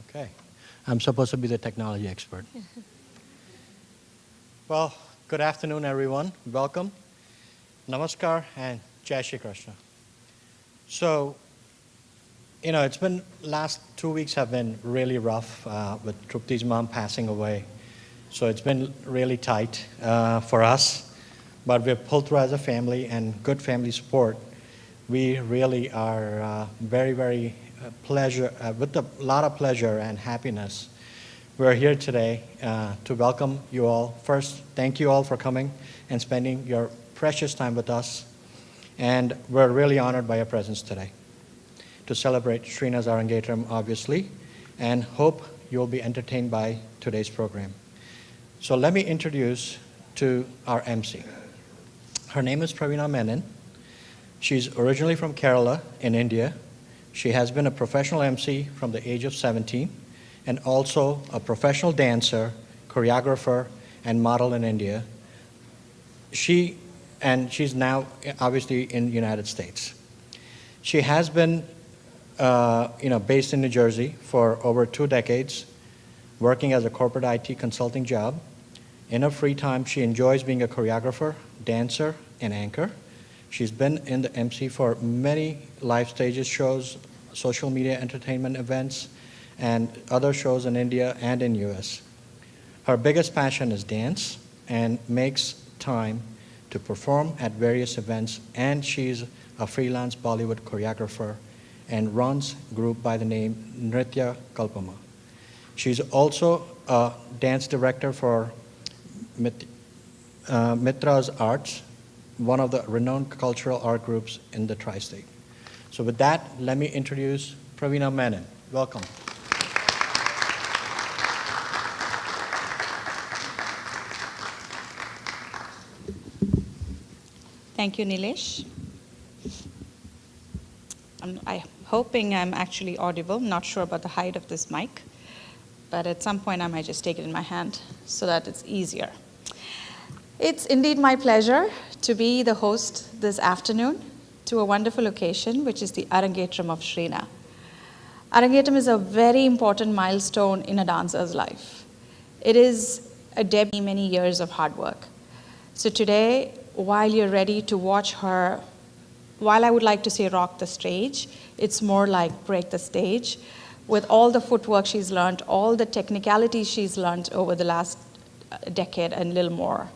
Okay, I'm supposed to be the technology expert. Well, good afternoon, everyone. Welcome. Namaskar and Jai Shri Krishna. So, it's been, last 2 weeks have been really rough with Trupti's mom passing away. So it's been really tight for us, but we've pulled through as a family and good family support. We really are very, very with a lot of pleasure and happiness. We're here today to welcome you all. First, thank you all for coming and spending your precious time with us. And we're really honored by your presence today to celebrate Srina's Arangetram, obviously, and hope you'll be entertained by today's program. So let me introduce to our MC. Her name is Pravina Menon. She's originally from Kerala in India. She has been a professional MC from the age of 17 and also a professional dancer, choreographer, and model in India. She's now obviously in the United States. She has been based in New Jersey for over 2 decades. working as a corporate IT consulting job. In her free time, she enjoys being a choreographer, dancer, and anchor. She's been in the MC for many live stages shows, social media entertainment events, and other shows in India and in US. Her biggest passion is dance and makes time to perform at various events, and she's a freelance Bollywood choreographer and runs a group by the name Nritya Kalpama. She's also a dance director for Mitra's Arts, one of the renowned cultural art groups in the tri-state. So with that, let me introduce Praveena Menon. Welcome. Thank you, Nilesh. I'm hoping I'm actually audible. Not sure about the height of this mic, but at some point I might just take it in my hand so that it's easier. It's indeed my pleasure to be the host this afternoon to a wonderful occasion, which is the Arangetram of Shreena. Arangetram is a very important milestone in a dancer's life. It is a debut, many years of hard work. So today, while you're ready to watch her, while I would like to say rock the stage, it's more like break the stage with all the footwork she's learned, all the technicalities she's learned over the last decade and a little more.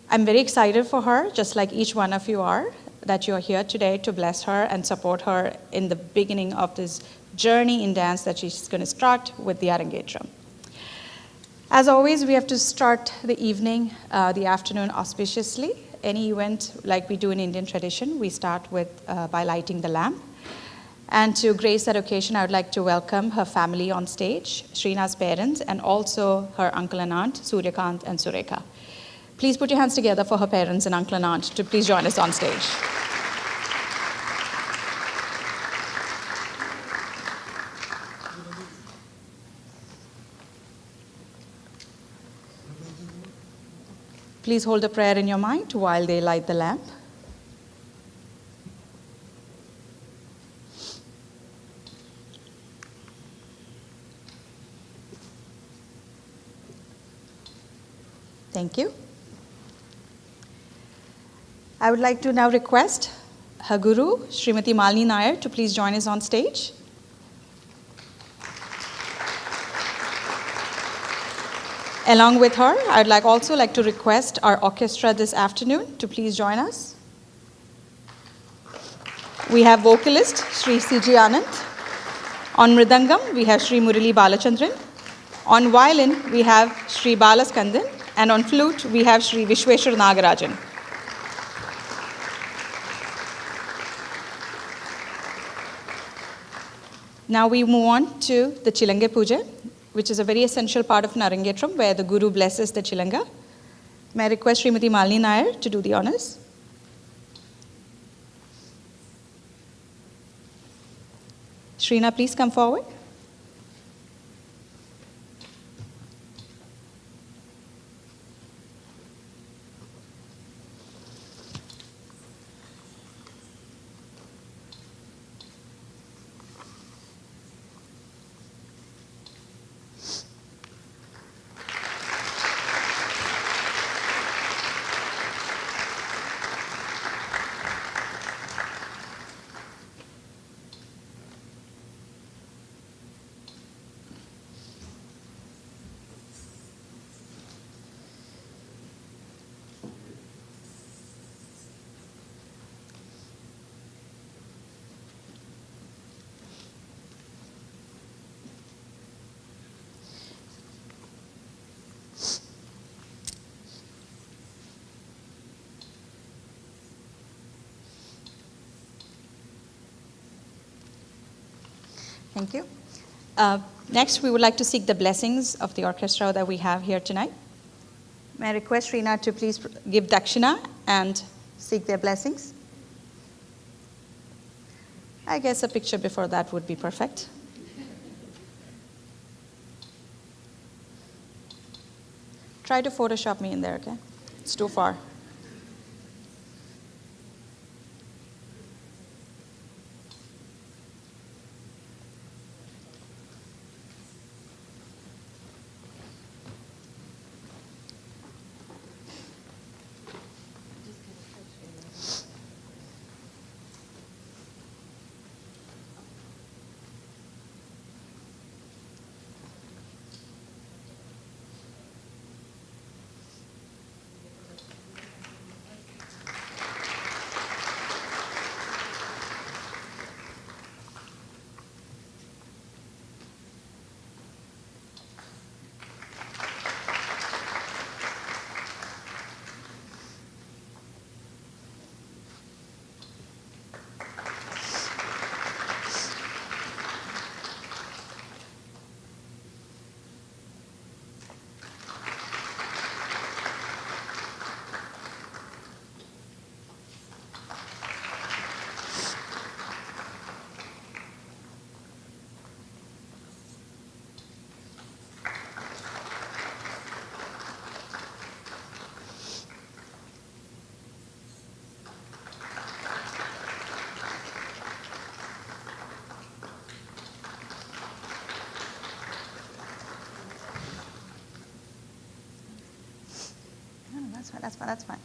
I'm very excited for her, just like each one of you are, that you're here today to bless her and support her in the beginning of this journey in dance that she's going to start with the Arangetram. As always, we have to start the evening, the afternoon auspiciously. Any event like we do in Indian tradition, we start with by lighting the lamp. And to grace that occasion, I would like to welcome her family on stage, Srina's parents, and also her uncle and aunt, Suryakant and Surekha. Please put your hands together for her parents and uncle and aunt to please join us on stage. Please hold a prayer in your mind while they light the lamp. Thank you. I would like to now request her guru, Srimati Malini Nair, to please join us on stage. Along with her, I'd also like to request our orchestra this afternoon to please join us. We have vocalist Sri C.G. Anand. On mridangam, we have Sri Murali Balachandran. On violin, we have Sri Balaskandan. And on flute, we have Sri Vishweshwar Nagarajan. Now we move on to the Chilanga Puja, which is a very essential part of Arangetram, where the Guru blesses the Chilanga. May I request Srimati Malini Nair to do the honors? Srina, please come forward. Thank you. Next, we would like to seek the blessings of the orchestra that we have here tonight. May I request Srina to please give dakshina and seek their blessings? I guess a picture before that would be perfect. Try to Photoshop me in there, okay? It's too far. That's fine, that's fine.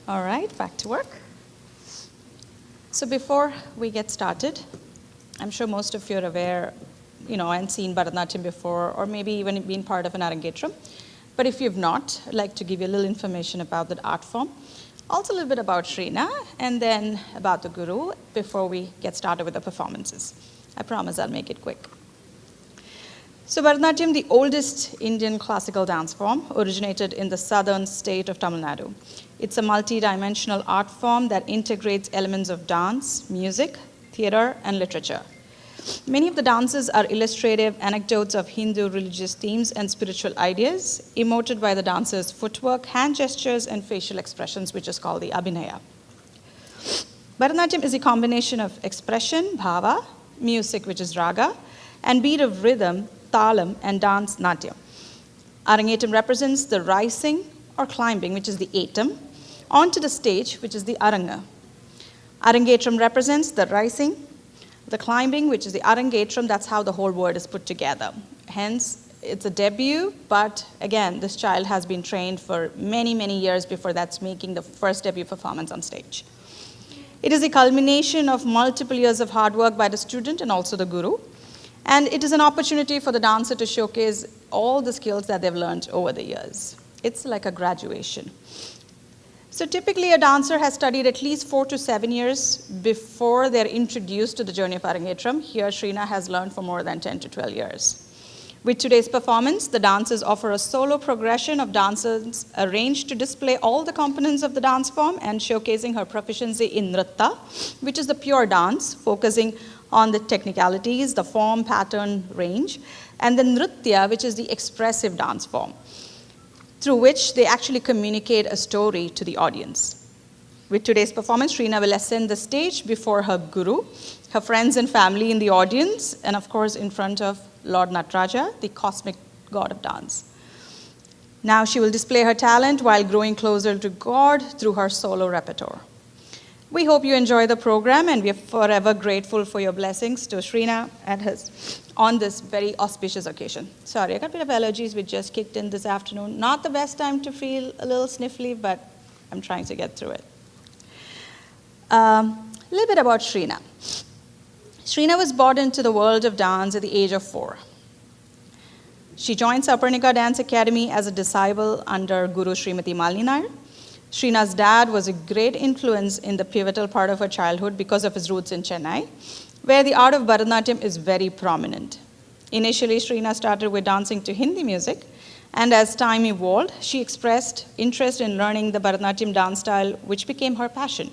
All right, back to work. So before we get started, I'm sure most of you are aware, and seen Bharatanatyam before, or maybe even been part of an Arangetram. But if you've not, I'd like to give you a little information about that art form, also a little bit about Srina, and then about the Guru before we get started with the performances. I promise I'll make it quick. So Bharatanatyam, the oldest Indian classical dance form, originated in the southern state of Tamil Nadu. It's a multi-dimensional art form that integrates elements of dance, music, theater, and literature. Many of the dances are illustrative anecdotes of Hindu religious themes and spiritual ideas, emoted by the dancers' footwork, hand gestures, and facial expressions, which is called the abhinaya. Bharatanatyam is a combination of expression, bhava, music, which is raga, and beat of rhythm, talam, and dance, natyam. Arangetram represents the rising or climbing, which is the atam, onto the stage, which is the aranga. Arangetram represents the rising, the climbing, which is the arangetram. That's how the whole word is put together. Hence, it's a debut, but again, this child has been trained for many, many years before that's making the first debut performance on stage. It is a culmination of multiple years of hard work by the student and also the guru. And it is an opportunity for the dancer to showcase all the skills that they've learned over the years. It's like a graduation. So typically a dancer has studied at least 4 to 7 years before they're introduced to the journey of Arangetram. Here, Shrina has learned for more than 10 to 12 years. With today's performance, the dancers offer a solo progression of dances arranged to display all the components of the dance form and showcasing her proficiency in nritta, which is the pure dance, focusing on the technicalities, the form, pattern, range, and the nritya, which is the expressive dance form, through which they actually communicate a story to the audience. With today's performance, Srina will ascend the stage before her guru, her friends and family in the audience, and of course in front of Lord Nataraja, the cosmic god of dance. Now she will display her talent while growing closer to God through her solo repertoire. We hope you enjoy the program, and we are forever grateful for your blessings to Srina and on this very auspicious occasion. Sorry, I got a bit of allergies which just kicked in this afternoon. Not the best time to feel a little sniffly, but I'm trying to get through it. A little bit about Srina. Srina was brought into the world of dance at the age of 4. She joined Sowparnika Dance Academy as a disciple under Guru Srimati Malini Nair. Srina's dad was a great influence in the pivotal part of her childhood because of his roots in Chennai, where the art of Bharatanatyam is very prominent. Initially, Srina started with dancing to Hindi music, and as time evolved, she expressed interest in learning the Bharatanatyam dance style, which became her passion.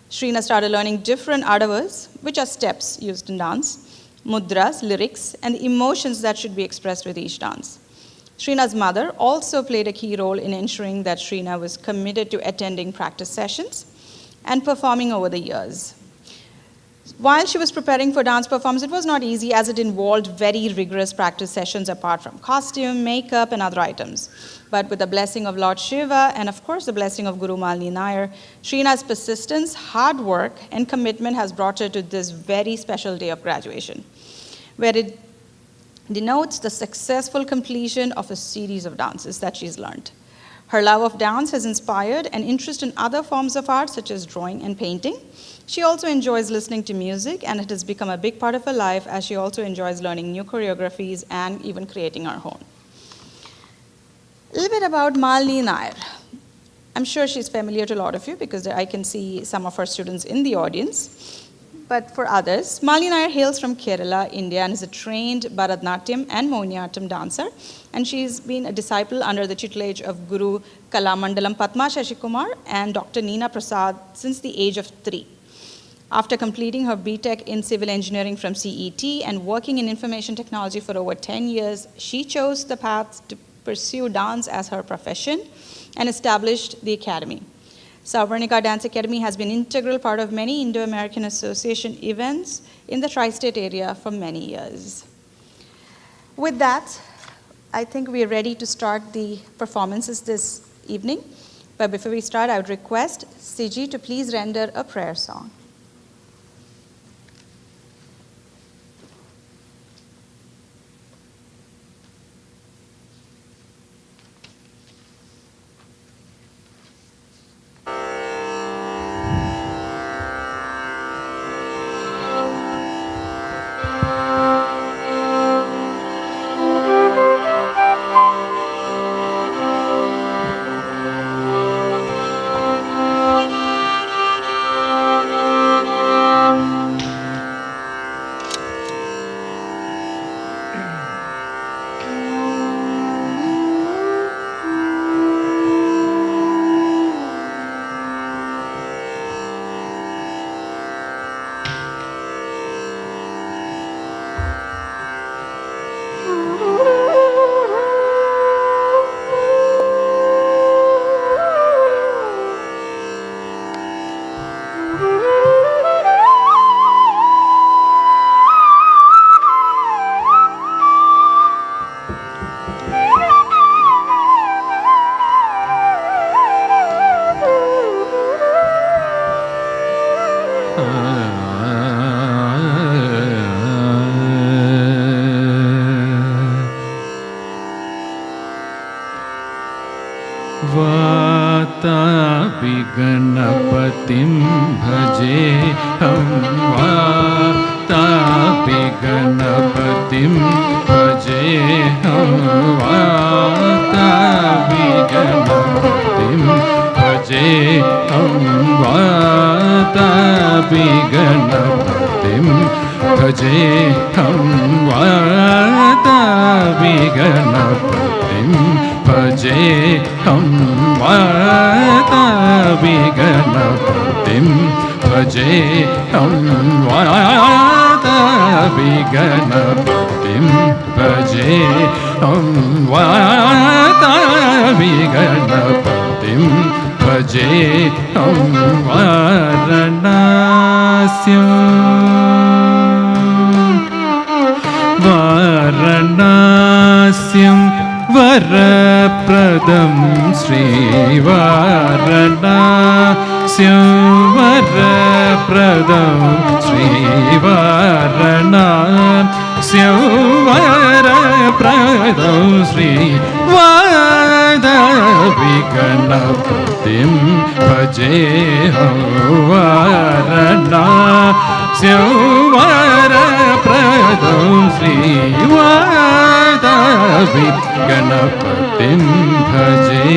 Srina started learning different adavas, which are steps used in dance, mudras, lyrics, and the emotions that should be expressed with each dance. Srina's mother also played a key role in ensuring that Srina was committed to attending practice sessions and performing over the years. While she was preparing for dance performance, it was not easy as it involved very rigorous practice sessions apart from costume, makeup, and other items. But with the blessing of Lord Shiva and, of course, the blessing of Guru Malini Nair, Srina's persistence, hard work, and commitment has brought her to this very special day of graduation, where it denotes the successful completion of a series of dances that she's learned. Her love of dance has inspired an interest in other forms of art, such as drawing and painting. She also enjoys listening to music, and it has become a big part of her life, as she also enjoys learning new choreographies and even creating her own. A little bit about Malini Nair. I'm sure she's familiar to a lot of you because I can see some of her students in the audience. But for others, Malini Nair hails from Kerala, India, and is a trained Bharatanatyam and Mohiniyattam dancer. And she's been a disciple under the tutelage of Guru Kalamandalam Padma Shashikumar and Dr. Neena Prasad since the age of 3. After completing her BTech in civil engineering from CET and working in information technology for over 10 years, she chose the path to pursue dance as her profession and established the academy. Sowparnika Dance Academy has been an integral part of many Indo-American Association events in the tri-state area for many years. With that, I think we are ready to start the performances this evening. But before we start, I would request Siji to please render a prayer song. गणपतिं भजे हम वातापि गणपतिं भजे हम वातापि गणपतिं भजे हम वातापि गणपतिं भजे हम वातापि गणपतिं भजे हम वातापि गणपतिं भजे हम वातापि गणपतिं भजे हम वातापि गणपतिं भजे हम वाराणस्यं वरप्रदं श्रीवाराणस्यं वरप्रदं श्रीवाराणस्यं वरप्रदं श्रीवातापि गणपतिं भजेऽहं वाराणस्यं वरप्रदं श्रीवातापि गणपतिं भजे।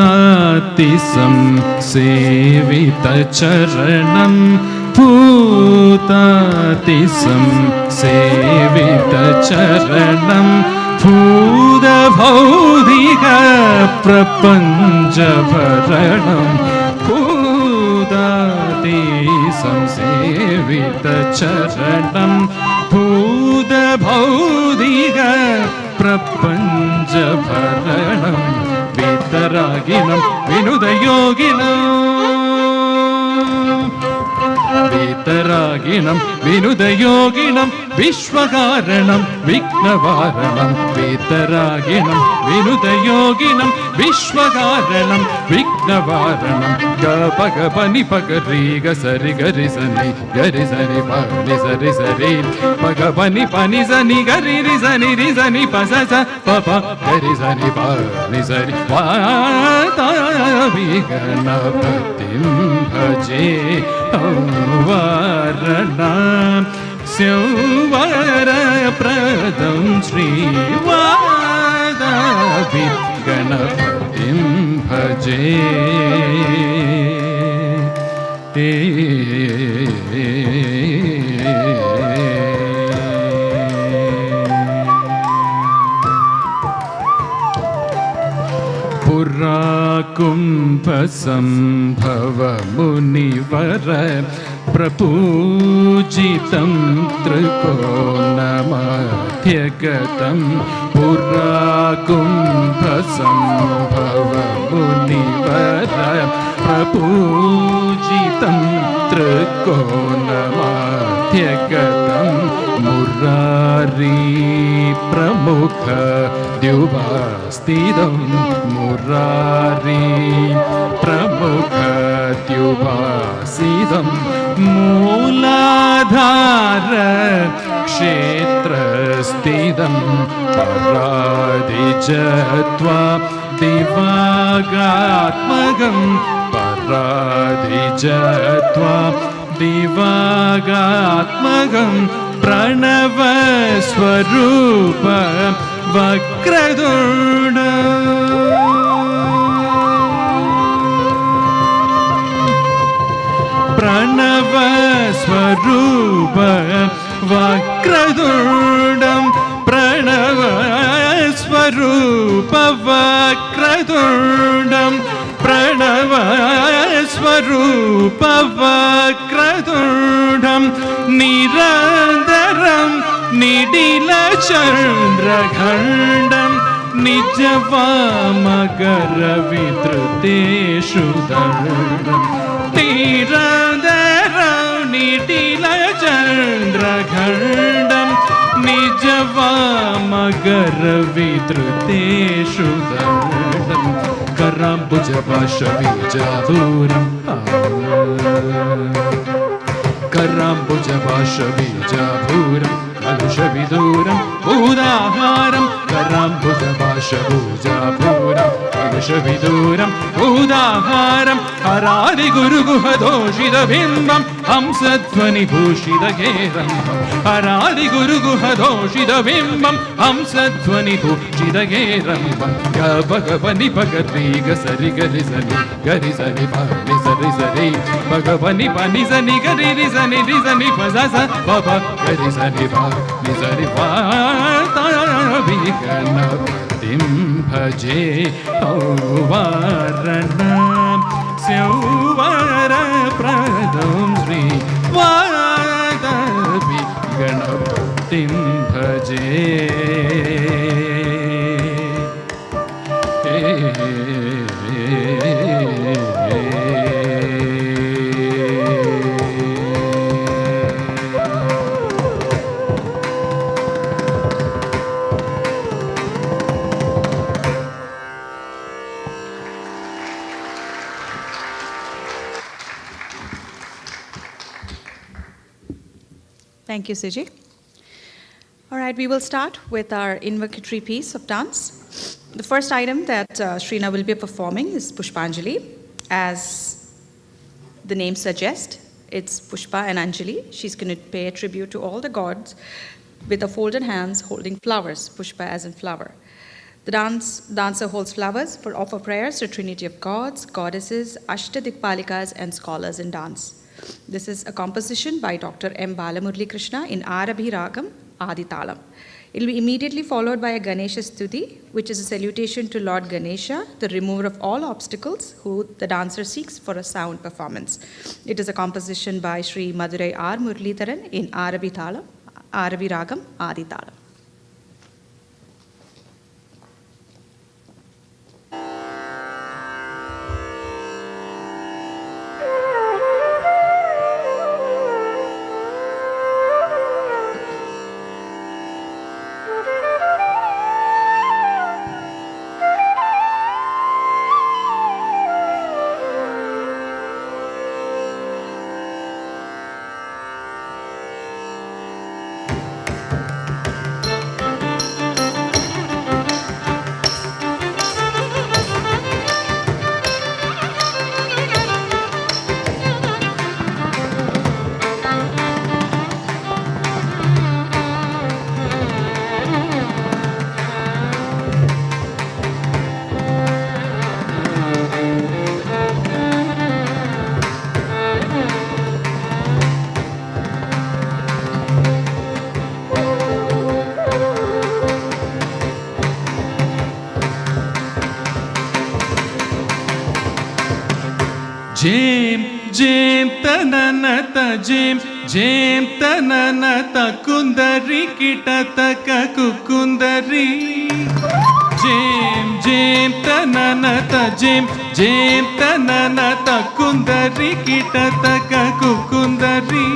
भूतातिसं सेवितचरणं भूतातिसं सेवितचरणं भूतभौतिक प्रपञ्चभरणं भूतातिसं सेवितचरणं भूतभौतिक प्रपञ्चभरणं वीतरागिनं विनुदयोगिनं वीतरागिनं विनुदयोगिनं विश्वकारणं विघ्नवारणं वीतरागिनं विनुदयोगिनं विश्वकारणं विघ्नवारणं गपगपनि पगरि गसरि गरि सनि पनि सरि पगपनि पनि सनि गरि सनि पसस पप गरि सनि पनि सरि वातापि गणपतिं भजे वाराणस्यं वरप्रदं श्रीवातापि गणपतिं भजे। संभव मुनिवर प्रपूजितं त्रिकोणमध्यगतं पुरा कुम्भसंभव मुनिवर प्रपूजितं त्रिकोणमध्यगतं मुरारी प्रमुख द्युवास्तिदं मुरारी प्रमुख द्युवासिदं मूलाधार क्षेत्रस्थितं पराधिजत्वा दिवागात्मकं पराधिजत्वा दिवागात्मकं प्रणवस्वरूप वक्रतुण्ड प्रणवस्वरूप वक्रतुण्डं प्रणवस्वरूप वक्रतुण्डं प्रणवस्वरूप वक्रतुण्डं निरन्तरं निडिलचन्द्रखण्डं निजवामकरविधृतेषु दण्डं निरन्तरं निडिलचन्द्रखण्डं निजवामकरविधृतेषु दण्डं कराम्बुजपाशबीजाभूरं कराम्बुजपाशबीजाभूरं कलुषविदूरं उदाहारं कराम्बुजपाशभुजाभूरं कलुषविदूरं उदाहारं हरादिगुरुगुहदोषितबिम्बं हंसध्वनिभूषितगेरं हरादिगुरुगुहदोषितबिम्बं हंसध्वनिभूषितगेरं भगवनि भगद्री गसरि गरि सनि गरि सनि भगनि सरि सरि भगवनि पनि सनि गरि रि सनि पसा बब गरि सनि भगनि सरि गणपतिं भजे औवारणं स्यौवरप्रदं श्री वादवि गणपतिं भजे Thank you, Siji. All right, we will start with our invocatory piece of dance. The first item that Srina will be performing is Pushpanjali. As the name suggests, it's Pushpa and Anjali. She's going to pay a tribute to all the gods with her folded hands holding flowers, Pushpa as in flower. The dancer holds flowers for offer prayers to Trinity of gods, goddesses, Ashtadikpalikas, and scholars in dance. This is a composition by Dr. M. Balamurli Krishna in Arabhi Ragam Aditalam. It will be immediately followed by a Ganesha Stuti, which is a salutation to Lord Ganesha, the remover of all obstacles, who the dancer seeks for a sound performance. It is a composition by Sri Madurai R. Murlidharan in Arabhi Ragam Aditalam. Jim, Jim, tananata, Jim, Jim, tananata, kundari, kitataka, kukundari. Jim, Jim, tananata, Jim, Jim, tananata, kundari, kitataka, kukundari.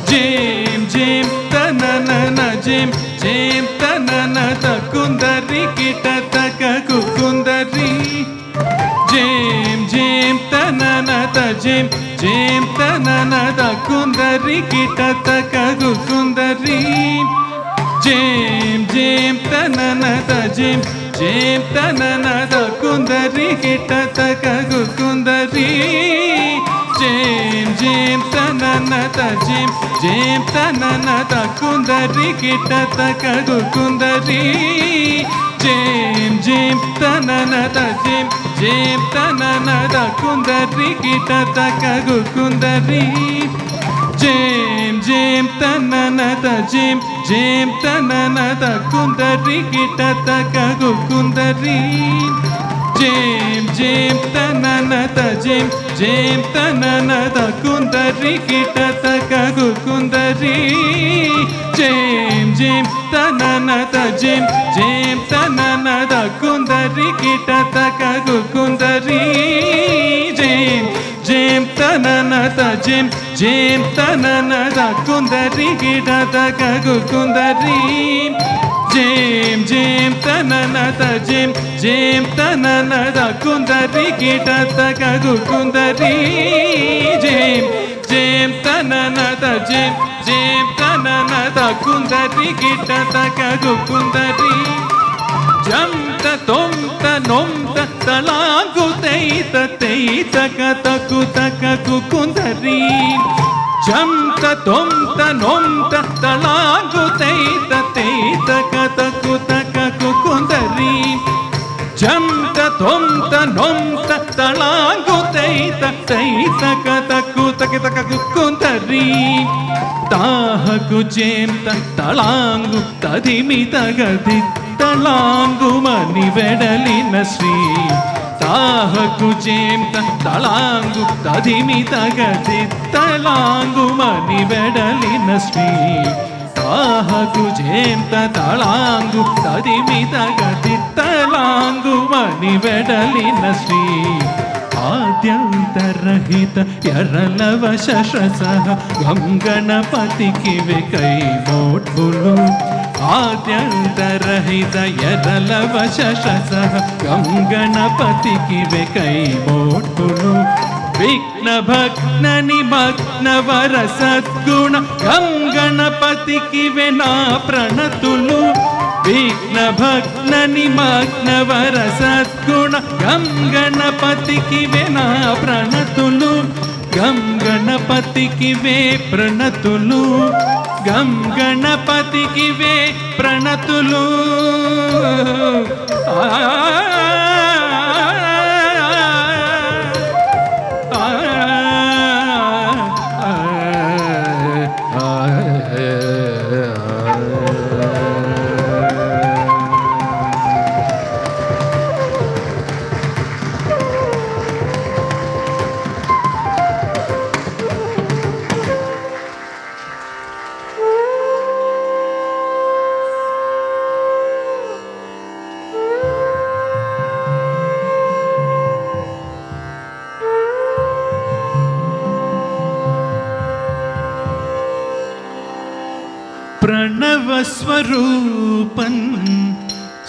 Jim, Jim, tananana, Jim, Jim, tananata, kundari, kitataka, kukundari. Jim, Jim, tananata, Jim, Jim, tananata, kundari, kitataka, kukundari. Jim, Jim, tananata, Jim, Jim, tananata, kundari, kitataka, kukundari. Jim, Jim, tananata, Jim, Jim, tananata, kundari, kitataka, kukundari. Jim, Jim, tananata, Jim, Jim, tananata, kundari, kitataka, kukundari. Jim, Jim, tananata, Jim, Jim, tananata, kundari, kitataka, kukundari. Jim, Jim, tananata, Jim, Jim, tananata, kundari, kitataka, kukundari. Jim, Jim, tananata, Jim, Jim, tananata, kundari, kitataka, kukundari. Jim, Jim, tananata, Jim, Jim, tananata, kundari, kitataka, kukundari. Jim, Jim, tananata, Jim, Jim, tananata, kundari, kitataka, kukundari. Jim, Jim, tananata, Jim, Jim, tananata, kundari, kitataka, kukundari. Jam ta tom ta nom ta talangu teita teita kataku taka kukundari. Jam ta tom ta nom ta talangu teita teita kataku taka kukundari. Jam ta tom ta nom ta talangu teita teita kataku taka kukundari. Tahaku jem ta talangu tadimita gadi talangu mani vedalina Sri. Tahaku jemta talangu tadimita gadi talangu mani vedalina Sri. Tahaku jemta talangu tadimita gadi talangu mani vedalina Sri. ఆద్యంతరహిత ఎర్రలవ శశసహ గంగణపతికి వెకై మోట్పులు. ఆద్యంతరహిత ఎర్రలవ శశసహ గంగణపతికి వెకై మోట్పులు. విఘ్న భగ్న నిమగ్న వర సద్గుణ గంగణపతికి వెనా ప్రణతులు. విఘ్న భగ్న నిమగ్న వర సద్గుణ గంగణపతికి వెనా ప్రణతులు. గంగణపతికి వే ప్రణతులు. గంగణపతికి వే ప్రణతులు. ప్రణవస్వరూపన్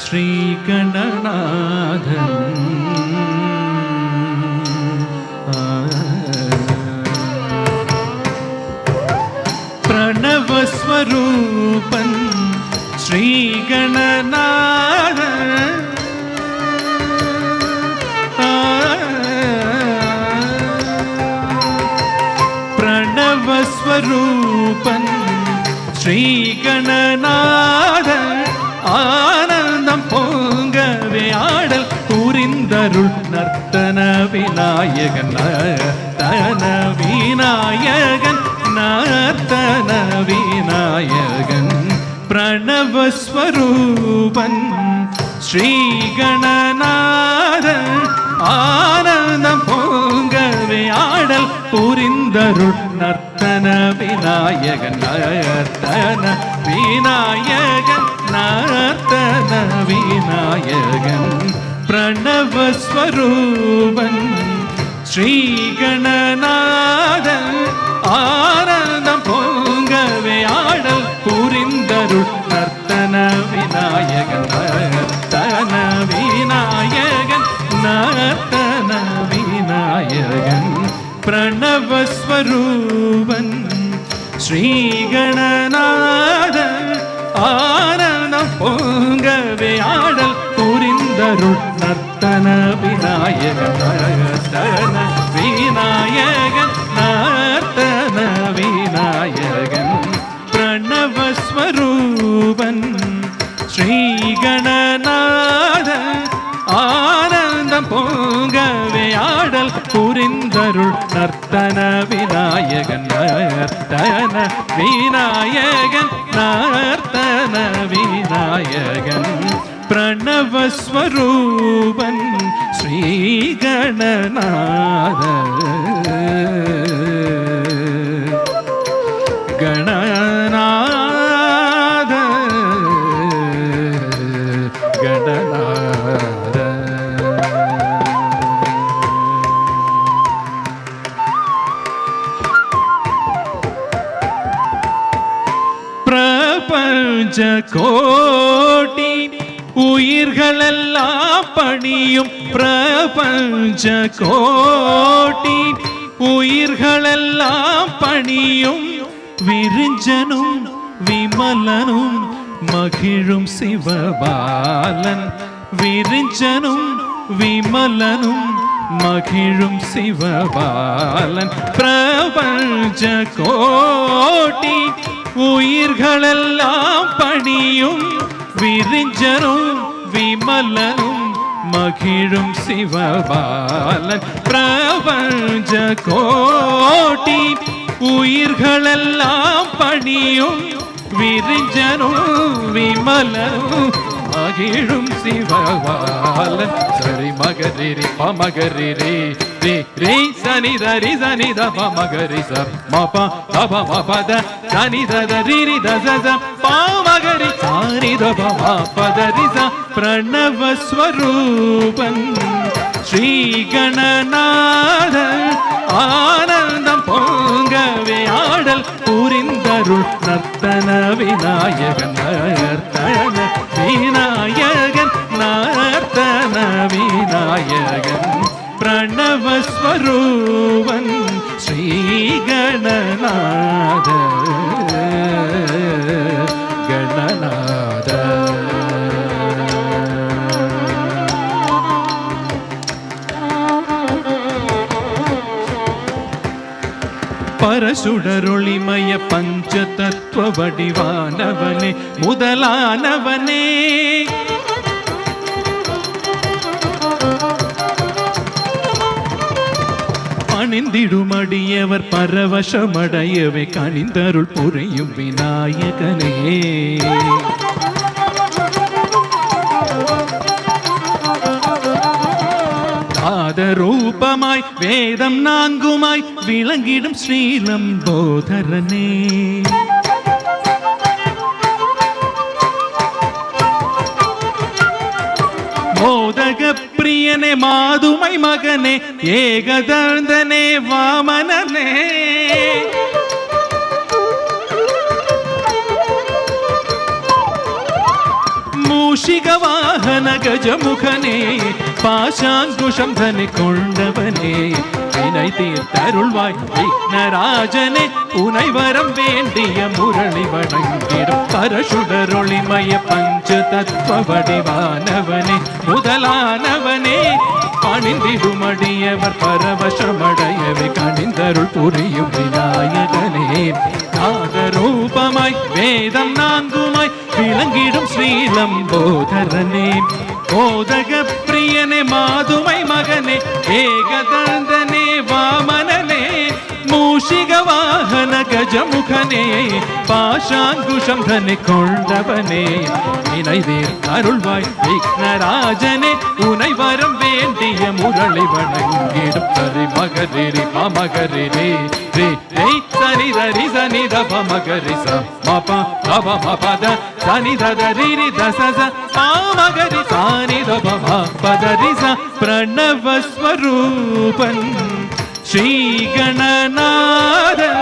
శ్రీగణనాథన్. ప్రణవస్వరూపన్ శ్రీగణనాథన్. ప్రణవస్వరూపన్ ஸ்ரீகணநாதன் ஆனந்தம் பொங்கவே ஆடல் புரிந்தருள் நர்த்தன விநாயகன். நர்த்தன விநாயகன், நர்த்தன விநாயகன். பிரணவஸ்வரூபன் ஸ்ரீகணநாதன் ஆனந்தம் பொங்கவே ஆடல் புரிந்தருள் நர்த்தன விநாயகன் நர்த்தன விநாயகன் நர்த்தன விநாயகன் பிரணவஸ்வரூபன் ஸ்ரீ கணநாதன் ஆனந்தம் பொங்கவே ஆடல் புரிந்தருள் நர்த்தன விநாயகன் நர்த்தன விநாயகன் நர்த்தன விநாயகன் பிரணவஸ்வரூபன் ஸ்ரீ கணநாதன் ஆனந்தம் பொங்கவே ஆடல் புரிந்தருள் நர்த்தன விநாயகன் நர்த்தன விநாயகன் நர்த்தன விநாயகன் பிரணவஸ்வரூபன் ஸ்ரீ கணநாதன் ஆனந்தம் பொங்கவே ஆடல் புரிந்தருள் நர்த்தன விநாயகன் நர்த்தன விநாயகன் நர்த்தன விநாயகன் பிரணவஸ்வரூபன் ஸ்ரீ கணநாத கணநாத கணநாத பிரபஞ்ச கோட்டி உயிர்களெல்லாம் பணியும் பிரபஞ்ச கோட்டி உயிர்களெல்லாம் பணியும் விரிஞ்சனும் விமலனும் மகிழும் சிவபாலன் விரிஞ்சனும் விமலனும் மகிழும் சிவபாலன் பிரபஞ்ச கோட்டி உயிர்களெல்லாம் பணியும் விரிஞ்சனும் விமலனும் மகிழும் சிவபாலன் பிரபஞ்ச கோட்டி உயிர்களெல்லாம் பணியும் விரிஞ்சனும் விமலனும் மகிழும் சிவபாலன் சரி மகரி பமகரி ரே ரே ரே சனி தரி சனி தப மகரி ச மப தப மபத சனி தரி ரி தச பாமகரி சாரி தப மபதரி ச பிரணவஸ்வரூபன் ஸ்ரீ கணநாத ஆனந்தம் பொங்கவே ஆடல் புரிந்தருள் நர்த்தன விநாயகன் நர்த்தன விநாயகன் நர்த்தன விநாயகன் பிரணவஸ்வரூபன் ஸ்ரீ கணநாத கணநாத பரசுடரொளிமய பஞ்ச தத்துவ வடிவானவனே முதலானவனே பணிந்திடுமடியவர் பரவசமடையவே கணிந்தருள் புரியும் விநாயகனே ரூபமாய் வேதம் நான்குமாய் விளங்கிடும் ஸ்ரீலம்போதரனே மோதக பிரியனே மாதுமை மகனே ஏகதந்தனே வாமனனே மூஷிக வாகன கஜமுகனே பாசாங்குஷம் தனி கொண்டவனே வினை தீர்த்தருள்வாய் விக்னராஜனே உனை வரம் வேண்டிய முரளி வணங்கிடும் பரசுடரொளிமய பஞ்ச தத்துவ வடிவானவனே முதலானவனே பணிந்திடுமடியவர் பரவசமடையவே கணிந்தருள் புரியும் விநாயகனே நாதரூபமாய் வேதம் நான்குமாய் விளங்கிடும் ஸ்ரீலம்போதரனே மோதக பிரியனே மாதுமை மகனே ஏகதந்தனே வாமனனே மூஷிக வாகன வாமன கஜமுகனே பாஷாங்குஷம் தன்னை கொண்டவனே நினைவேல் அருள்வாய் விக்னராஜனே உனை வரம் வேண்டிய முரளி வணங்கிடும் சரி மகரி பமகரி ரே ரே ரே சனி தரி சனி தப மகரி ச மப தப மபத சனி தரி ரி தச ச மகரி சானி தப மபதரி ச பிரணவ ஸ்வரூபன் ஸ்ரீ கணநாதன்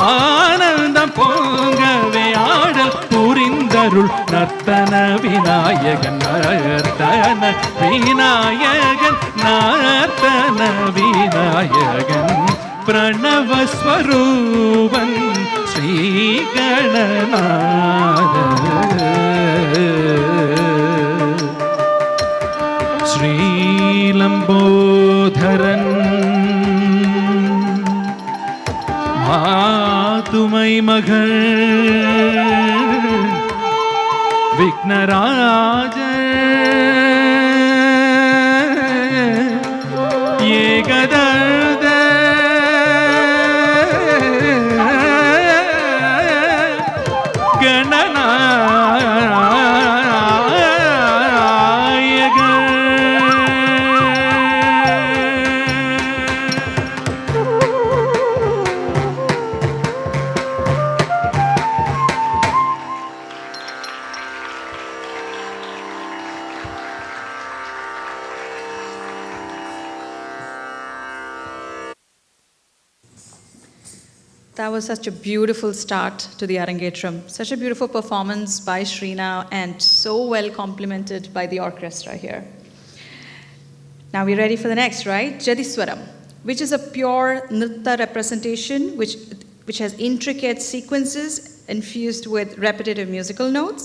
ஆனந்தம் பொங்கவே ஆடல் புரிந்தருள் நர்த்தன விநாயகன் நர்த்தன விநாயகன் நர்த்தன விநாயகன் பிரணவஸ்வரூபன் ஸ்ரீ கணநாதன் ஸ்ரீலம்போதரன் மாதுமை மகள் Vighnaraja ஏகதர்த That was such a beautiful start to the Arangetram. Such a beautiful performance by Srina and so well complemented by the orchestra here. Now we're ready for the next, right? Jadiswaram, which is a pure nritta representation which has intricate sequences infused with repetitive musical notes.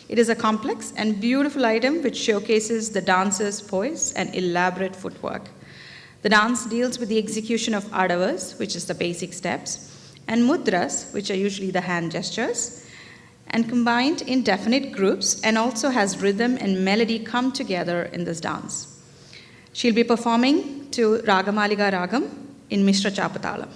It is a complex and beautiful item which showcases the dancer's poise and elaborate footwork. The dance deals with the execution of adavas, which is the basic steps, and mudras, which are usually the hand gestures, and combined in definite groups, and also has rhythm and melody come together in this dance. She'll be performing to Ragamaliga Ragam in Mishra Chapatalam.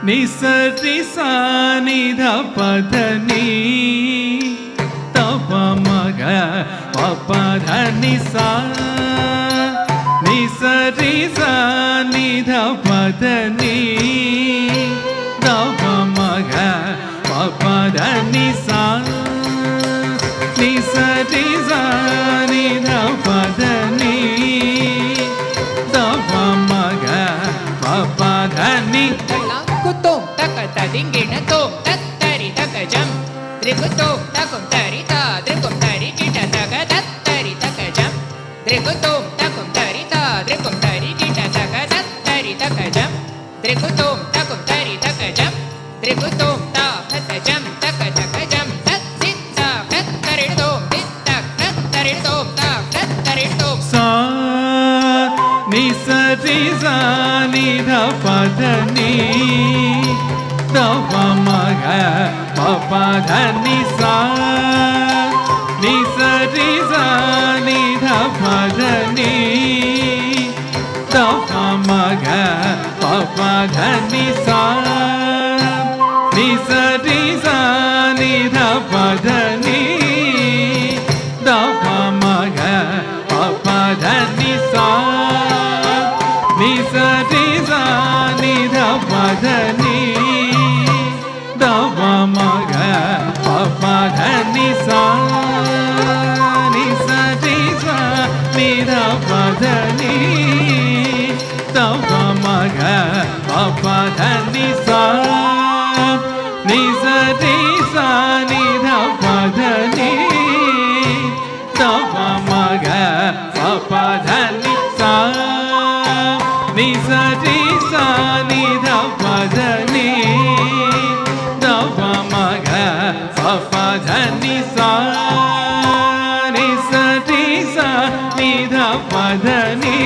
Nisari sani dha padani tava maga papa dhani sa nisari sani dha padani tava maga papa dhani sa nisari sani dha padani tava maga papa dhani Kutum takata dingina tum tattari takajam Drikutum takum tarita drikum tari kita taka tattari takajam Drikutum takum tarita drikum tari kita taka tattari takajam Drikutum takum tari takajam Drikutum ta katajam takatakajam Tatsit ta kattaridum tittak kattaridum ta kattaridum sa nisari sani dha padani tava maga papa dhani sa nisari sani dha padani tava pa dha ni sa ni sa ri sa ni dha pa dha ni da pa ma ga pa pa dha ni sa ni sa ri sa ni dha pa dha ni da pa ma ga pa pa dha ni sa ni sa ri sa ni dha pa dha ni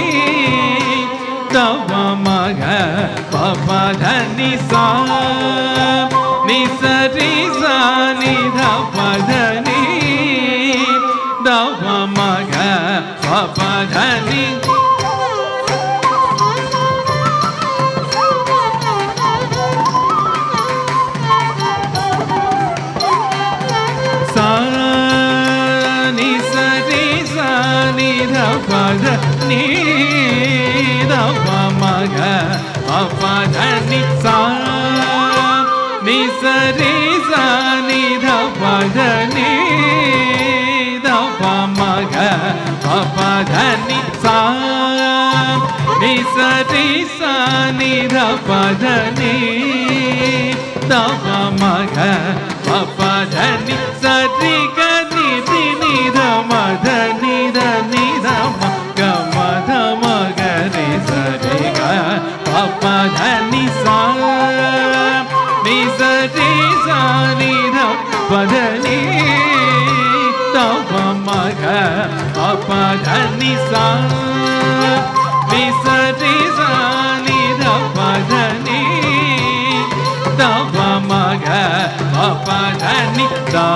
da pa ma ga pa pa dha ni sa ni sa ri sa ni dha pa dha ni da pa ma ga pa pa dha ni sa ni sa ri sa ni dha pa dha ni da pa ma ga pa pa dha ni sa ni sa ri sa ni dha pa dha ni da pa ma ga pa pa dha ni sa ni sa ri sa ni dha pa dha ni da pa ma ga pa pa dha ni sa ri ga ni ri ni dha ma dha ni dha ma ga ma dha ma ga ri sa ri ga pa pa dha ni sa ni sa ri sa ni dha pa dha ni da pa ma ga pa pa dha ni sa ni sa ri sa ni dha pa dha ni da pa ma ga pa pa dha ni da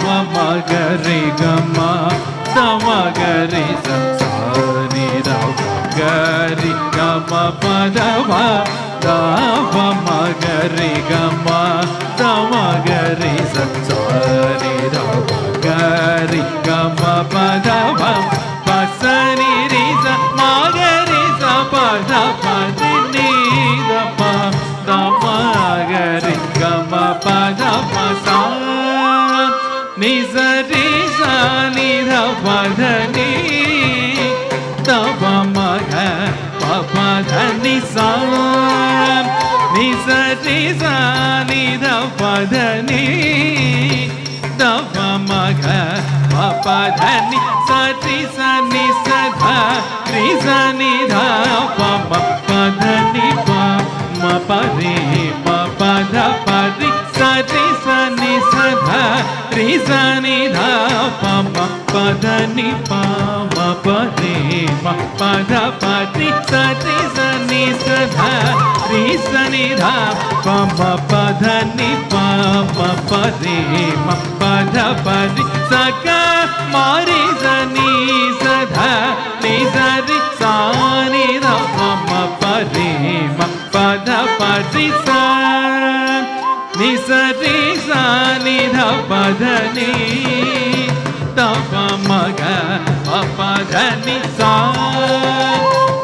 pa ma ga ri ga ma da ma ga ri sa sa ni da pa ga ri ga ma pa da ma da pa ma ga ri ga ma da ma ga ri sa sa ni da pa ga ri ga ma pa da ma pa sa ni ri sa ma ga ri sa pa da pa ni da pa da ma ga ri ga ma pa da pa sa ni sa ri sa ni dha pa dha ni da pa ma ga pa pa dha ni sa ni sa ri sa ni dha pa dha ni da pa ma ga pa pa dha ni sa ri sa ni sa dha ri sa ni dha pa ma pa dha ni pa ma pa ri ma pa dha pa ri sa ri sa ni sa dha ri sa ni dha pa ma pa dha ni pa ma pa ri ma pa dha pa ri sa ni sa dha ri sa ni dha pa ma pa dha ni pa ma pa ri ma pa dha pa ri sa ga ma ri sa ni sa dha ni sa ri sa ni dha pa ma pa ri ma pa dha pa ri sa ni sa ri sa ni dha pa dha ni da pa ma ga pa pa dha ni sa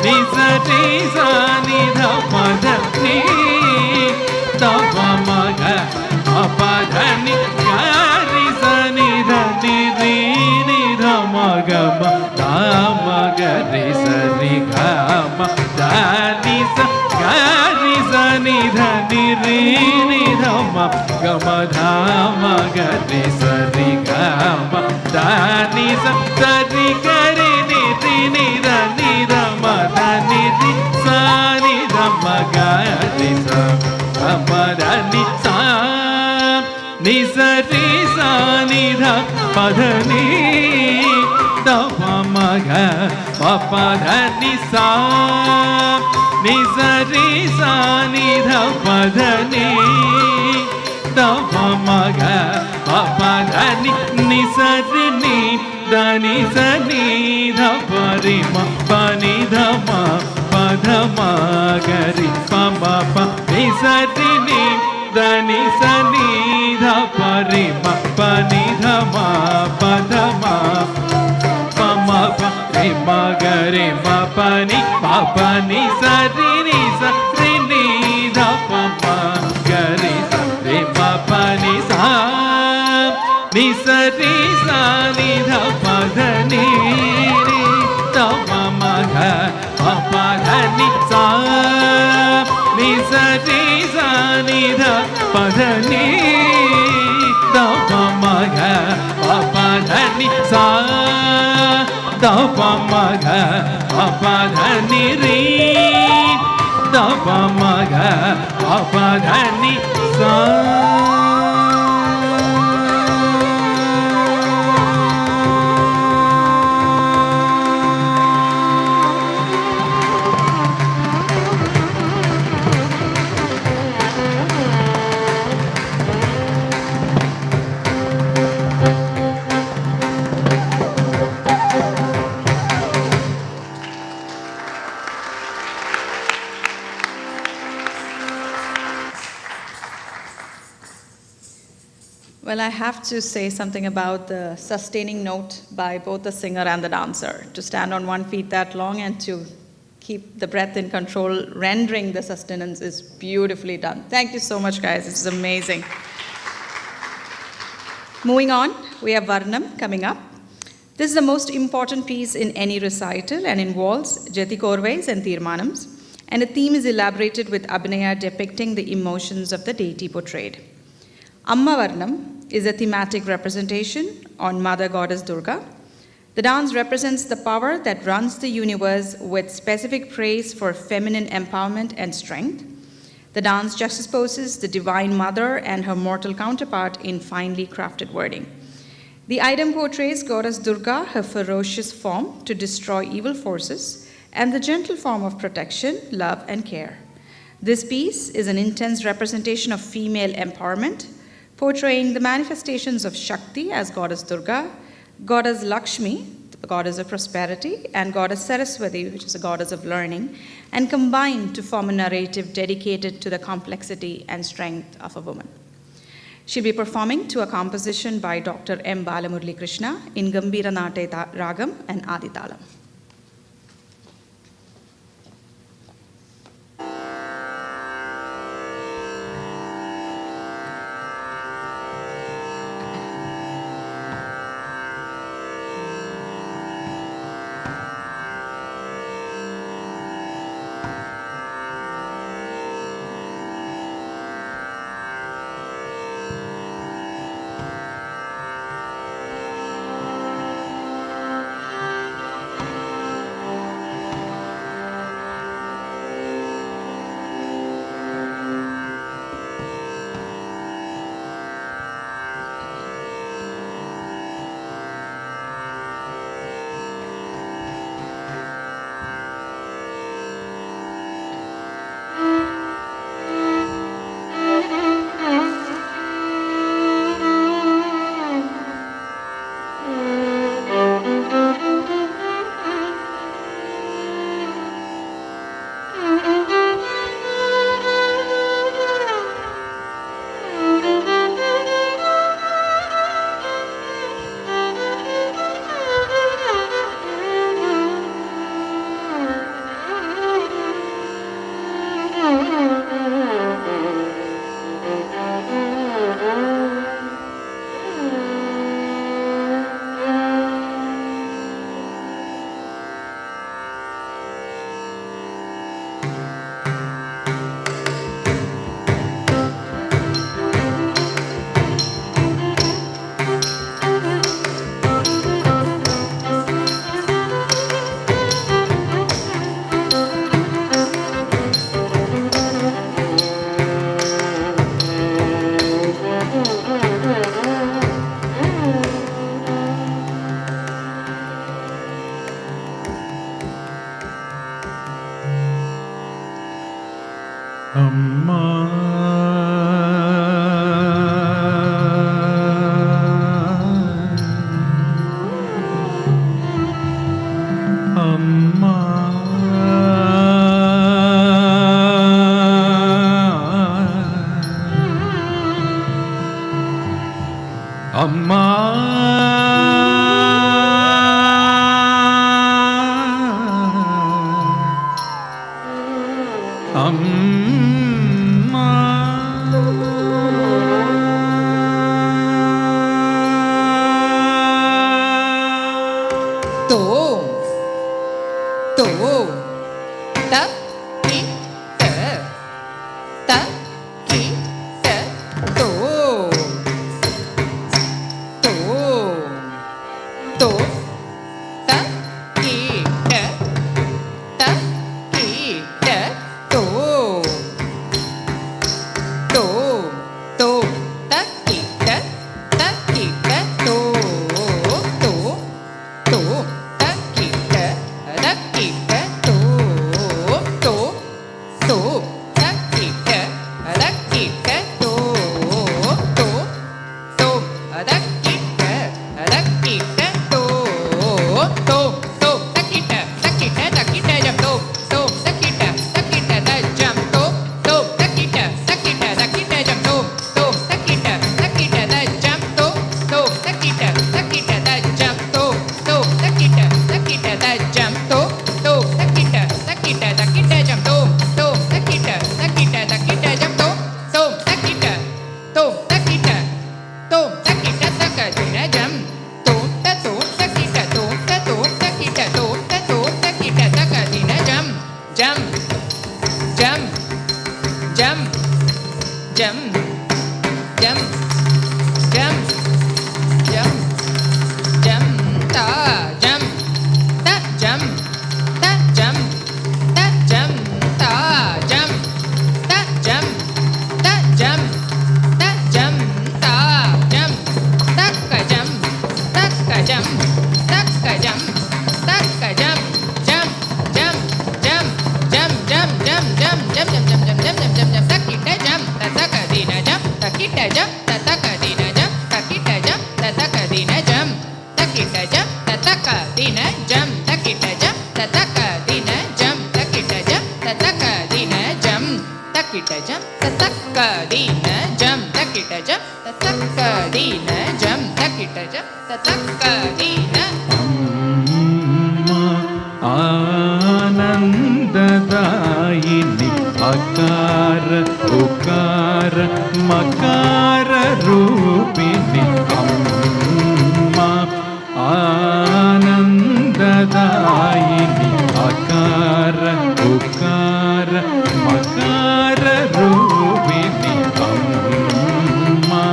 ni sa ri sa ni dha pa dha ni da pa ma ga pa pa dha ni ga ri sa ni dha ni ri ni dha ma ga ma da ma ga ri sa ri ga ma da ni sa ga ri sa ni dha ni ri ni dha ma ga ma dha ma ga ri sa ri ga ma da ni sa ri ga ri ni dha ni dha ma da ni ri sa ni dha ma ga ri sa ga ma da ni sa ni sa ri sa ni dha pa dha ni da pa ma ga pa pa dha ni sa ni sa ri sa ni dha pa dha ni da pa ma ga pa pa dha ni sa ri ni da ni sa ni dha pa ri ma pa ni dha ma pa dha ma ga ri pa ma pa ni sa ri ni da ni sa ni dha pa ri ma pa ni dha ma pa dha ma pa ma pa ri ma ga ri ma pa ni sa ri ni dha pa ma ga ri sa ri ma pa ni sa ri sa ni dha pa dha ni ri da pa ma ga pa pa dha ni sa ni sa Padani da pa ma ga pa pa dhani sa da pa ma ga pa pa dhani re da pa ma ga pa pa dhani sa. Well, I have to say something about the sustaining note by both the singer and the dancer. To stand on one feet that long and to keep the breath in control, rendering the sustenance is beautifully done. Thank you so much, guys. This is amazing. Moving on, we have Varnam coming up. This is the most important piece in any recital and involves Jati Korvais and Tirmanams, and a theme is elaborated with Abhinaya depicting the emotions of the deity portrayed. Ammavarnam is a thematic representation on Mother Goddess Durga. The dance represents the power that runs the universe with specific praise for feminine empowerment and strength. The dance juxtaposes the Divine Mother and her mortal counterpart in finely crafted wording. The item portrays Goddess Durga, her ferocious form to destroy evil forces, and the gentle form of protection, love, and care. This piece is an intense representation of female empowerment, portraying the manifestations of Shakti as Goddess Durga, Goddess Lakshmi, the goddess of prosperity, and Goddess Saraswati, which is a goddess of learning, and combined to form a narrative dedicated to the complexity and strength of a woman. She'll be performing to a composition by Dr. M. Balamurli Krishna in Gambhira Nate Ragam and Aditalam. jam, jam, jam, jam, jam, ta, jam, ta, jam, ta, jam, ta, jam, ta, jam, ta, jam, ta, jam, ta, jam, ta, jam, ta, ka jam, ta, ka jam, ta, ka jam, ta, ka jam, jam, jam, jam, jam, jam, jam, jam, jam, jam, jam, jam, jam, jam, jam, takita jam, tataka dina jam, takita jam, tataka dina jam, takita jam, tataka dina jam, takita jam, tataka dina jam, takita jam, tataka dina jam, takita jam, tataka dina jam, takita jam, tataka dina jam, takita jam, tataka dina jam, takita jam, tataka dina. आनन्ददायिनि अकार उकार मकार रूपिणि अम्मा आनन्ददायिनि अकार उकार मकार रूपिणि अम्मा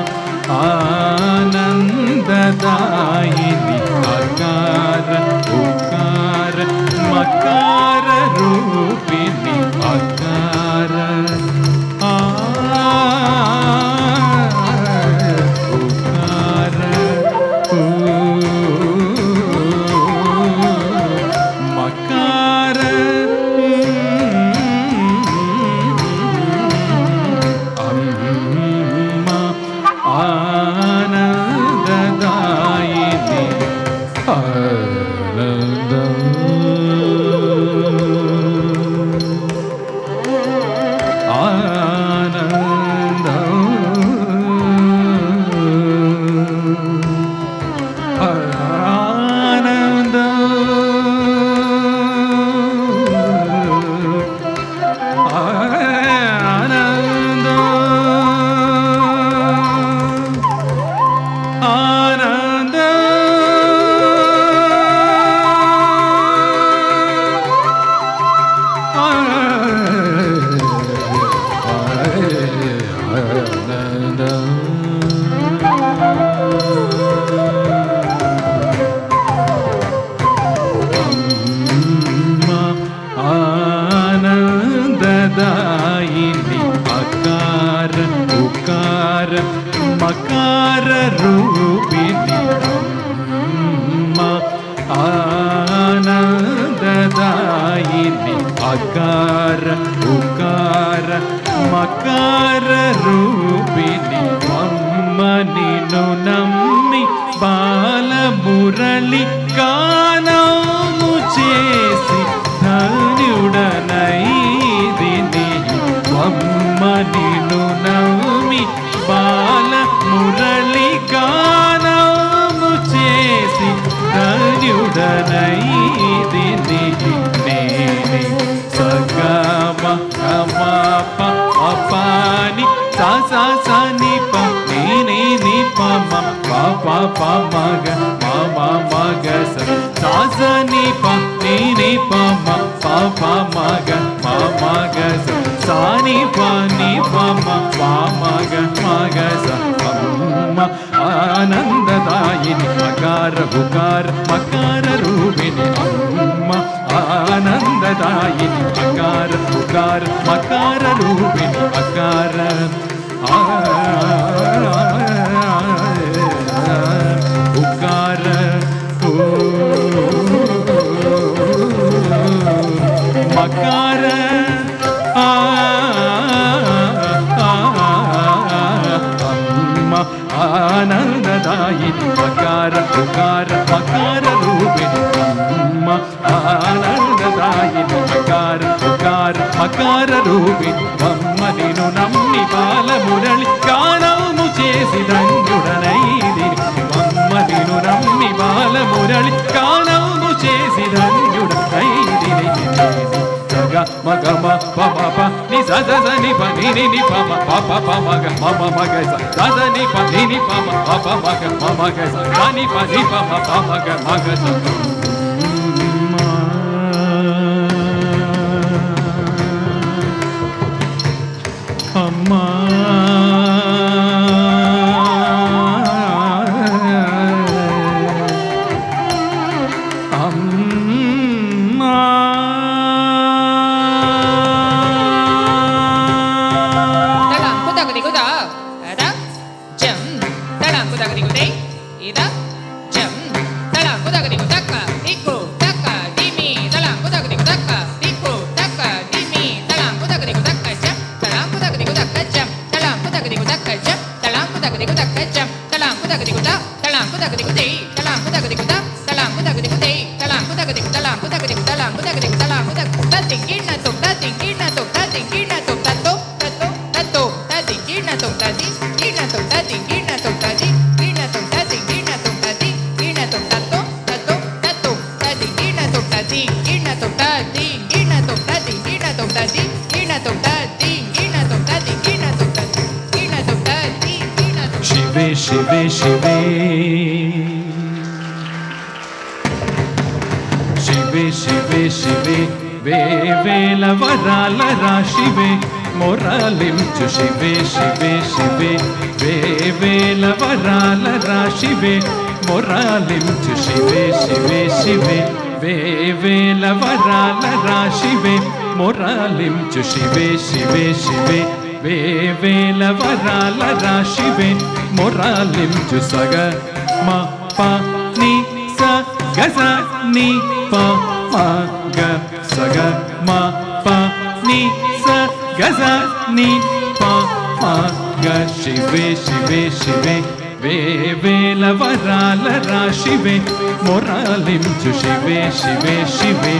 आनन्ददायिनि अकार उकार मकार रूपिणि अकार उकार मकार अम्मा आनन्ददायिनि आनन्ददायिनि अकार उकार मकार रूपिणि अम्मा आनन्ददायिनि अकार उकार मकार रूपिणि अम्मा निन्नु नम्मि बालमुरळि गानमु చేసి ధన్యుడనైదిని అమ్మ నిన్ను నమ్మి బాల మురళి గానము చేసి ధన్యుడనైదిని నేనే సగమ గమప అపాని సని ప నీ ని ప మ ప ప ప మగ మ మగ స ని ప నీ ప మ ప ప మగ మ మగ సా ని ప మ ప మగ మగ స అమ్మ ఆనందదాయిని అకార ఉకార మకార రూపిణి అమ్మ ఆనందదాయిని అకార ఉకార మకార రూపిణి అకార उकार मकार आनन्ददायिनि मकार उकार मकार रूपिणि अम्म आनन्ददायिनि मकार उकार मकार रूपिणि अम्म निन्नु नम्मि बालमुरळि गानमु చేసి ధన్యుడనైదిని అమ్మ నిన్ను నమ్మి బాలమురళి గానము చేసి ధన్యుడనైదిని సగ మగ మ ప మ ప ని స స ని ప ని ని ప మ ప ప ప మగ మ మ మగ స స ని ప ని ప మ ప ప మగ మ మగ స స ని ప మ ప మగ మగ స అమ్మా da jam talangu dagadigu dei ida jam talangu dagadigu taka diku taka dimi talangu dagadigu taka diku taka dimi talangu dagadigu taka jam talangu dagadigu taka jam talangu dagadigu taka jam talangu dagadigu taka jam talangu dagadigu da talangu dagadigu dei talangu dagadigu da talangu dagadigu dei talangu dagadigu talangu dagadigu talangu dagadigu talangu dagadigu da tingina tok da tingina tok da tingina tok da tok da tok da tok da tingina tok da tingina tok da tingina tok da tingina tok da tingina tok da tingina tok da tok da tok da tok da tingina tok da tingina tok da tingina tok da tingina tok da tingina tok da tingina tok da tingina tok da tingina tok da tingina tok Shive Shive Shive Shive Shive Shive Vela varala rashive moralim chu Shive Shive Shive Vela varala rashive moralim chu Shive Shive Shive Vela varala rashive moralim chu Shive Shive Shive Vela varala rashive moralim chu saga ma pa ni sa ga sa ni pa ma ga sa ga ma pa ni sa ga sa ni pa ma ga Shive Shive Shive Vela varala rashive moralim chu Shive Shive Shive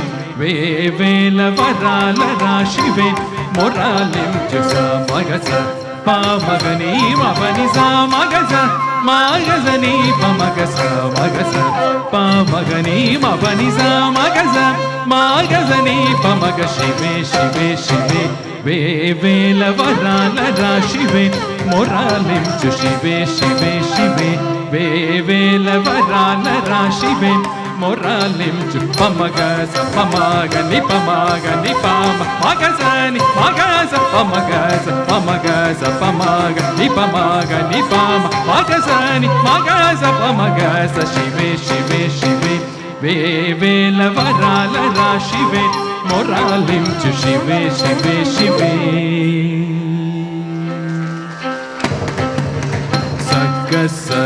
Vela varala rashive moralim chu sa ma ga sa pa ma ga ni ma pa ni sa ma ga sa ma ga sa ni pa ma ga sa ma ga sa pa ma ga ni ma pa ni sa ma ga sa ma ga sa ni pa ma ga Shive Shive Shive Vela varala rashive moralim chu Shive Shive Shive Vela varala rashive moralim chu pa ma ga sa pa ma ga ni pa ma ga ni pa ma ga sa ni ma ga sa pa ma ga sa pa ma ga sa pa ma ga ni pa ma ga ni pa ma ga sa ni ma ga sa pa ma ga sa Shive Shive Shive Vela varala rashive moralim chu Shive Shive Shive Sagasa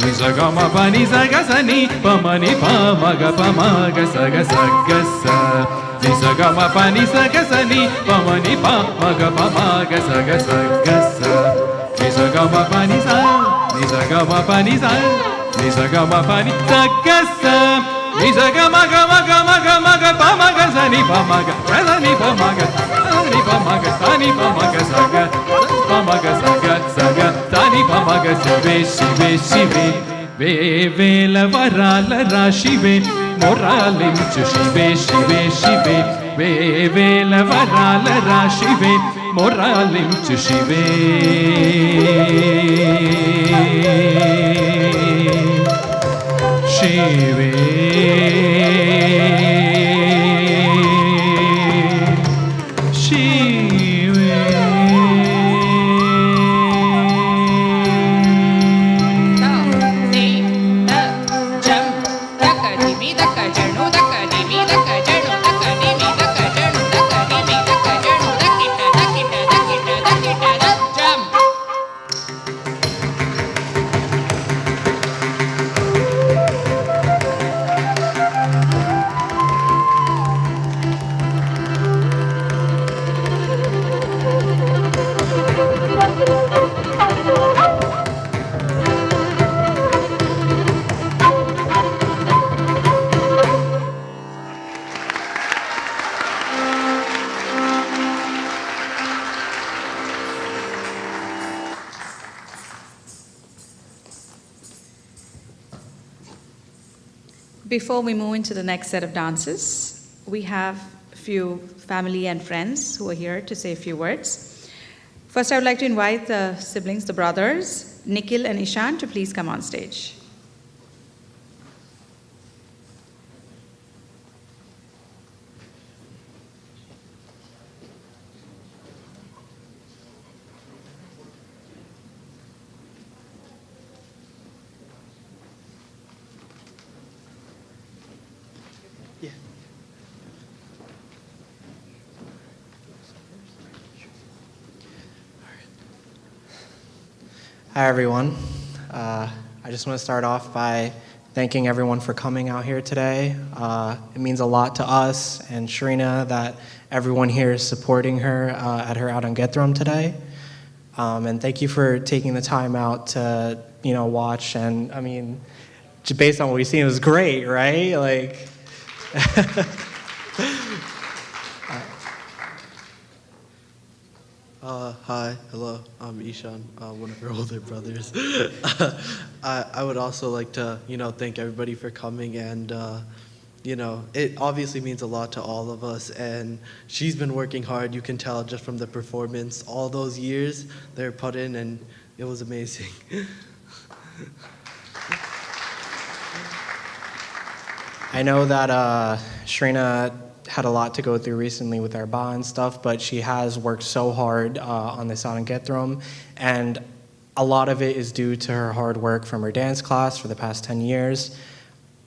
ni saga ma pa ni saga sa ni pa ma ni pa ma ga saga sagasa ni saga ma pa ni saga sa ni pa ma ni pa ma ga saga sagasa ni saga ma pa ni sa ni saga ma pa ni sa ni saga ma pa ni sagasa ni saga ma ga pa ma ga sa ni pa ma ga sa ni pa ma ga ni pa ma ga sa ni pa ma ga saga pa ma ga saga saga sa ni pa ma ga Shive Shive Shive Vela varala rashive moralim chu Shive Shive Shive Vela varala rashive moralim chu Shive Shive Before we move into the next set of dances, we have a few family and friends who are here to say a few words. First, I would like to invite the siblings, the brothers, Nikhil and Ishan, to please come on stage. Hi, everyone. I just want to start off by thanking everyone for coming out here today. It means a lot to us and Shrina that everyone here is supporting her at her Arangetram today. And thank you for taking the time out to, watch. And I mean, just based on what we've seen, it was great, right? Like, Hi, hello, I'm Ishan, one of her older brothers. I would also like to, thank everybody for coming, and, it obviously means a lot to all of us, and she's been working hard, you can tell just from the performance, all those years they're put in, and it was amazing. I know that Shrina had a lot to go through recently with our Bha and stuff, but she has worked so hard on this Arangetram, and a lot of it is due to her hard work from her dance class for the past 10 years.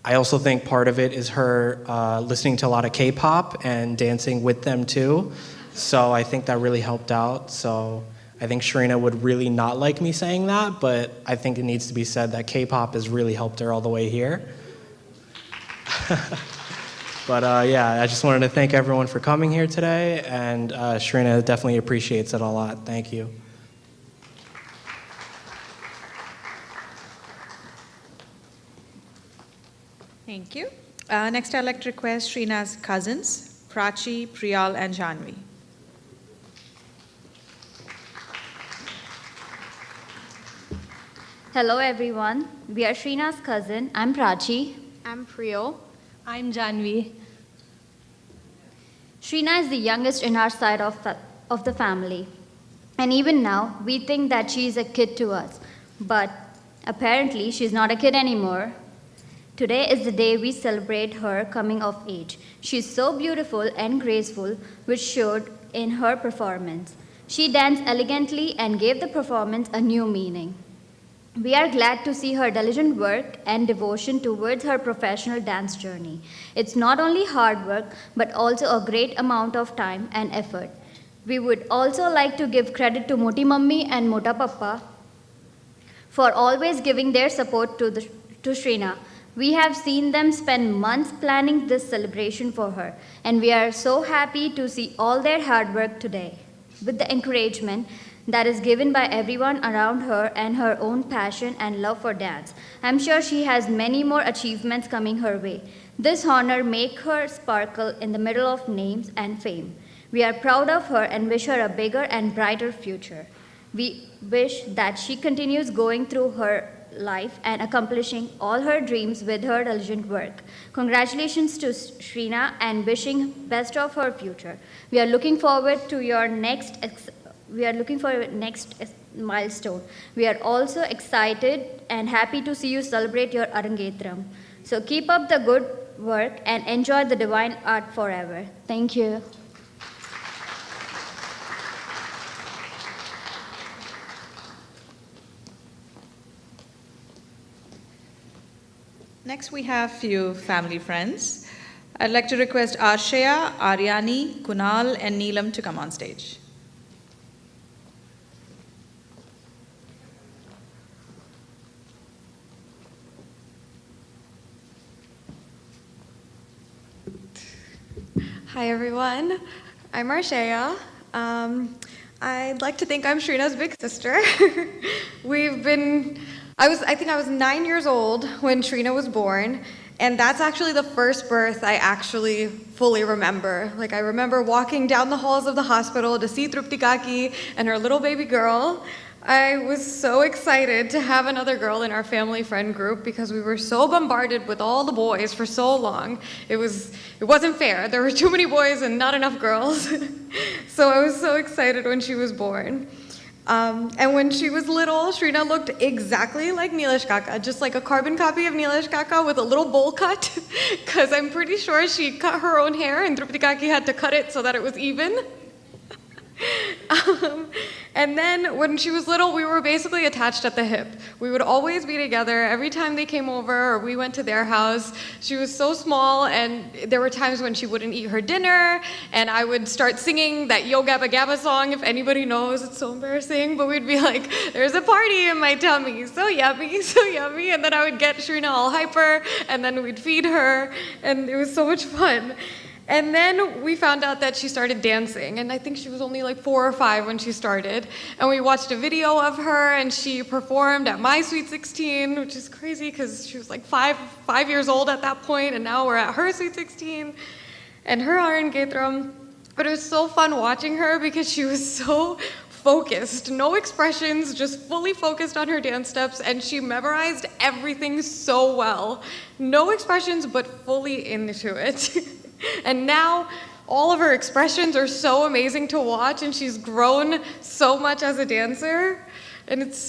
I also think part of it is her listening to a lot of K-pop and dancing with them too, so I think that really helped out. So I think Shrina would really not like me saying that, but I think it needs to be said that K-pop has really helped her all the way here. But yeah, I just wanted to thank everyone for coming here today, and Srina definitely appreciates it a lot. Thank you. Thank you. Next, I'd like to request Srina's cousins, Prachi, Priyal, and Janvi. Hello everyone, we are Srina's cousin. I'm Prachi. I'm Priyal. I'm Janvi. Srina is the youngest in our side of the family. And even now, we think that she is a kid to us. But apparently, she's not a kid anymore. Today is the day we celebrate her coming of age. She's so beautiful and graceful, which showed in her performance. She danced elegantly and gave the performance a new meaning. We are glad to see her diligent work and devotion towards her professional dance journey. It's not only hard work, but also a great amount of time and effort. We would also like to give credit to Moti Mummy and Mota Papa for always giving their support to Srina. We have seen them spend months planning this celebration for her, and we are so happy to see all their hard work today. With the encouragement that is given by everyone around her and her own passion and love for dance, I'm sure she has many more achievements coming her way. This honor makes her sparkle in the middle of names and fame. We are proud of her and wish her a bigger and brighter future. We wish that she continues going through her life and accomplishing all her dreams with her diligent work. Congratulations to Srina and wishing best of her future. We are looking forward to your next milestone. We are also excited and happy to see you celebrate your Arangetram. So keep up the good work and enjoy the divine art forever. Thank you. Next, we have few family friends. I'd like to request Arshaya, Aryani, Kunal, and Neelam to come on stage. Hi everyone, I'm Arshaya. I'd like to think I'm Shrina's big sister. I think I was 9 years old when Shrina was born, and that's actually the first birth I actually fully remember. Like, I remember walking down the halls of the hospital to see Trupti Kaki and her little baby girl. I was so excited to have another girl in our family friend group because we were so bombarded with all the boys for so long. It wasn't fair. There were too many boys and not enough girls. So I was so excited when she was born. And when she was little, Shrina looked exactly like Nilesh Kaka, just like a carbon copy of Nilesh Kaka with a little bowl cut, because I'm pretty sure she cut her own hair and Trupti Kaki had to cut it so that it was even. And then when she was little, we were basically attached at the hip. We would always be together. Every time they came over or we went to their house, she was so small, and there were times when she wouldn't eat her dinner, and I would start singing that Yo Gabba Gabba song, if anybody knows. It's so embarrassing, but we'd be like, there's a party in my tummy, so yummy, so yummy. And then I would get Shrina all hyper, and then we'd feed her, and it was so much fun. And then we found out that she started dancing, and I think she was only like 4 or 5 when she started. And we watched a video of her, and she performed at my Sweet 16, which is crazy because she was like 5 years old at that point, and now we're at her Sweet 16 and her Arangetram. But it was so fun watching her because she was so focused, no expressions, just fully focused on her dance steps, and she memorized everything so well. No expressions, but fully into it. And now all of her expressions are so amazing to watch, and she's grown so much as a dancer. And it's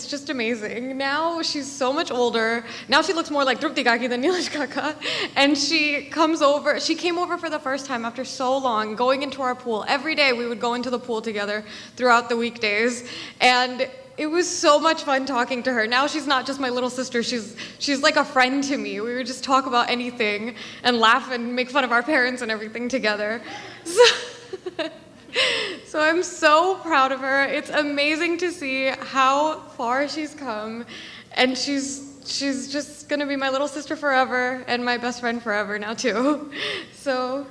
just amazing. Now she's so much older. Now she looks more like Drupti Kaki than Nilesh Kaka. And she came over for the first time after so long, going into our pool. Every day we would go into the pool together throughout the weekdays. And it was so much fun talking to her. Now she's not just my little sister, she's like a friend to me. We would just talk about anything and laugh and make fun of our parents and everything together. So I'm so proud of her. It's amazing to see how far she's come, and she's just gonna be my little sister forever and my best friend forever now too. So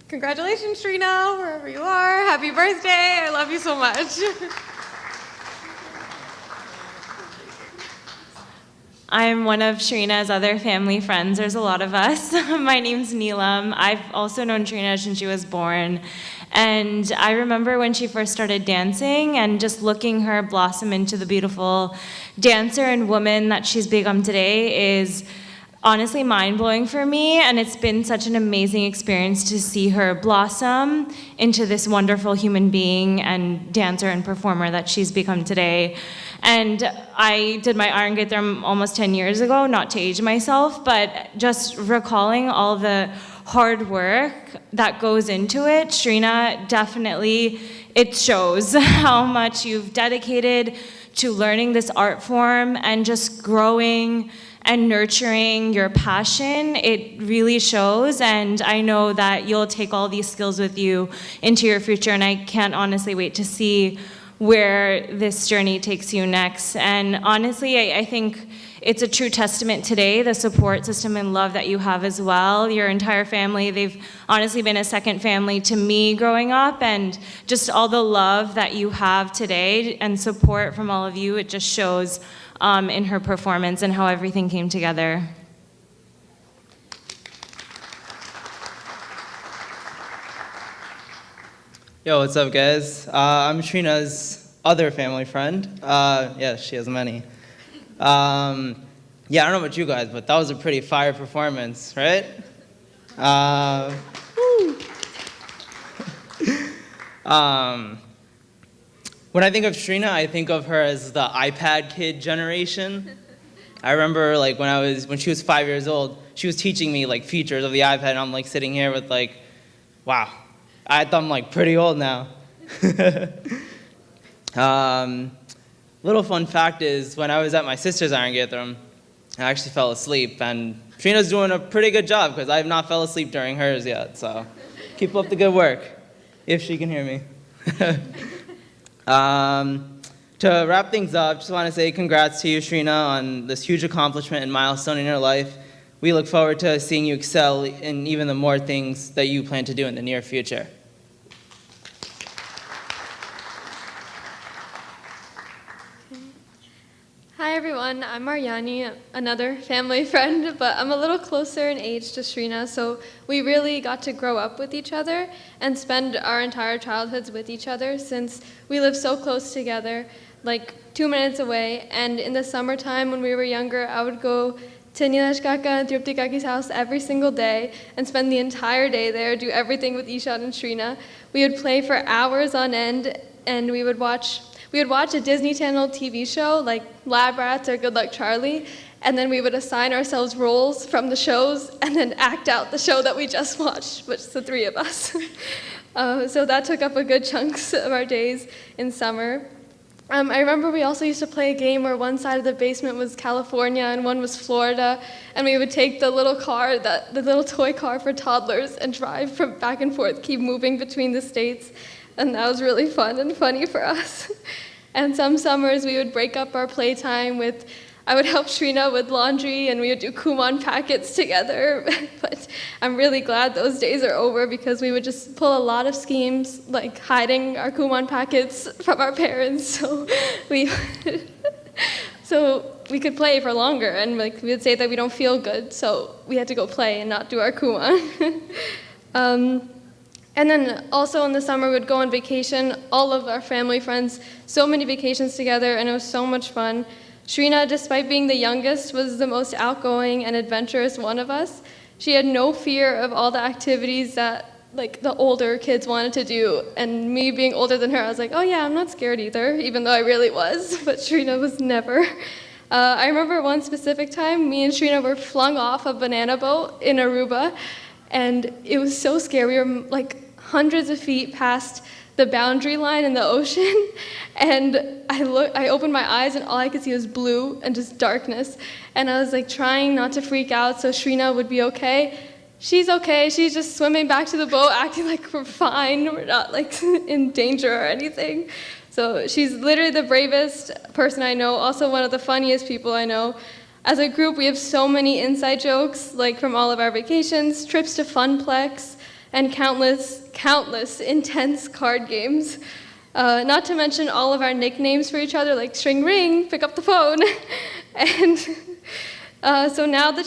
congratulations, Srina, wherever you are. Happy birthday, I love you so much. I'm one of Shrina's other family friends. There's a lot of us. My name's Neelam. I've also known Shrina since she was born. And I remember when she first started dancing and just looking her blossom into the beautiful dancer and woman that she's become today is honestly mind-blowing for me, and it's been such an amazing experience to see her blossom into this wonderful human being and dancer and performer that she's become today. And I did my Arangetram almost 10 years ago, not to age myself, but just recalling all the hard work that goes into it, Srina, definitely, it shows how much you've dedicated to learning this art form and just growing and nurturing your passion. It really shows, and I know that you'll take all these skills with you into your future, and I can't honestly wait to see where this journey takes you next. And honestly, I think it's a true testament today, the support system and love that you have as well. Your entire family, they've honestly been a second family to me growing up, and just all the love that you have today and support from all of you, it just shows in her performance and how everything came together. Yo, what's up, guys? I'm Shrina's other family friend. Yeah, she has many. Yeah, I don't know about you guys, but that was a pretty fire performance, right? When I think of Srina, I think of her as the iPad kid generation. I remember like when she was 5 years old, she was teaching me like features of the iPad, and I'm like sitting here with like, wow, I thought I'm like pretty old now. Little fun fact is, when I was at my sister's Arangetram, I actually fell asleep, and Srina's doing a pretty good job because I have not fell asleep during hers yet, so keep up the good work, if she can hear me. To wrap things up, just want to say congrats to you, Srina, on this huge accomplishment and milestone in your life. We look forward to seeing you excel in even the more things that you plan to do in the near future. Hi everyone, I'm Mariani, another family friend, but I'm a little closer in age to Srina, so we really got to grow up with each other and spend our entire childhoods with each other since we live so close together, like 2 minutes away. And in the summertime when we were younger, I would go to Nilesh Kaka and Drupti Kaki's house every single day and spend the entire day there, do everything with Ishan and Shrina. We would play for hours on end, and we would watch a Disney Channel TV show like Lab Rats or Good Luck Charlie, and then we would assign ourselves roles from the shows and then act out the show that we just watched, which is the 3 of us. So that took up a good chunks of our days in summer. I remember we also used to play a game where one side of the basement was California and one was Florida, and we would take the little car, the little toy car for toddlers, and drive from back and forth, keep moving between the states, and that was really fun and funny for us. And some summers we would break up our playtime with, I would help Shrina with laundry, and we would do Kumon packets together. But I'm really glad those days are over, because we would just pull a lot of schemes, like hiding our Kumon packets from our parents, so we could play for longer. And like we would say that we don't feel good, so we had to go play and not do our Kumon. And then also in the summer, we'd go on vacation, all of our family friends, so many vacations together, and it was so much fun. Shrina, despite being the youngest, was the most outgoing and adventurous one of us. She had no fear of all the activities that like the older kids wanted to do. And me being older than her, I was like, oh yeah, I'm not scared either, even though I really was. But Shrina was never. I remember one specific time, me and Shrina were flung off a banana boat in Aruba. And it was so scary. We were like hundreds of feet past the boundary line in the ocean, and I opened my eyes, and all I could see was blue and just darkness. And I was like trying not to freak out so Shrina would be okay. She's okay. She's just swimming back to the boat, acting like we're fine. We're not like in danger or anything. So she's literally the bravest person I know, also one of the funniest people I know. As a group, we have so many inside jokes, like from all of our vacations, trips to Funplex, and countless intense card games. Not to mention all of our nicknames for each other, like String Ring, pick up the phone. And so now that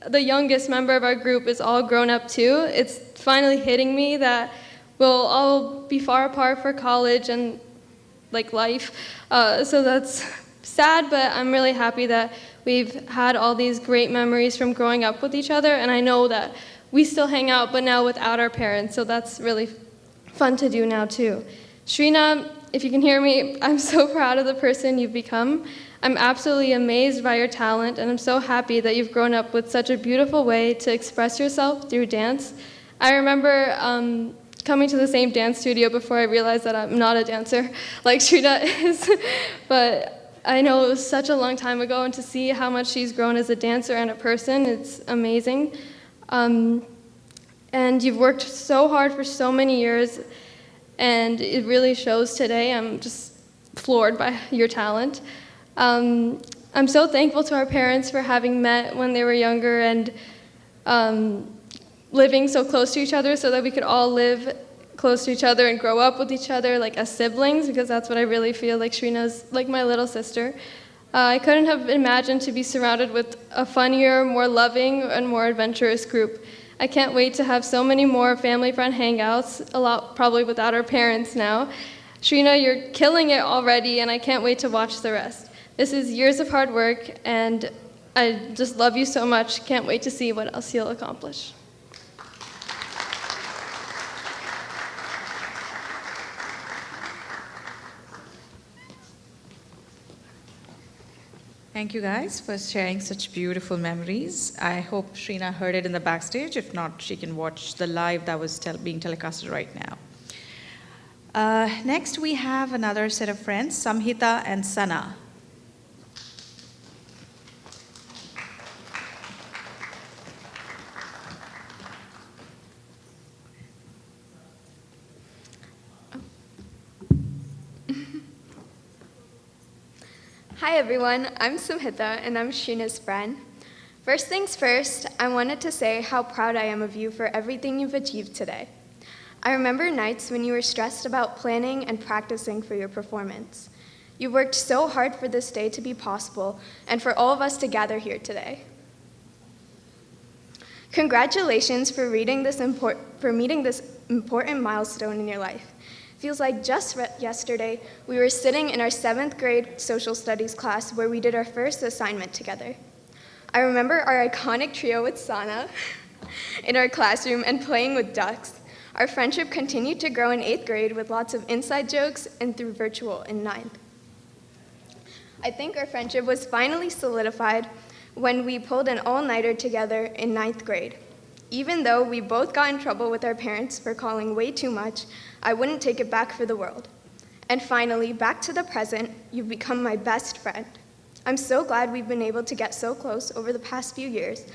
the youngest member of our group, is all grown up too, it's finally hitting me that we'll all be far apart for college and like life. So that's sad, but I'm really happy that we've had all these great memories from growing up with each other, and I know that we still hang out, but now without our parents, so that's really fun to do now too. Shrina, if you can hear me, I'm so proud of the person you've become. I'm absolutely amazed by your talent, and I'm so happy that you've grown up with such a beautiful way to express yourself through dance. I remember coming to the same dance studio before I realized that I'm not a dancer like Shrina is, but I know it was such a long time ago, and to see how much she's grown as a dancer and a person, it's amazing. And you've worked so hard for so many years, and it really shows today. I'm just floored by your talent. I'm so thankful to our parents for having met when they were younger and living so close to each other so that we could all live close to each other and grow up with each other like as siblings, because that's what I really feel like. Shrina's like my little sister. I couldn't have imagined to be surrounded with a funnier, more loving, and more adventurous group. I can't wait to have so many more family friend hangouts, a lot probably without our parents now. Shrina, you're killing it already, and I can't wait to watch the rest. This is years of hard work, and I just love you so much. Can't wait to see what else you'll accomplish. Thank you guys for sharing such beautiful memories. I hope Srina heard it in the backstage. If not, she can watch the live that was being telecasted right now. Next, we have another set of friends, Samhita and Sana. Hi everyone, I'm Samhita and I'm Shrina's friend. First things first, I wanted to say how proud I am of you for everything you've achieved today. I remember nights when you were stressed about planning and practicing for your performance. You worked so hard for this day to be possible and for all of us to gather here today. Congratulations for meeting this important milestone in your life. Feels like just yesterday, we were sitting in our 7th grade social studies class where we did our first assignment together. I remember our iconic trio with Sana in our classroom and playing with ducks. Our friendship continued to grow in 8th grade with lots of inside jokes and through virtual in 9th. I think our friendship was finally solidified when we pulled an all-nighter together in 9th grade. Even though we both got in trouble with our parents for calling way too much, I wouldn't take it back for the world. And finally, back to the present, you've become my best friend. I'm so glad we've been able to get so close over the past few years.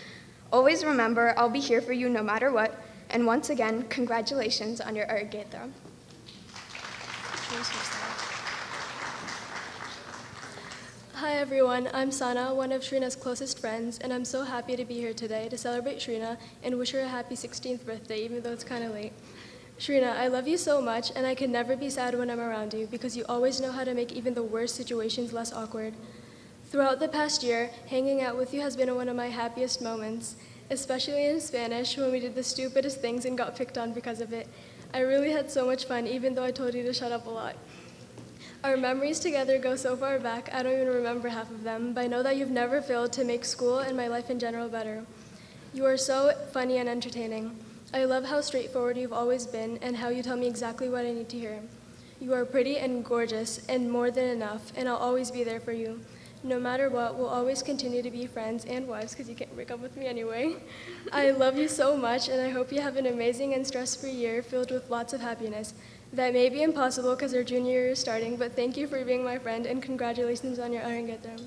Always remember, I'll be here for you no matter what. And once again, congratulations on your Arangetram. Hi everyone, I'm Sana, one of Shrina's closest friends, and I'm so happy to be here today to celebrate Shrina and wish her a happy 16th birthday, even though it's kind of late. Shrina, I love you so much, and I can never be sad when I'm around you because you always know how to make even the worst situations less awkward. Throughout the past year, hanging out with you has been one of my happiest moments, especially in Spanish when we did the stupidest things and got picked on because of it. I really had so much fun, even though I told you to shut up a lot. Our memories together go so far back, I don't even remember half of them, but I know that you've never failed to make school and my life in general better. You are so funny and entertaining. I love how straightforward you've always been and how you tell me exactly what I need to hear. You are pretty and gorgeous and more than enough, and I'll always be there for you. No matter what, we'll always continue to be friends and wives because you can't break up with me anyway. I love you so much, and I hope you have an amazing and stress-free year filled with lots of happiness. That may be impossible because our junior year is starting, but thank you for being my friend and congratulations on your Arangetram.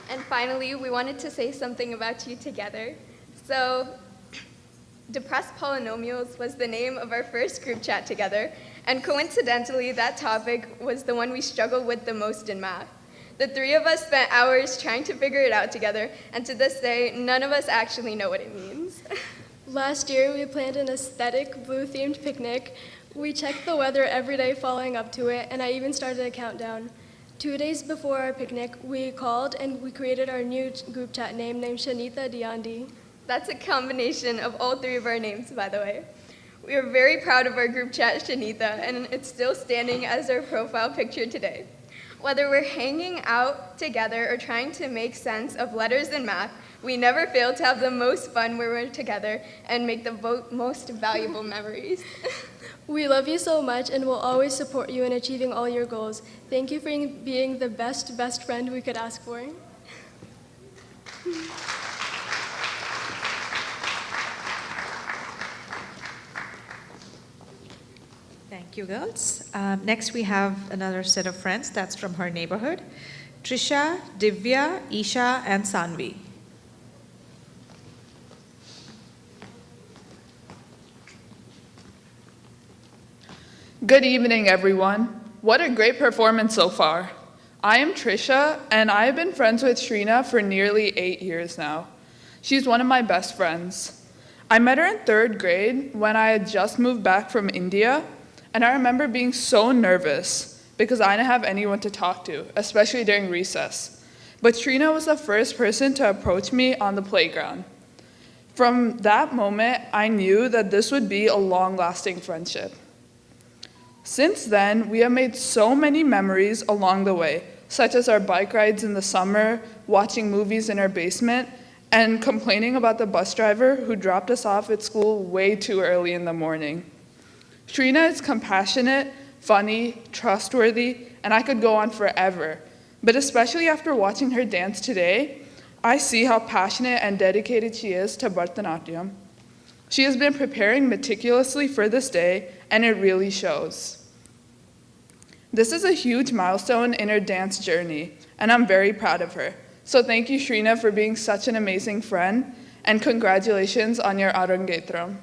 And finally, we wanted to say something about you together. So, Depressed Polynomials was the name of our first group chat together, and coincidentally, that topic was the one we struggled with the most in math. The three of us spent hours trying to figure it out together, and to this day, none of us actually know what it means. Last year, we planned an aesthetic blue-themed picnic. We checked the weather every day following up to it, and I even started a countdown. 2 days before our picnic, we called and we created our new group chat named Shanita Diandi. That's a combination of all three of our names, by the way. We are very proud of our group chat, Shanita, and it's still standing as our profile picture today. Whether we're hanging out together or trying to make sense of letters and math, we never fail to have the most fun when we're together and make the most valuable memories. We love you so much and will always support you in achieving all your goals. Thank you for being the best friend we could ask for. Thank you, girls. Next, we have another set of friends that's from her neighborhood. Trisha, Divya, Isha, and Sanvi. Good evening, everyone. What a great performance so far. I am Trisha, and I have been friends with Shrina for nearly 8 years now. She's one of my best friends. I met her in 3rd grade when I had just moved back from India, and I remember being so nervous because I didn't have anyone to talk to, especially during recess. But Shrina was the first person to approach me on the playground. From that moment, I knew that this would be a long-lasting friendship. Since then, we have made so many memories along the way, such as our bike rides in the summer, watching movies in our basement, and complaining about the bus driver who dropped us off at school way too early in the morning. Shrina is compassionate, funny, trustworthy, and I could go on forever. But especially after watching her dance today, I see how passionate and dedicated she is to Bharatanatyam. She has been preparing meticulously for this day, and it really shows. This is a huge milestone in her dance journey, and I'm very proud of her. So thank you, Srina, for being such an amazing friend, and congratulations on your Arangetram.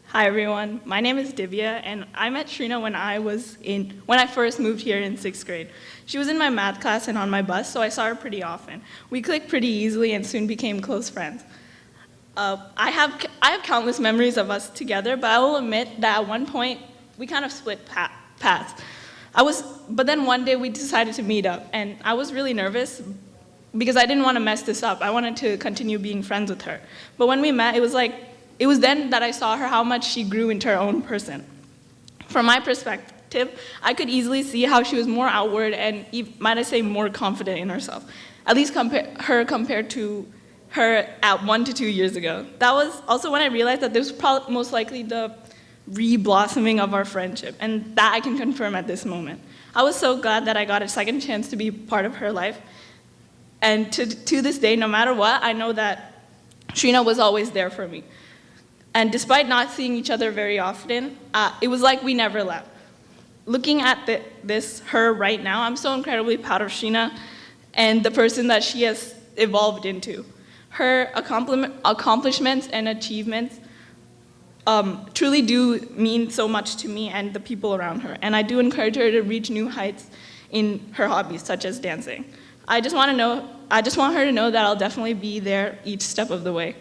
Hi everyone, my name is Divya, and I met Shrina when I first moved here in 6th grade. She was in my math class and on my bus, so I saw her pretty often. We clicked pretty easily and soon became close friends. I have countless memories of us together, but I will admit that at one point we kind of split paths. But then one day we decided to meet up, and I was really nervous because I didn't want to mess this up. I wanted to continue being friends with her. But when we met, it was then that I saw her how much she grew into her own person. From my perspective, I could easily see how she was more outward and, might I say, more confident in herself. At least compared to her at 1 to 2 years ago. That was also when I realized that this was most likely the re-blossoming of our friendship, and that I can confirm at this moment. I was so glad that I got a second chance to be part of her life, and to this day, no matter what, I know that Shrina was always there for me. And despite not seeing each other very often, it was like we never left. Looking at her right now, I'm so incredibly proud of Shrina and the person that she has evolved into. Her accomplishments and achievements truly do mean so much to me and the people around her. And I do encourage her to reach new heights in her hobbies, such as dancing. I just want her to know that I'll definitely be there each step of the way.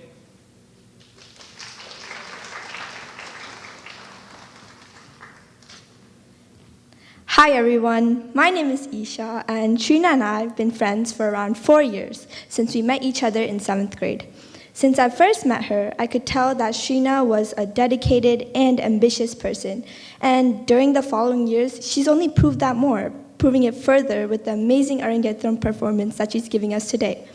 Hi everyone, my name is Isha, and Shrina and I have been friends for around 4 years since we met each other in 7th grade. Since I first met her, I could tell that Shrina was a dedicated and ambitious person, and during the following years, she's only proved that more, proving it further with the amazing Arangetram performance that she's giving us today.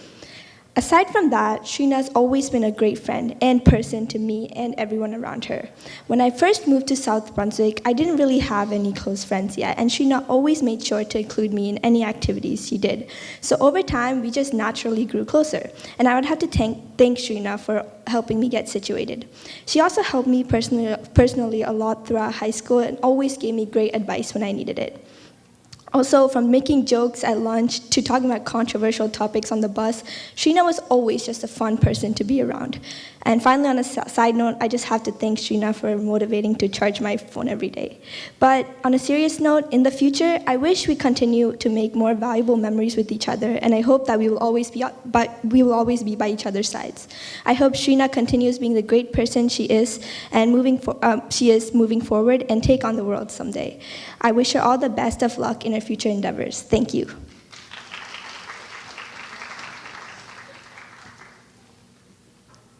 Aside from that, Shrina's always been a great friend and person to me and everyone around her. When I first moved to South Brunswick, I didn't really have any close friends yet, and Shrina always made sure to include me in any activities she did. So over time, we just naturally grew closer, and I would have to thank Shrina for helping me get situated. She also helped me personally a lot throughout high school and always gave me great advice when I needed it. Also, from making jokes at lunch to talking about controversial topics on the bus, Shrina was always just a fun person to be around. And finally, on a side note, I just have to thank Shrina for motivating to charge my phone every day. But on a serious note, in the future, I wish we continue to make more valuable memories with each other, and I hope that we will always be by each other's sides. I hope Shrina continues being the great person she is, and moving forward and take on the world someday. I wish her all the best of luck in her future endeavors. Thank you.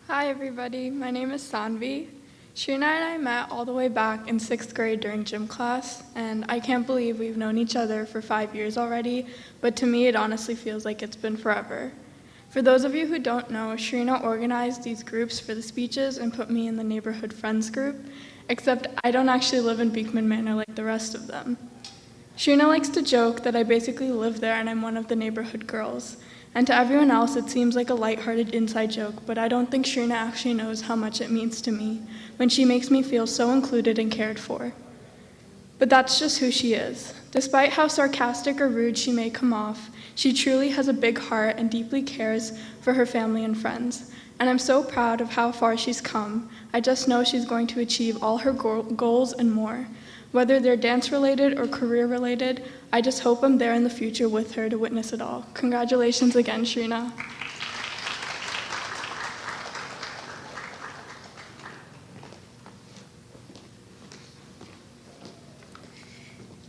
Hi everybody, my name is Sanvi. Shrina and I met all the way back in 6th grade during gym class, and I can't believe we've known each other for 5 years already, but to me it honestly feels like it's been forever. For those of you who don't know, Shrina organized these groups for the speeches and put me in the neighborhood friends group, except I don't actually live in Beekman Manor like the rest of them. Shrina likes to joke that I basically live there and I'm one of the neighborhood girls. And to everyone else, it seems like a lighthearted inside joke, but I don't think Shrina actually knows how much it means to me when she makes me feel so included and cared for. But that's just who she is. Despite how sarcastic or rude she may come off, she truly has a big heart and deeply cares for her family and friends. And I'm so proud of how far she's come. I just know she's going to achieve all her goals and more. Whether they're dance-related or career-related, I just hope I'm there in the future with her to witness it all. Congratulations again, Shrina.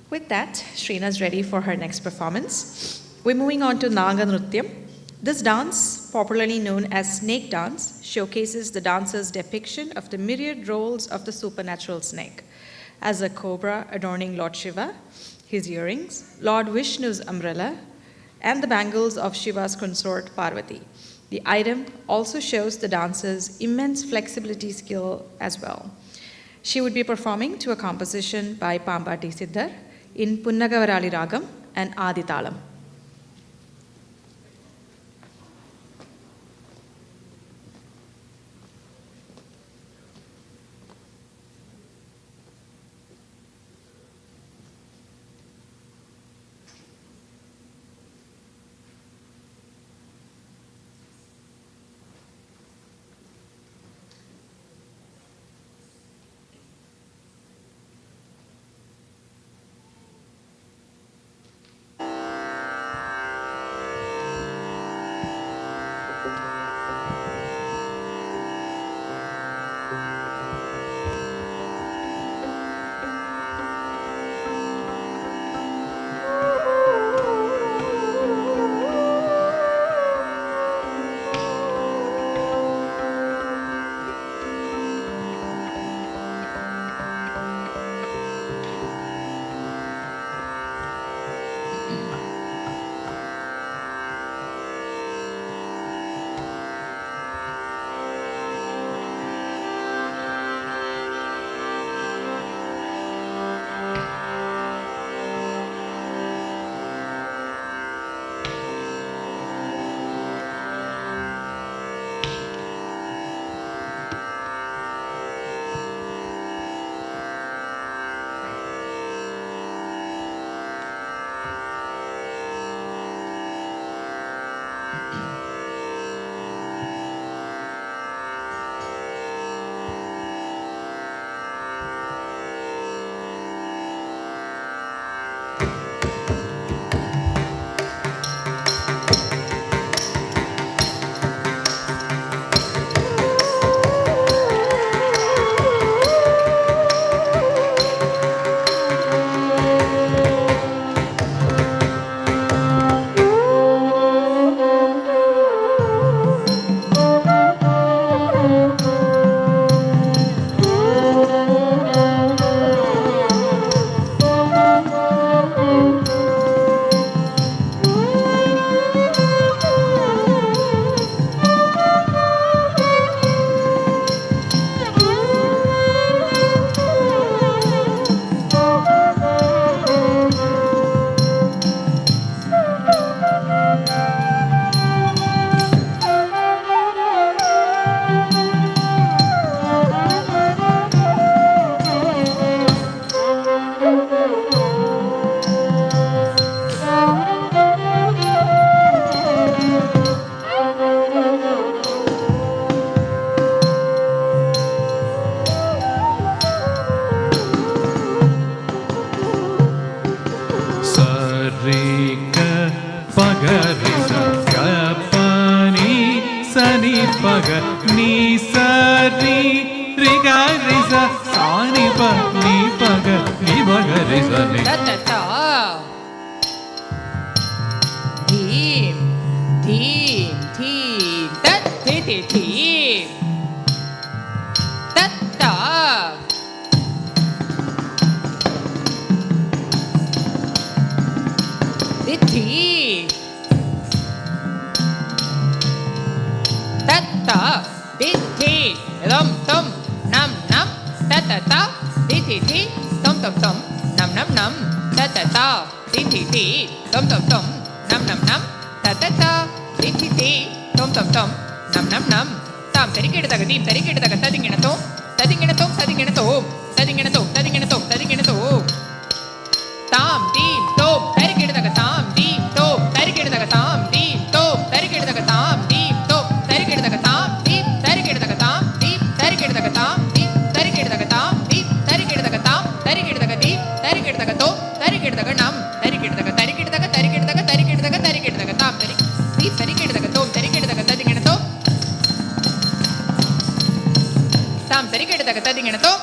With that, Shrina's ready for her next performance. We're moving on to Naganrutyam. This dance, popularly known as snake dance, showcases the dancer's depiction of the myriad roles of the supernatural snake. As a cobra adorning Lord Shiva, his earrings, Lord Vishnu's umbrella, and the bangles of Shiva's consort Parvati. The item also shows the dancer's immense flexibility skill as well. She would be performing to a composition by Pambati Siddhar in Punnagavarali Ragam and Aditalam. sa sa ni pa ni pa ga ni pa ga re sa ni ta ta ta Thim thim thim tat thi thi thim tat ta thi thi tat ta thi thi ram tam nam nam tat ta ta thi thi tom tom tom nam nam nam tat ta ta thi thi tom tom tom nam nam nam ta ta ta thi thi tom tom tom nam nam nam tam tarikeda daga dim tarikeda daga tadingena tom tadingena tom tadingena tom tadingena tom tadingena tom tadingena tom tam dim tom tarikeda daga tam dim tom tarikeda daga tam dim tom tarikeda daga tam dim tom tarikeda daga tam dim tarikeda daga tam dim tarikeda daga tam dim tarikeda daga tam dim tarikeda daga tam tarikeda daga dim tarikeda daga tom tarikeda daga nam tarikeda daga tarikeda daga tarikeda daga tarikeda daga tarikeda daga tam dim tarikeda daga tom tarikeda daga tadingena tom tam tarikeda daga tadingena tom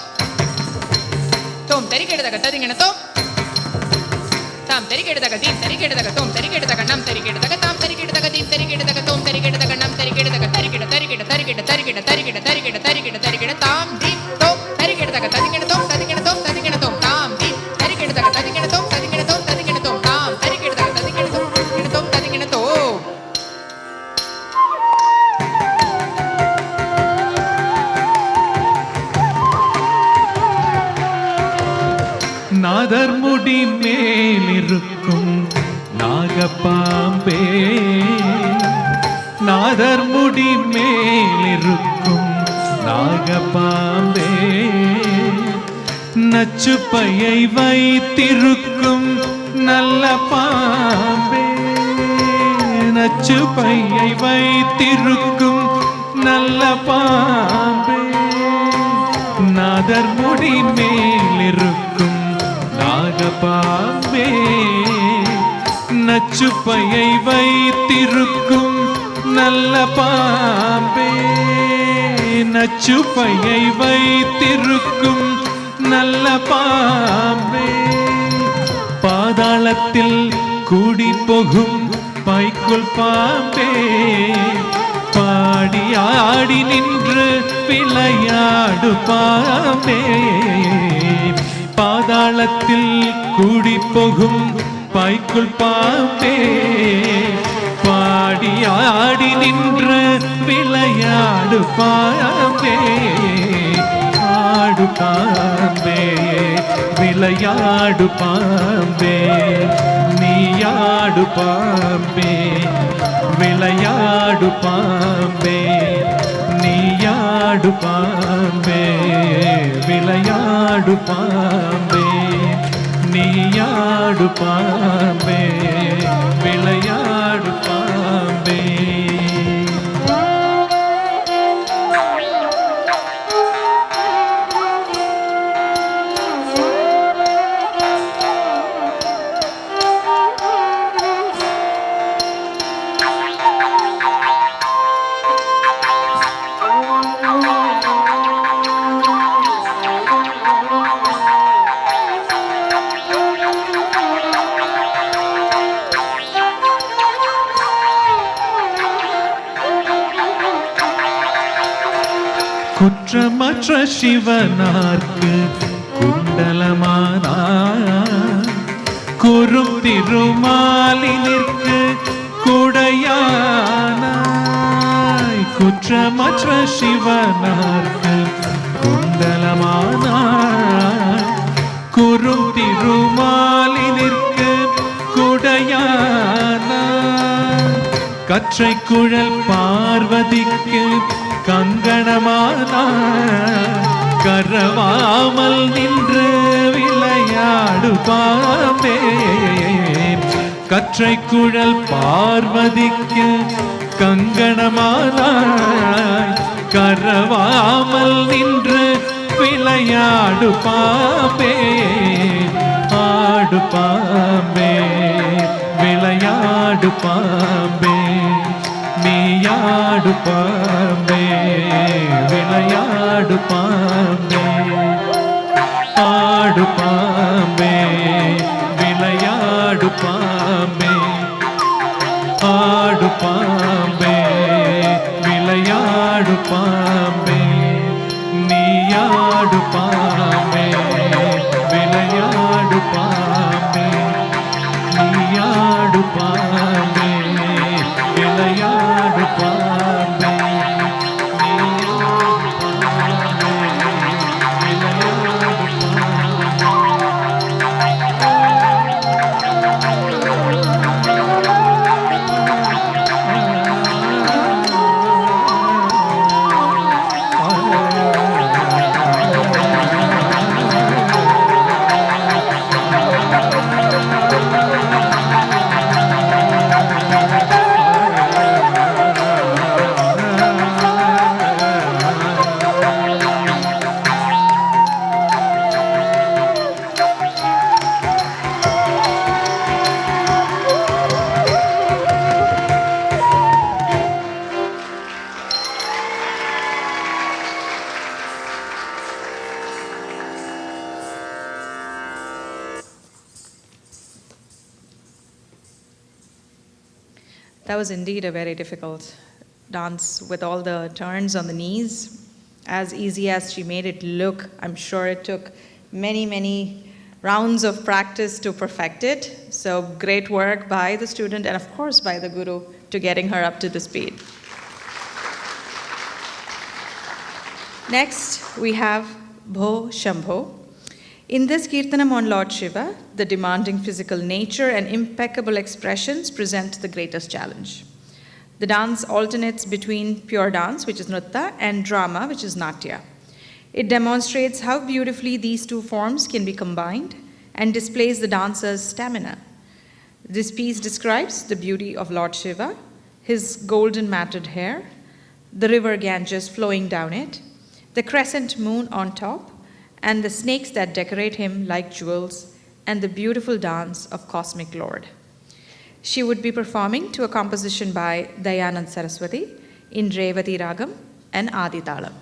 tom tarikeda daga tadingena tom tam tarikeda daga dim tarikeda daga tom tarikeda daga nam tarikeda daga tam tarikeda daga dim tarikeda daga tom tarikeda daga nam tarikeda daga tarikeda tarikeda tarikeda tarikeda tarikeda tarikeda tarikeda tarikeda tam dim tom tarikeda daga tadingena tom tadingena tom tadingena tom tam dim tarikeda daga tadingena tom tadingena tom tadingena tom tam tarikeda daga tadingena tom tadingena tom tadingena tom நாதர் முடி மேலிருக்கும் நாகப்பாம்பே நாதர் முடி மேலிருக்கும் நாகப்பாம்பே நச்சுப்பையை வைத்திருக்கும் நல்ல பாம்பே நச்சுப்பையை வைத்திருக்கும் நல்ல பாம்பே நாதர் முடி மேலிருக்கும் நாகப்பாம்பே நச்சுப்பையை வைத்திருக்கும் நல்ல பாம்பே நச்சுப்பையை வைத்திருக்கும் நல்ல பாம்பே பாதாளத்தில் கூடி போகும் பைக்குள் பாம்பே பாடி ஆடி நின்று விளையாடு பாம்பே பாதாளத்தில் கூடி போகும் பைக்குள் பாம்பே பாடி ஆடி நின்று விளையாடு பாம்பே ஆடு பாம்பே விளையாடு பாம்பே நீயாடு பாம்பே விளையாடு பாம்பே நீயாடு பாம்பே விளையாடு பாம்பே நீயாடு பாம்பே விளையாடு பாம்பே குற்றமற்ற சிவனார்க்கு குண்டலமானார் குறும் திருமாலினிற்கு குடையானாய் குற்றமற்ற சிவனார்க்கு குண்டலமானார் குறும் திருமாலினிற்கு குடையானாய் கற்றை குழல் பார்வதிக்கு கங்கணமானார் கரவாமல் நின்று விளையாடு பாம்பே கற்றை குழல் பார்வதிக்கு கங்கணமானார் கரவாமல் நின்று விளையாடு பாம்பே ஆடு பாம்பே விளையாடு பாம்பே நீயாடு பாம்பே விளையாடு பாம்பே பாம்பே விளையாடு பாம்பே ஆடு பாம்பே விளையாடு பாம்பே நீயாடு பாம்பே விளையாடு பாம்பே நீயாடு பாம்பே விளையாடு Bombay That was indeed a very difficult dance with all the turns on the knees. As easy as she made it look, I'm sure it took many, many rounds of practice to perfect it. So great work by the student and of course by the guru to getting her up to the speed. Next, we have Bho Shambho. In this Kirtanam on Lord Shiva, the demanding physical nature and impeccable expressions present the greatest challenge. The dance alternates between pure dance, which is Nritta, and drama, which is Natya. It demonstrates how beautifully these two forms can be combined and displays the dancer's stamina. This piece describes the beauty of Lord Shiva, his golden matted hair, the river Ganges flowing down it, the crescent moon on top, and the snakes that decorate him like jewels, and the beautiful dance of Cosmic Lord. She would be performing to a composition by Dayanand Saraswati in Revati Ragam and Adi Talam.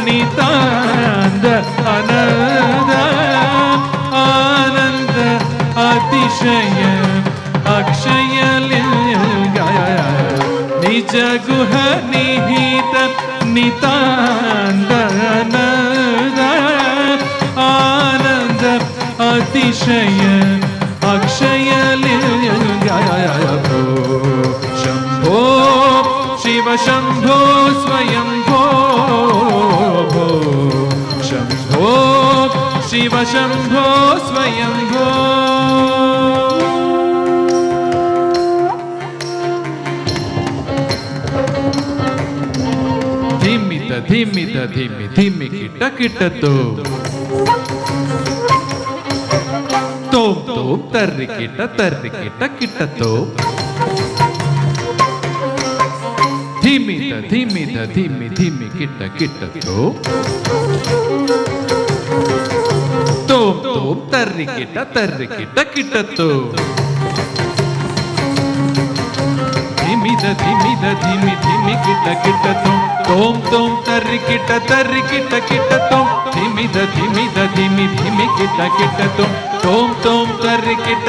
Nitan, Ananda, ಅತಿಶಯ ಅಕ್ಷಯ ನಿಜ ಗುಹ ನಿಹಿತ ನಿತಾಂದನ ಆನಂದ ಅತಿಶಯ ಅಕ್ಷಯ ಭೋ ಶಂಭೋ ಶಿವ ಶಂಭೋ ಸ್ವಯಂ ಭೋ ಭೋ ಶಂಭೋ ಶಿವ ಶಂಭೋ ಸ್ವಯಂ ಭೋ ಧಿಮ್ಮಿತ ಧಿಮ್ಮಿತ ಧಿಮ್ಮಿ ಧಿಮ್ಮಿ ಕಿಟ್ಟ ಕಿಟ್ಟತ್ತು ತೋಂ ತೋಂ ತರ್ರಿ ಕಿಟ್ಟ ಕಿಟ್ಟತ್ತು ಧಿಮ್ಮಿತ ಧಿಮ್ಮಿತ ಧಿಮ್ಮಿ ಧಿಮ್ಮಿ ಕಿಟ್ಟ ಕಿಟ್ಟತ್ತು ತೋಂ ತೋಂ ತರ್ರಿ ಕಿಟ್ಟ ಕಿಟ್ಟತ್ತು ಧಿಮಿದ ಧಿಮಿದ ಧಿಮಿ ಧಿಮಿ ಕಿಟ್ಟ ಕಿಟ್ಟತ್ತು ತೋಂ ತೋಂ ತರ್ರಿ ಕಿಟ್ಟ ಕಿಟ್ಟತ್ತು ಧಿಮಿದ ಧಿಮಿದ ಧಿಮಿ ಧಿಮಿ ಕಿಟ್ಟ ಕಿಟ್ಟತ್ತು ತೋಂ ತೋಂ ತರ್ರಿ ಕಿಟ್ಟ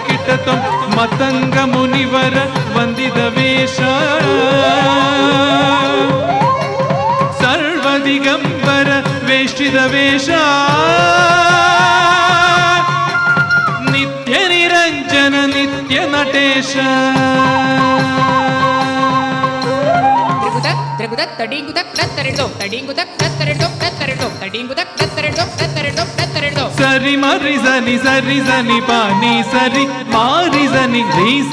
ಕಿಟ್ಟತ್ತು ಮತಂಗ ಮುನಿವರ ವಂದಿದ ವೇಷ ಸರ್ವದಿಗಂಬರ ವೇಷ್ಟಿದ ವೇಷ ನಿತ್ಯ ನಿರಂಜನ ನಿತ್ಯ ನಟೇಶ ತ್ರಿಗುದಕ್ ತಡಿಂಗುದಕ್ ತತ್ತರೆಡೋ ತಡಿಂಗುದಕ್ ತತ್ತರೆಡೋ ತತ್ತರೆಡೋ ತಡಿಂಗುದಕ್ ತತ್ತರೆಡೋ ತತ್ತರೆಡೋ ತತ್ತರೆಡೋ ಸರಿ ಮರಿ ಸನಿ ಪಾನಿ ಸರಿ ಮಾರಿ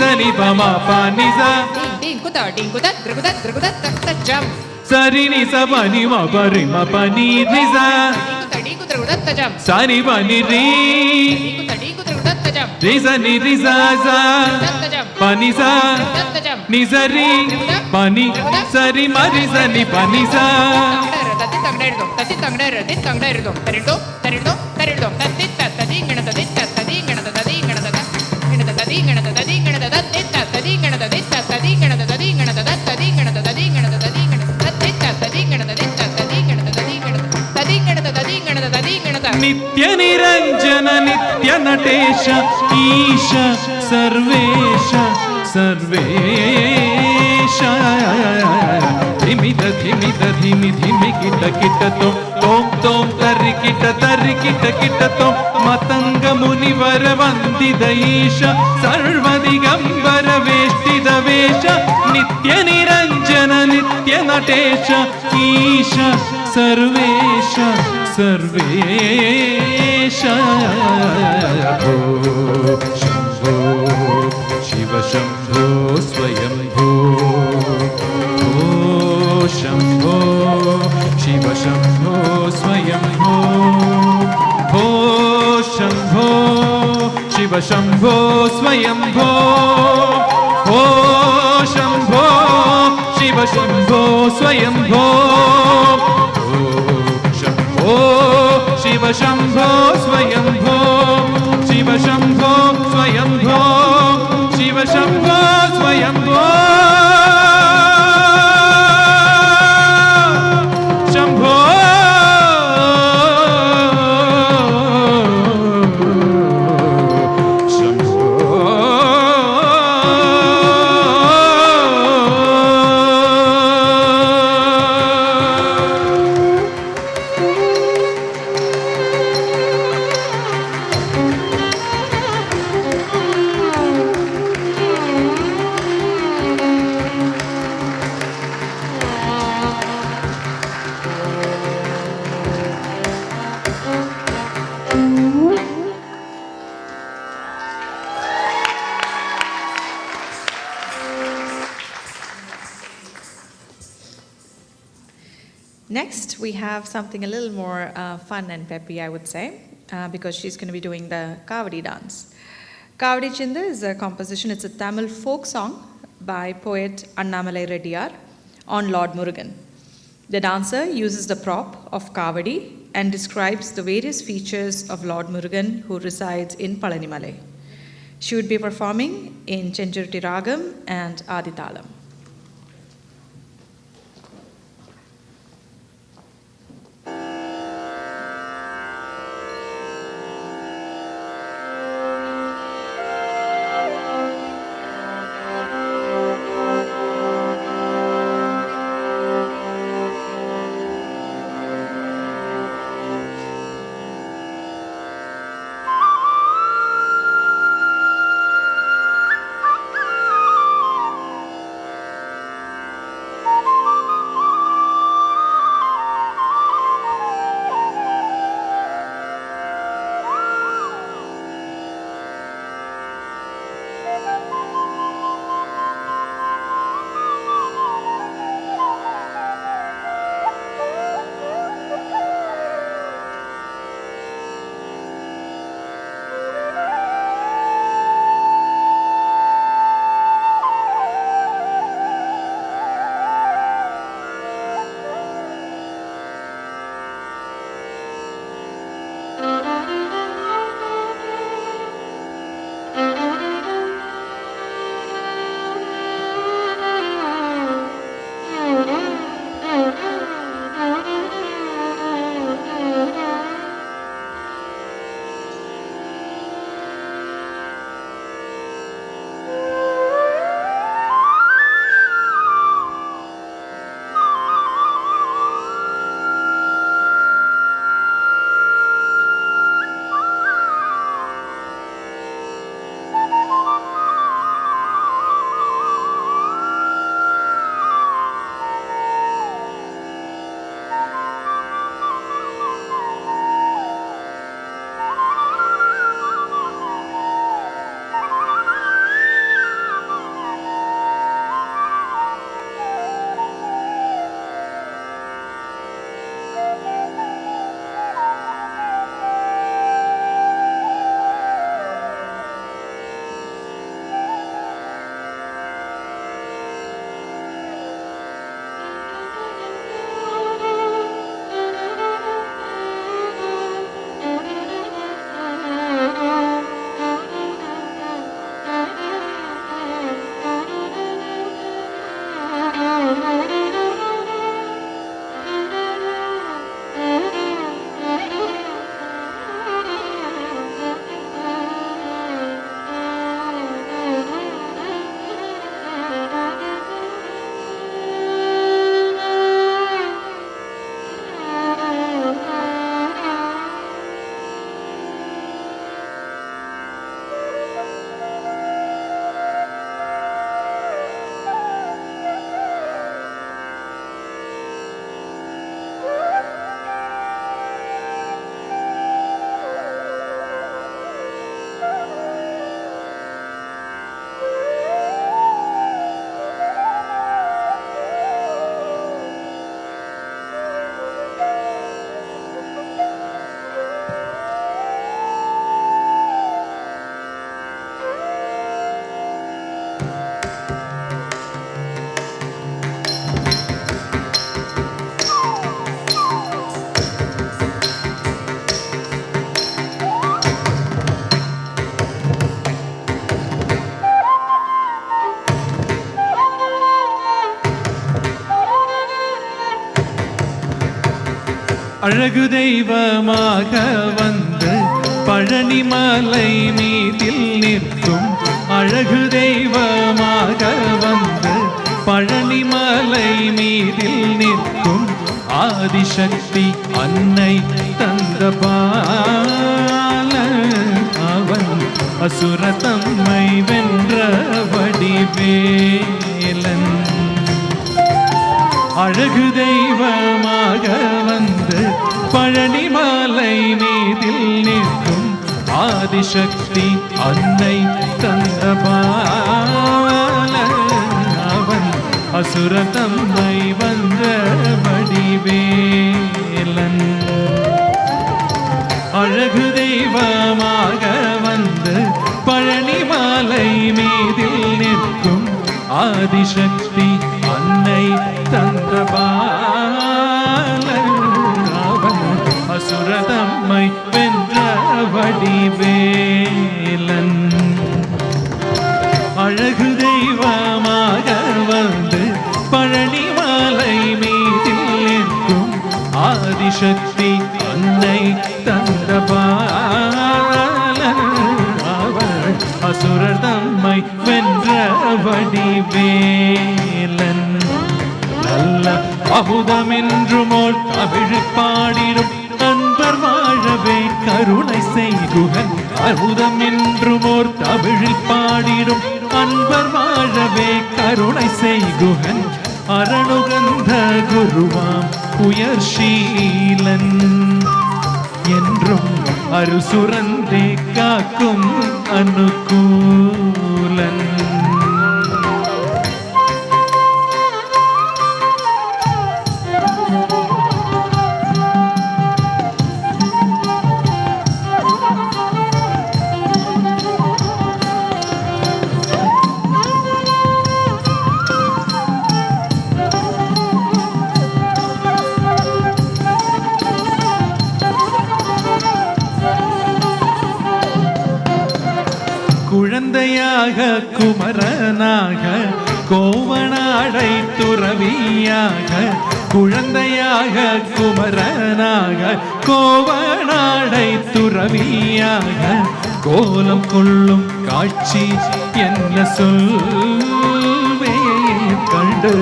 ಸನಿ ಪಮ ಪಾನಿ ಸ ಡಿಂಗುದ ಡಿಂಗುದ ತ್ರಿಗುದ ತ್ರಿಗುದ ತತ್ತ ಜಂ ಸರಿ ನಿ ಸ ಪನಿ ಮ ಪರಿ ಮ ಪನಿ ರಿ ಸ ಡಿಂಗು ತ್ರಿಗುದ ತಜಂ ಸನಿ ಪನಿ ರಿ ಡಿಂಗು ತ್ರಿಗುದ ತಜಂ ರಿ ಸನಿ ರಿ ಸ ಸ ಪನಿ ಸ ನಿ ಸರಿ ಪನಿ ಸರಿ ಮರಿ ಸನಿ ಪನಿ ಸ ತತ್ತಿ ತಂಗಡರಿದೋ ತರಿಡೋ ತರಿಡೋ ತರಿಡೋ ತತ್ತಿ ತದಿ ಗಣದ ತದಿ ಗಣದ ತದಿ ಗಣದ ಗಣದ ತದಿ ಗಣದ ತದಿ ಗಣದ ತದಿ ತದಿ ಗಣದ ತದಿ ಗಣದ ತದಿ ಗಣದ ತದಿ ಗಣದ ತದಿ ಗಣದ ತದಿ ಗಣದ ತದಿ ತದಿ ಗಣದ ತದಿ ಗಣದ ತದಿ ಗಣದ ತದಿ ಗಣದ ತದಿ ಗಣದ ತದಿ ಗಣದ ನಿತ್ಯ ನಿರಂಜನ ನಿತ್ಯ ನಟೇಶ ಈಶ ಸರ್ವೇಶ ಸರ್ವೇಶ ಧಿಮಿದ ಧಿಮಿದ ಧಿಮಿ ಧಿಮಿ ಕಿಟ್ಟ ಕಿಟ್ಟತ್ತೋ ತೋಂ ತೋಂ ತರ್ರಿ ಕಿಟ್ಟ ಕಿಟ್ಟತ್ತೋ ಮತಂಗ ಮುನಿವರ ವಂದಿದ ಈಶ ಸರ್ವದಿಗಂಬರ ವೇಷ್ಟಿದ ವೇಷ ನಿತ್ಯ ನಿರಂಜನ ನಿತ್ಯ ನಟೇಶ ಈಶ ಸರ್ವೇಶ ಸರ್ವೇಶ ಭೋ ಶಂಭೋ ಶಿವ ಶಂಭೋ ಸ್ವಯಂ ಭೋ ಭೋ ಶಂಭೋ ಶಿವ ಶಂಭೋ ಸ್ವಯಂ ಭೋ ಭೋ ಶಂಭೋ ಶಿವ ಶಂಭೋ ಸ್ವಯಂ ಭೋ ಭೋ ಶಂಭೋ ಶಿವ ಶಂಭೋ ಸ್ವಯಂ ಭೋ ಭೋ ಶಂಭೋ ಶಿವ ಶಂಭೋ ಸ್ವಯಂ ಭೋ ಶಿವ ಶಂಭೋ ಸ್ವಯಂ ಭೋ ಶಿವ ಶಂಭೋ ಸ್ವಯಂ ಭೋ ಶಂಭೋ Next, we have something a little more fun and peppy, I would say, because she's going to be doing the Kavadi dance. Kavadi Chinda is a composition, it's a Tamil folk song by poet Annamalai Reddiyar on Lord Murugan. The dancer uses the prop of Kavadi and describes the various features of Lord Murugan who resides in Palanimalai. She would be performing in Chenjurutti Ragam and Aditalam. அழகு தெய்வமாக வந்து பழனிமலை மீதில் நிற்கும் அழகு தெய்வமாக வந்து பழனிமலை மீதில் நிற்கும் ஆதிசக்தி அன்னை தந்த பால அவன் அசுர தம்மை வென்ற வடிவேலன் அழகு தெய்வமாக வந்து பழனிமலை மீதில் நிற்கும் ஆதிசக்தி அன்னை தந்த பால அவன் அசுர தம்மை வந்த வடிவேலன் அழகு தெய்வமாக வந்து பழனிமலை மீதில் நிற்கும் ஆதிசக்தி அன்னை தந்த பால அவன் அசுர தம்மை வென்ற வடிவேலன் அழகு தெய்வமாக வந்து பழனிமலை மீதில் நிற்கும் ஆதிசக்தி அன்னை தந்த பால அவள் அசுரர் தம்மை வென்ற வடிவேலன் நல்ல அமுதமென்றுமோல் தமிழ் பாடிடும் அன்பர் வாழவே கருணை செய்குகன் அமுதமென்றுமோர் தமிழில் பாடிடும் அன்பர் வாழவே கருணை செய்குகன் அரணுகந்த குருவாம் உயர்ஷீலன் என்றும் அருசுரந்தே காக்கும் அனுகூலன் குழந்தையாக குமரனாக கோவனாடை துறவியாக குழந்தையாக குமரனாக கோவனாடை துறவியாக கோலம் கொள்ளும் காட்சி என்ன சொல்வேன் கண்டு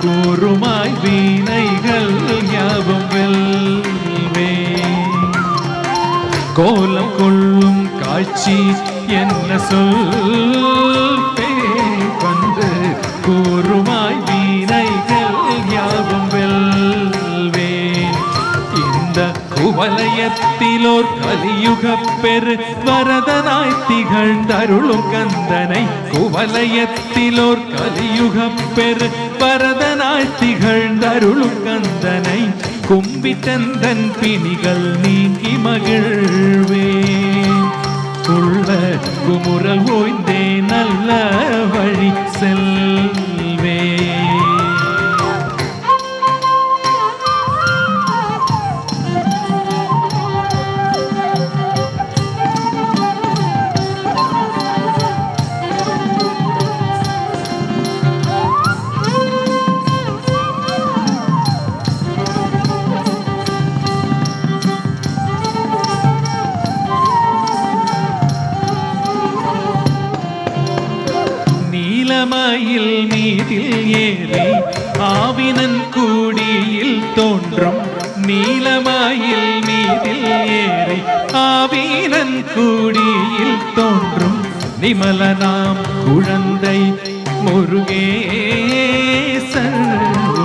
கூறுமாய் வீணைகள் யாவும் வெல்வேன் கோலம் கொள்ளும் காட்சி என்ன சொல்வேன் கண்டு கூறுமாய் வீணைகள் யாவும் வெல்வேன் இந்த குவலயத்திலோர் கலியுகப் பெரு வரதனாய் திகழ்ந்தருளும் கந்தனை குவலயத்திலோர் கலியுகப் பெரு வரதனாய் திகழ்ந்தருளும் கந்தனை கும்பிட்டந்தன் பிணிகள் நீங்கி மகிழ்வேன் உள்ள குமுறல் ஓய்ந்தே நல்ல வழி செல்வேன் மயில் மீதில் ஏறி ஆவினன் கூடியில் தோன்றும் நீலமயில் மீதில் ஏறி ஆவினன் கூடியில் தோன்றும் நிமலனாம் குழந்தை முருகேசன்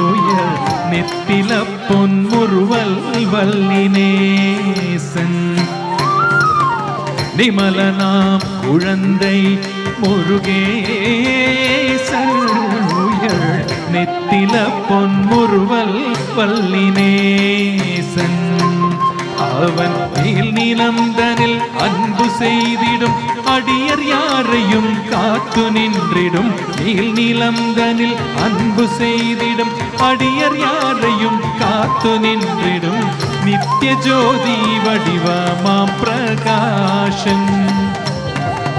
உயர் நெத்தில பொன்முறுவல் வல்லினேசன் நிமலனாம் குழந்தை முருகேசன் உயர் நெத்தில பொன்முறுவல் வல்லினேசன் அவன் மேல் நிலந்தனில் அன்பு செய்திடும் அடியர் யாரையும் காத்து நின்றிடும் மேல் நிலந்தனில் அன்பு செய்திடும் அடியர் யாரையும் காத்து நின்றிடும் நித்திய ஜோதி வடிவமாம் பிரகாசன்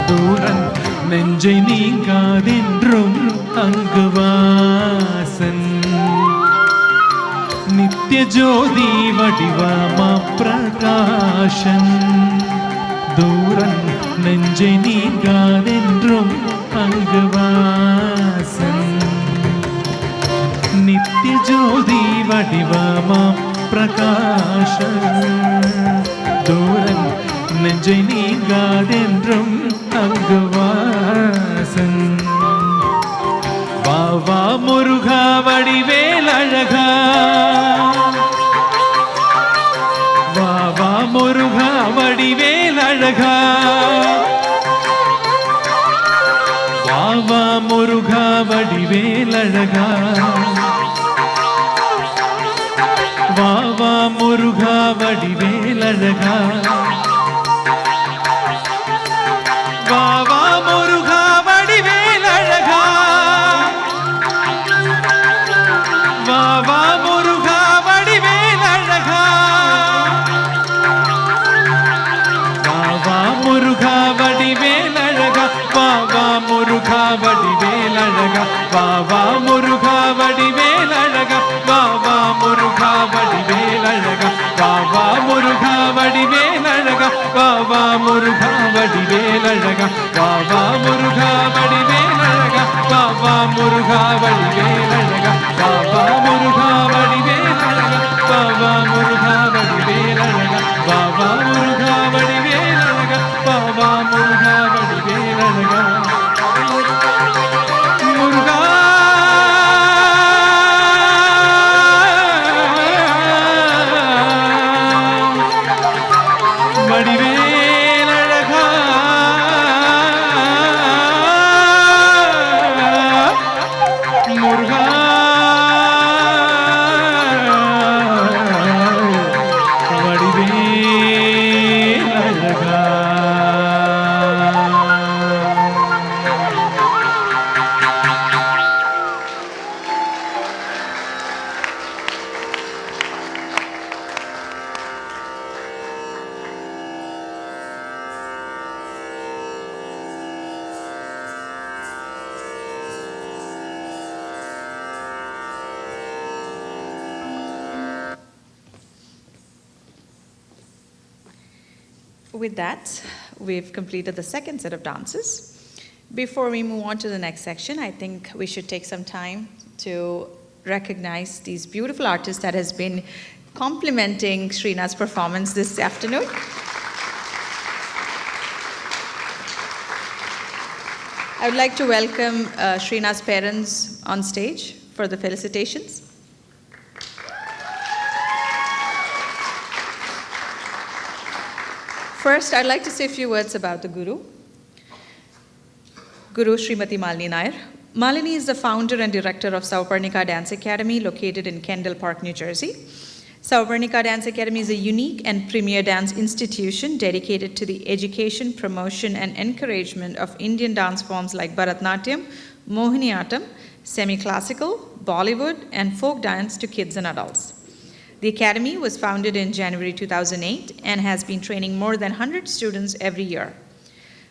தூரன் நெஞ்சை நீங்காதென்றும் அங்கு வாசன் നിത്യജ്യോതി വടിവാമ പ്രകാശൻ ദൂരൻ നെഞ്ചை நீங்காதென்றும் அங்குவாசன் நித்யஜோதி வடிவாமாம் பிரகாசன் தூரன் நெஞ்சை நீங்காதென்றும் அங்குவாசன் வா வா முருகா வடிவேல் அழகா வா வா முருகா வடிவேல் அழகா வா வா முருகா வடிவேல் அழகா வா வா முருகா வடிவேல் அழகா வா வா முருகா வடிவேல் அழகா வா வா முருகா வடிவேல் அழகா வா வா முருகா வடிவேல் அழகா வா வா முருகா வடிவேல் அழகா வா வா முருகா வடிவேல் அழகா வா வா முருகா வடிவேல் அழகா வா வா முருகா வடிவேல் அழகா வா வா முருகா வடிவேல் அழகா வா வா முருகா வடிவேல் அழகா வா வா முருகா வடிவேல் அழகா வா வா முருகா வடிவேல் அழகா வா வா முருகா வடிவேல் அழகா வா வா முருகா வடிவேல் அழகா வா வா முருகா வடிவேல் அழகா முருகா வடிவேல் அழகா முருகா வடிவேல் அழகா With that, we've completed the second set of dances. Before we move on to the next section, I think we should take some time to recognize these beautiful artists that has been complementing Srina's performance this afternoon. I would like to welcome Srina's parents on stage for the felicitations. First, I'd like to say a few words about the Guru. Guru Srimati Malini Nair. Malini is the founder and director of Sowparnika Dance Academy located in Kendall Park, New Jersey. Sowparnika Dance Academy is a unique and premier dance institution dedicated to the education, promotion, and encouragement of Indian dance forms like Bharatanatyam, Mohiniyattam, semi-classical, Bollywood, and folk dance to kids and adults. The academy was founded in January 2008 and has been training more than 100 students every year.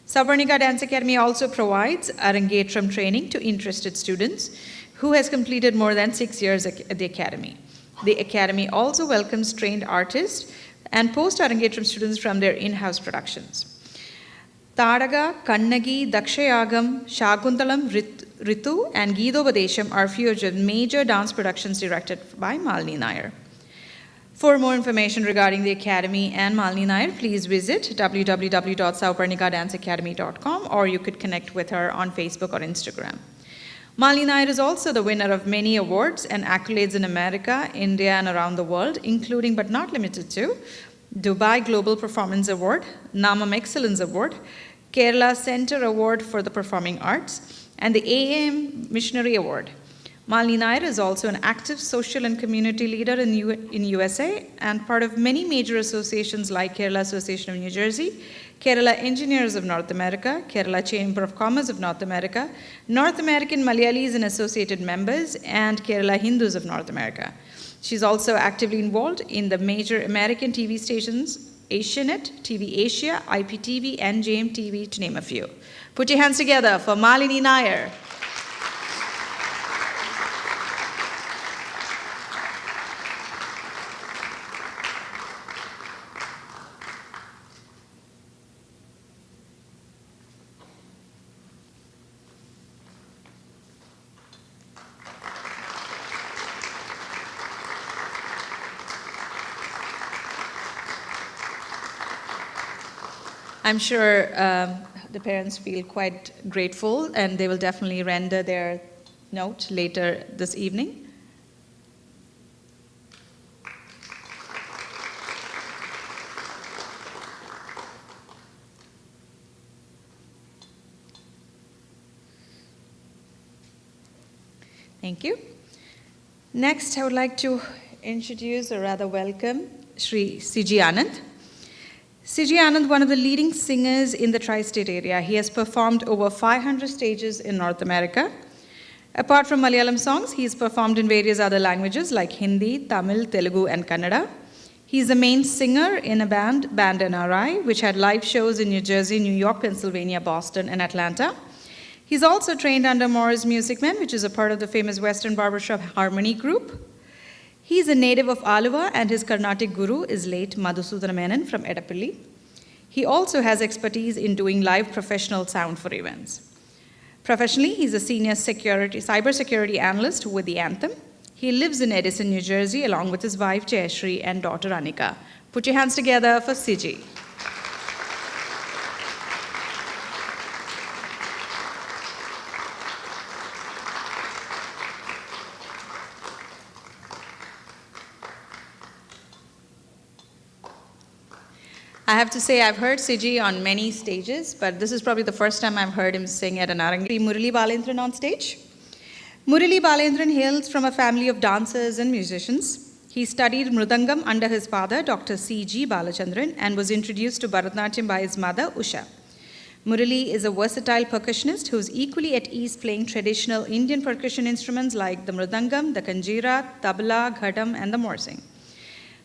Sowparnika Dance Academy also provides Arangetram training to interested students who has completed more than 6 years at the academy. The academy also welcomes trained artists and post-Arangetram students from their in-house productions. Tadaga, Kannagi, Dakshayagam, Shakuntalam, Ritu, and Geetobadesham are few of the major dance productions directed by Malini Nair. For more information regarding the Academy and Malini Nair, please visit www.sowparnikadanceacademy.com, or you could connect with her on Facebook or Instagram. Malini Nair is also the winner of many awards and accolades in America, India, and around the world, including but not limited to Dubai Global Performance Award, Namam Excellence Award, Kerala Center Award for the Performing Arts, and the AAM Missionary Award. Malini Nair is also an active social and community leader in USA and part of many major associations like Kerala Association of New Jersey, Kerala Engineers of North America, Kerala Chamber of Commerce of North America, North American Malayalis and Associated Members, and Kerala Hindus of North America. She's also actively involved in the major American TV stations, Asianet, TV Asia, IPTV, and JMTV, to name a few. Put your hands together for Malini Nair. I'm sure the parents feel quite grateful, and they will definitely render their note later this evening. Thank you. Next, I would like to introduce, or rather welcome, Shri C.G. Anand. C.G. Anand, one of the leading singers in the tri-state area. He has performed over 500 stages in North America. Apart from Malayalam songs, he has performed in various other languages like Hindi, Tamil, Telugu, and Kannada. He is the main singer in a band NRI, which had live shows in New Jersey, New York, Pennsylvania, Boston, and Atlanta. He's also trained under Morris Music Man, which is a part of the famous Western barbershop Harmony Group. He's a native of Aluva, and his Carnatic guru is late Madhusudana Menon from Edapalli. He also has expertise in doing live professional sound for events. Professionally, he's a senior cybersecurity analyst with the Anthem. He lives in Edison, New Jersey, along with his wife Jayashri and daughter Anika. Put your hands together for CG. I have to say I've heard Siji on many stages, but this is probably the first time I've heard him sing at an Arangetram. Murali Balendran on stage. Murali Balendran hails from a family of dancers and musicians. He studied Mridangam under his father, Dr. C.G. Balachandran, and was introduced to Bharatanatyam by his mother, Usha. Murali is a versatile percussionist who is equally at ease playing traditional Indian percussion instruments like the Mridangam, the Kanjira, Tabla, Ghadam, and the Morsing.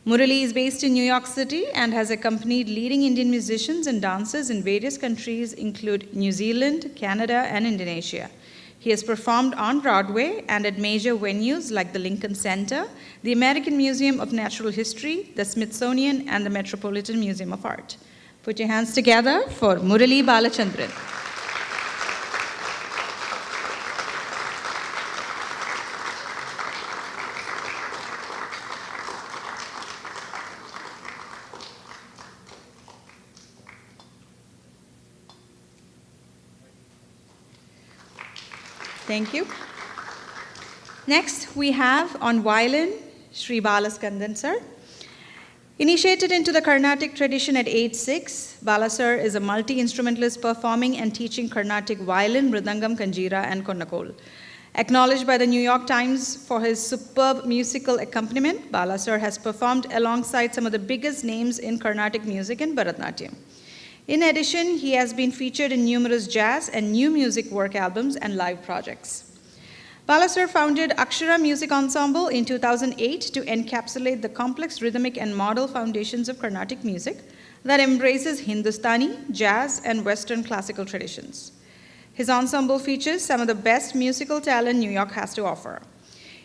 Murali is based in New York City and has accompanied leading Indian musicians and dancers in various countries, including New Zealand, Canada, and Indonesia. He has performed on Broadway and at major venues like the Lincoln Center, the American Museum of Natural History, the Smithsonian, and the Metropolitan Museum of Art. Put your hands together for Murali Balachandran. Thank you. Next, we have on violin, Sri Balaskandan sir. Initiated into the Carnatic tradition at age 6, Bala sir is a multi-instrumentalist performing and teaching Carnatic violin, Mridangam, Kanjira, and Konnakol. Acknowledged by the New York Times for his superb musical accompaniment, Bala sir has performed alongside some of the biggest names in Carnatic music and Bharatanatyam. In addition, he has been featured in numerous jazz and new music work albums and live projects. Bala sir founded Akshara Music Ensemble in 2008 to encapsulate the complex rhythmic and modal foundations of Carnatic music that embraces Hindustani, jazz, and Western classical traditions. His ensemble features some of the best musical talent New York has to offer.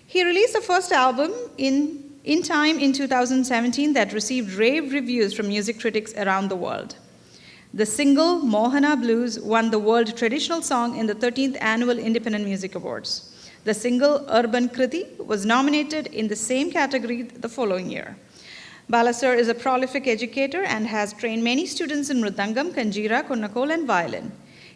He released the first album in time in 2017 that received rave reviews from music critics around the world. The single Mohana Blues won the World Traditional Song in the 13th Annual Independent Music Awards. The single Urban Kriti was nominated in the same category the following year. Bala sir is a prolific educator and has trained many students in Mridangam, Kanjira, Konnakol, and violin.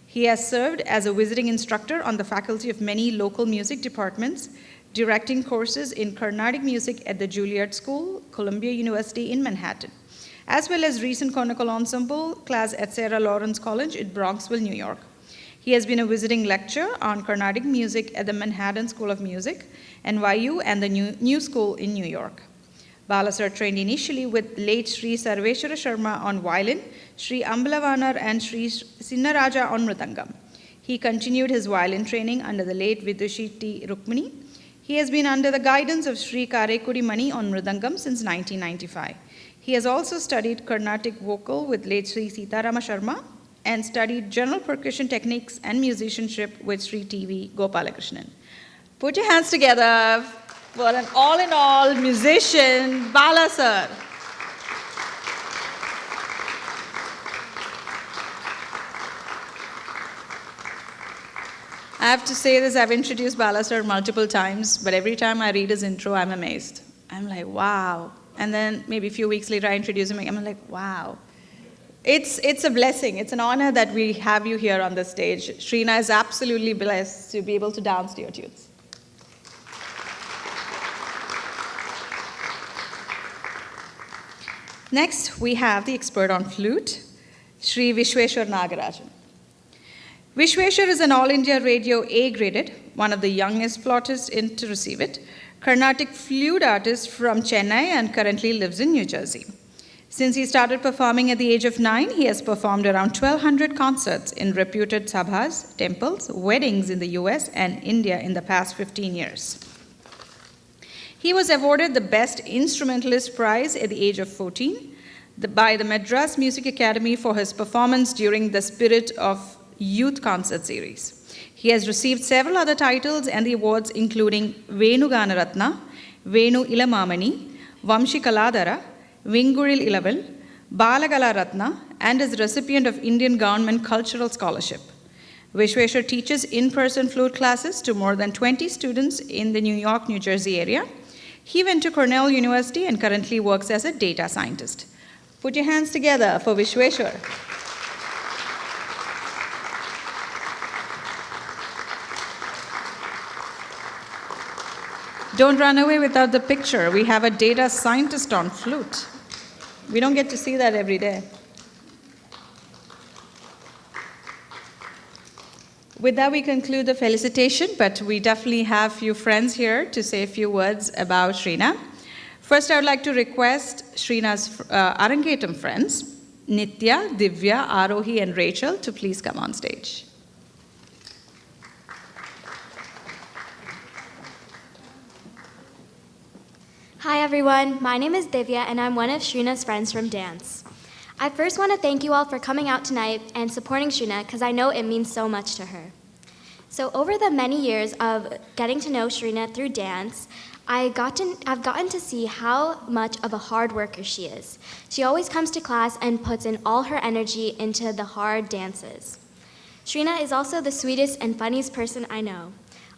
He has served as a visiting instructor on the faculty of many local music departments, directing courses in Carnatic music at the Juilliard School, Columbia University in Manhattan, as well as recent Konnakol Ensemble class at Sarah Lawrence College in Bronxville, New York. He has been a visiting lecturer on Carnatic music at the Manhattan School of Music, NYU, and the New School in New York. Bala sir trained initially with late Sri Sarveshwara Sharma on violin, Sri Ambalavanar, and Sri Sinnaraja on mridangam. He continued his violin training under the late Vidushi T. Rukmini. He has been under the guidance of Sri Karekudi Mani on mridangam since 1995. He has also studied Carnatic vocal with late Sri Sitarama Sharma and studied general percussion techniques and musicianship with Sri T.V. Gopalakrishnan. Put your hands together for an all-in-all musician, Bala sir. I have to say this, I've introduced Bala sir multiple times, but every time I read his intro, I'm amazed. I'm like, wow. And then maybe a few weeks later, I introduce him, I'm like, wow. It's a blessing. It's an honor that we have you here on the stage. Shrina is absolutely blessed to be able to dance to your tunes. Next, we have the expert on flute, Shri Vishweshwar Nagarajan. Vishweshwar is an All India Radio A-graded, one of the youngest flautists to receive it, Carnatic flute artist from Chennai and currently lives in New Jersey. Since he started performing at the age of 9, he has performed around 1,200 concerts in reputed sabhas, temples, weddings in the US and India in the past 15 years. He was awarded the Best Instrumentalist Prize at the age of 14 by the Madras Music Academy for his performance during the Spirit of Youth concert series. He has received several other titles and the awards including Venu Ganaratna, Venu Ilamamani, Vamshi Kaladara, Vinguril Ilaval, Balagala Ratna, and is recipient of Indian Government Cultural Scholarship. Vishweshwar teaches in-person flute classes to more than 20 students in the New York, New Jersey area. He went to Cornell University and currently works as a data scientist. Put your hands together for Vishweshwar. Don't run away without the picture. We have a data scientist on flute. We don't get to see that every day. With that, we conclude the felicitation, but we definitely have a few friends here to say a few words about Srina. First, I would like to request Srina's Arangetram friends, Nitya, Divya, Arohi, and Rachel, to please come on stage. Hi everyone, my name is Divya and I'm one of Shrina's friends from dance. I first want to thank you all for coming out tonight and supporting Shrina because I know it means so much to her. So over the many years of getting to know Shrina through dance, I've gotten to see how much of a hard worker she is. She always comes to class and puts in all her energy into the hard dances. Shrina is also the sweetest and funniest person I know.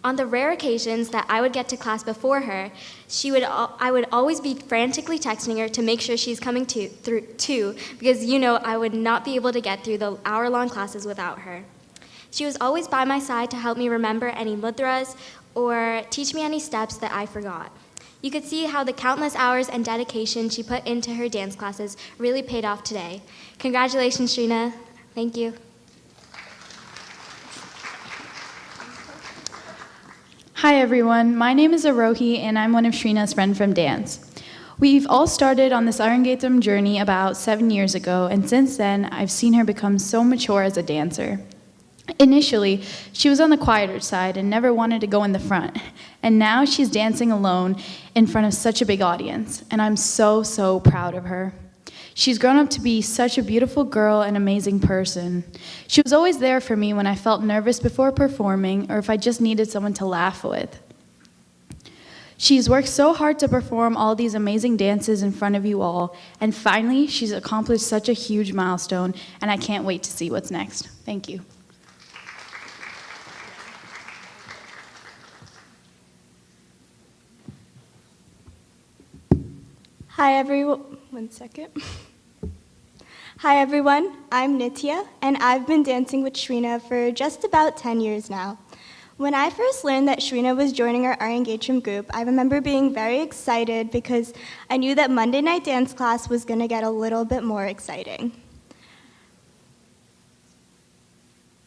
On the rare occasions that I would get to class before her, I would always be frantically texting her to make sure she's coming through too, because I would not be able to get through the hour-long classes without her. She was always by my side to help me remember any mudras or teach me any steps that I forgot. You could see how the countless hours and dedication she put into her dance classes really paid off today. Congratulations, Srina. Thank you. Hi everyone, my name is Arohi and I'm one of Srina's friends from dance. We've all started on this Arangetram journey about 7 years ago, and since then I've seen her become so mature as a dancer. Initially, she was on the quieter side and never wanted to go in the front, and now she's dancing alone in front of such a big audience, and I'm so proud of her. She's grown up to be such a beautiful girl and amazing person. She was always there for me when I felt nervous before performing or if I just needed someone to laugh with. She's worked so hard to perform all these amazing dances in front of you all, and finally she's accomplished such a huge milestone, and I can't wait to see what's next. Thank you. Hi everyone, one second. Hi everyone, I'm Nitya, and I've been dancing with Shrina for just about 10 years now. When I first learned that Shrina was joining our Arangetram group, I remember being very excited because I knew that Monday night dance class was going to get a little bit more exciting.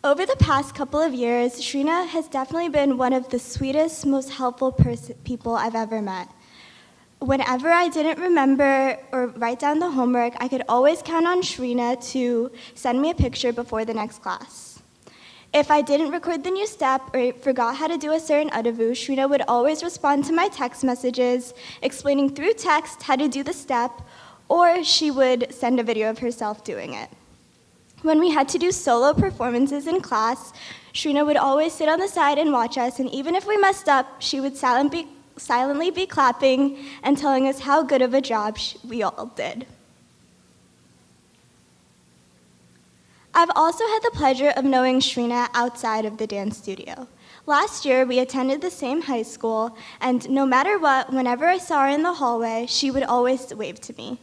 Over the past couple of years, Shrina has definitely been one of the sweetest, most helpful people I've ever met. Whenever I didn't remember or write down the homework, I could always count on Shrina to send me a picture before the next class. If I didn't record the new step or forgot how to do a certain adavu, Shrina would always respond to my text messages, explaining through text how to do the step, or she would send a video of herself doing it. When we had to do solo performances in class, Shrina would always sit on the side and watch us, and even if we messed up, she would silently be clapping and telling us how good of a job we all did. I've also had the pleasure of knowing Shrina outside of the dance studio. Last year, we attended the same high school, and no matter what, whenever I saw her in the hallway, she would always wave to me.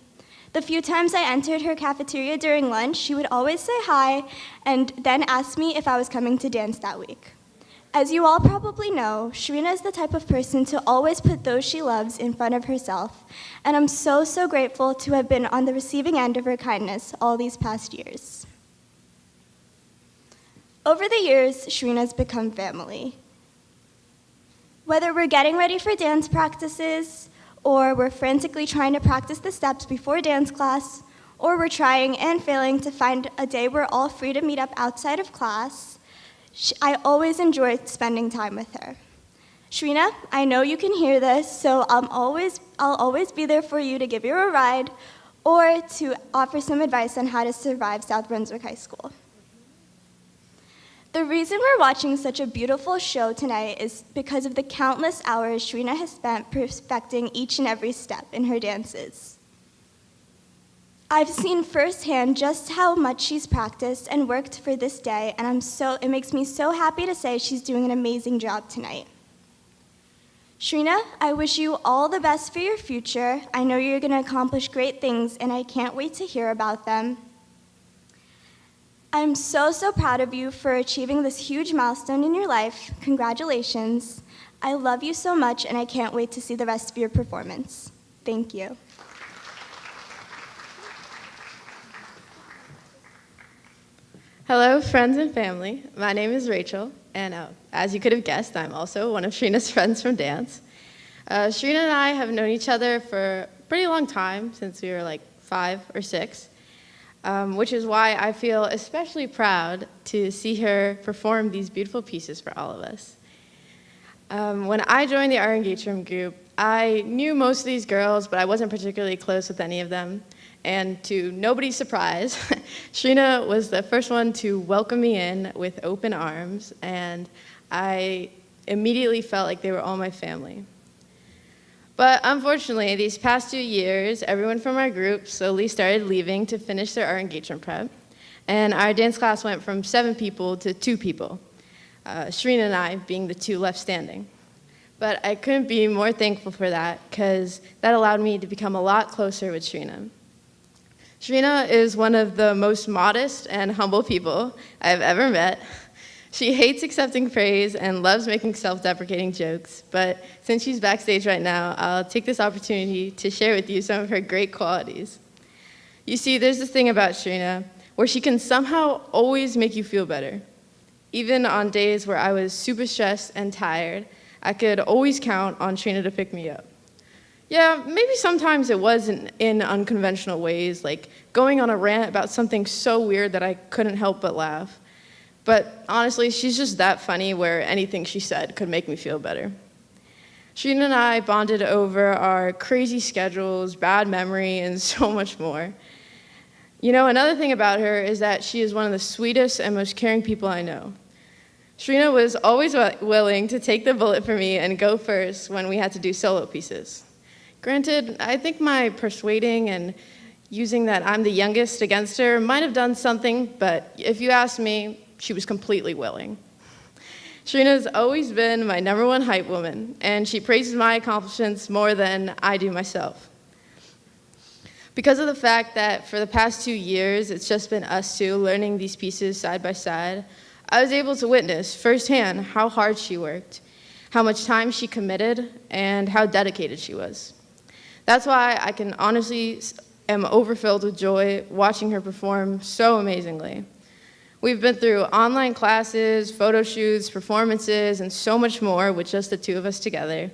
The few times I entered her cafeteria during lunch, she would always say hi and then ask me if I was coming to dance that week. As you all probably know, Shrina is the type of person to always put those she loves in front of herself, and I'm so, so grateful to have been on the receiving end of her kindness all these past years. Over the years, Shrina's become family. Whether we're getting ready for dance practices, or we're frantically trying to practice the steps before dance class, or we're trying and failing to find a day we're all free to meet up outside of class, I always enjoy spending time with her. Shrina, I know you can hear this, so I'll always be there for you to give you a ride or to offer some advice on how to survive South Brunswick High School. The reason we're watching such a beautiful show tonight is because of the countless hours Shrina has spent perfecting each and every step in her dances. I've seen firsthand just how much she's practiced and worked for this day, and it makes me so happy to say she's doing an amazing job tonight. Shrina, I wish you all the best for your future. I know you're going to accomplish great things, and I can't wait to hear about them. I'm so, so proud of you for achieving this huge milestone in your life. Congratulations. I love you so much, and I can't wait to see the rest of your performance. Thank you. Hello, friends and family. My name is Rachel, and as you could have guessed, I'm also one of Shrina's friends from dance. Shrina and I have known each other for a pretty long time, since we were like 5 or 6. Which is why I feel especially proud to see her perform these beautiful pieces for all of us. When I joined the Arangetram group, I knew most of these girls, but I wasn't particularly close with any of them. And to nobody's surprise, Shrina was the first one to welcome me in with open arms, and I immediately felt like they were all my family. But unfortunately, these past 2 years, everyone from our group slowly started leaving to finish their Arangetram prep, and our dance class went from 7 people to 2 people, Srina and I being the 2 left standing. But I couldn't be more thankful for that, because that allowed me to become a lot closer with Srina. Srina is one of the most modest and humble people I've ever met. She hates accepting praise and loves making self-deprecating jokes, but since she's backstage right now, I'll take this opportunity to share with you some of her great qualities. You see, there's this thing about Srina where she can somehow always make you feel better. Even on days where I was super stressed and tired, I could always count on Srina to pick me up. Yeah, maybe sometimes it was in unconventional ways, like going on a rant about something so weird that I couldn't help but laugh. But honestly, she's just that funny where anything she said could make me feel better. Shrina and I bonded over our crazy schedules, bad memory, and so much more. You know, another thing about her is that she is one of the sweetest and most caring people I know. Shrina was always willing to take the bullet for me and go first when we had to do solo pieces. Granted, I think my persuading and using that I'm the youngest against her might have done something, but if you ask me, she was completely willing. Shrina's always been my #1 hype woman, and she praises my accomplishments more than I do myself. Because of the fact that for the past 2 years, it's just been us 2 learning these pieces side by side, I was able to witness firsthand how hard she worked, how much time she committed, and how dedicated she was. That's why I can honestly am overfilled with joy watching her perform so amazingly. We've been through online classes, photo shoots, performances, and so much more with just the 2 of us together.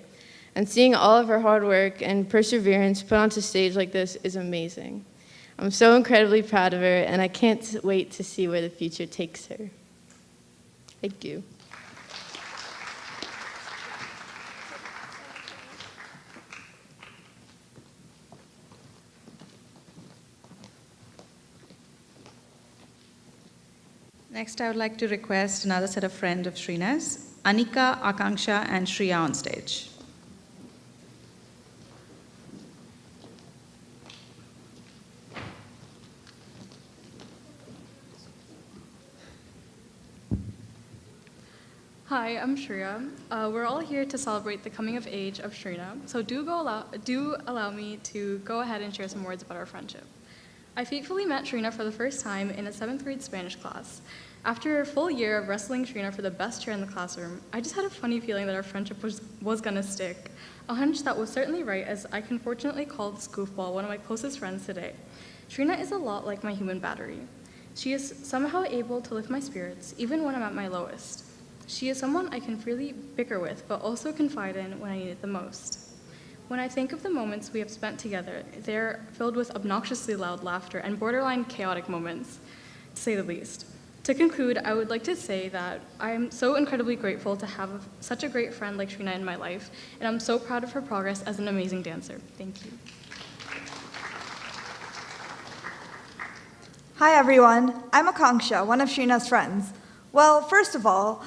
And seeing all of her hard work and perseverance put onto stage like this is amazing. I'm so incredibly proud of her, and I can't wait to see where the future takes her. Thank you. Next, I would like to request another set of friends of Srina's, Anika, Akanksha, and Shriya on stage. Hi, I'm Shreya. We're all here to celebrate the coming of age of Shrina, so do allow me to go ahead and share some words about our friendship. I fatefully met Shrina for the first time in a 7th grade Spanish class. After a full year of wrestling Shrina for the best chair in the classroom, I just had a funny feeling that our friendship was gonna stick. A hunch that was certainly right, as I can fortunately call this goofball one of my closest friends today. Shrina is a lot like my human battery. She is somehow able to lift my spirits, even when I'm at my lowest. She is someone I can freely bicker with, but also confide in when I need it the most. When I think of the moments we have spent together, they're filled with obnoxiously loud laughter and borderline chaotic moments, to say the least. To conclude, I would like to say that I am so incredibly grateful to have such a great friend like Shrina in my life, and I'm so proud of her progress as an amazing dancer. Thank you. Hi everyone, I'm Akanksha, one of Shrina's friends. Well, first of all,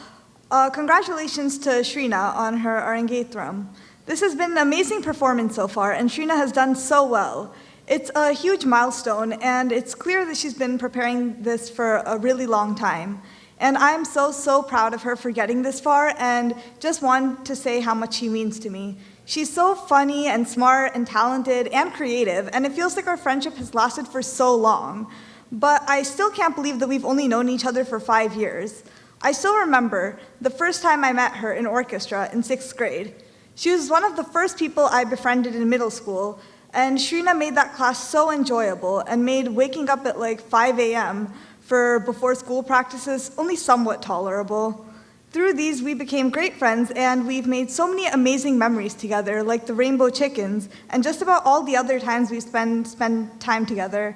congratulations to Shrina on her Arangetram. This has been an amazing performance so far, and Shrina has done so well. It's a huge milestone, and it's clear that she's been preparing this for a really long time. And I'm so proud of her for getting this far, and just want to say how much she means to me. She's so funny and smart and talented and creative, and it feels like our friendship has lasted for so long. But I still can't believe that we've only known each other for 5 years. I still remember the first time I met her in orchestra in 6th grade. She was one of the first people I befriended in middle school, and Shrina made that class so enjoyable and made waking up at like 5 a.m. for before school practices only somewhat tolerable. Through these, we became great friends, and we've made so many amazing memories together, like the rainbow chickens, and just about all the other times we spend time together.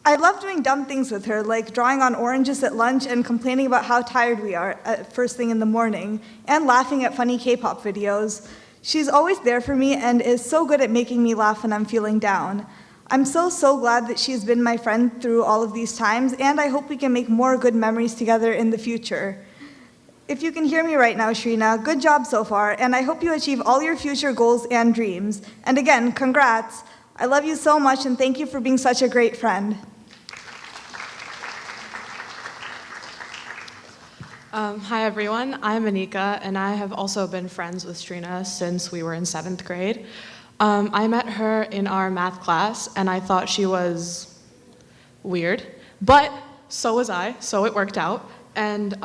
I love doing dumb things with her, like drawing on oranges at lunch and complaining about how tired we are at first thing in the morning, and laughing at funny K-pop videos. She's always there for me and is so good at making me laugh when I'm feeling down. I'm so glad that she's been my friend through all of these times, and I hope we can make more good memories together in the future. If you can hear me right now, Shrina, good job so far, and I hope you achieve all your future goals and dreams. And again, congrats. I love you so much, and thank you for being such a great friend. Hi everyone, I'm Anika, and I have also been friends with Srina since we were in 7th grade. I met her in our math class, and I thought she was weird, but so was I, so it worked out. And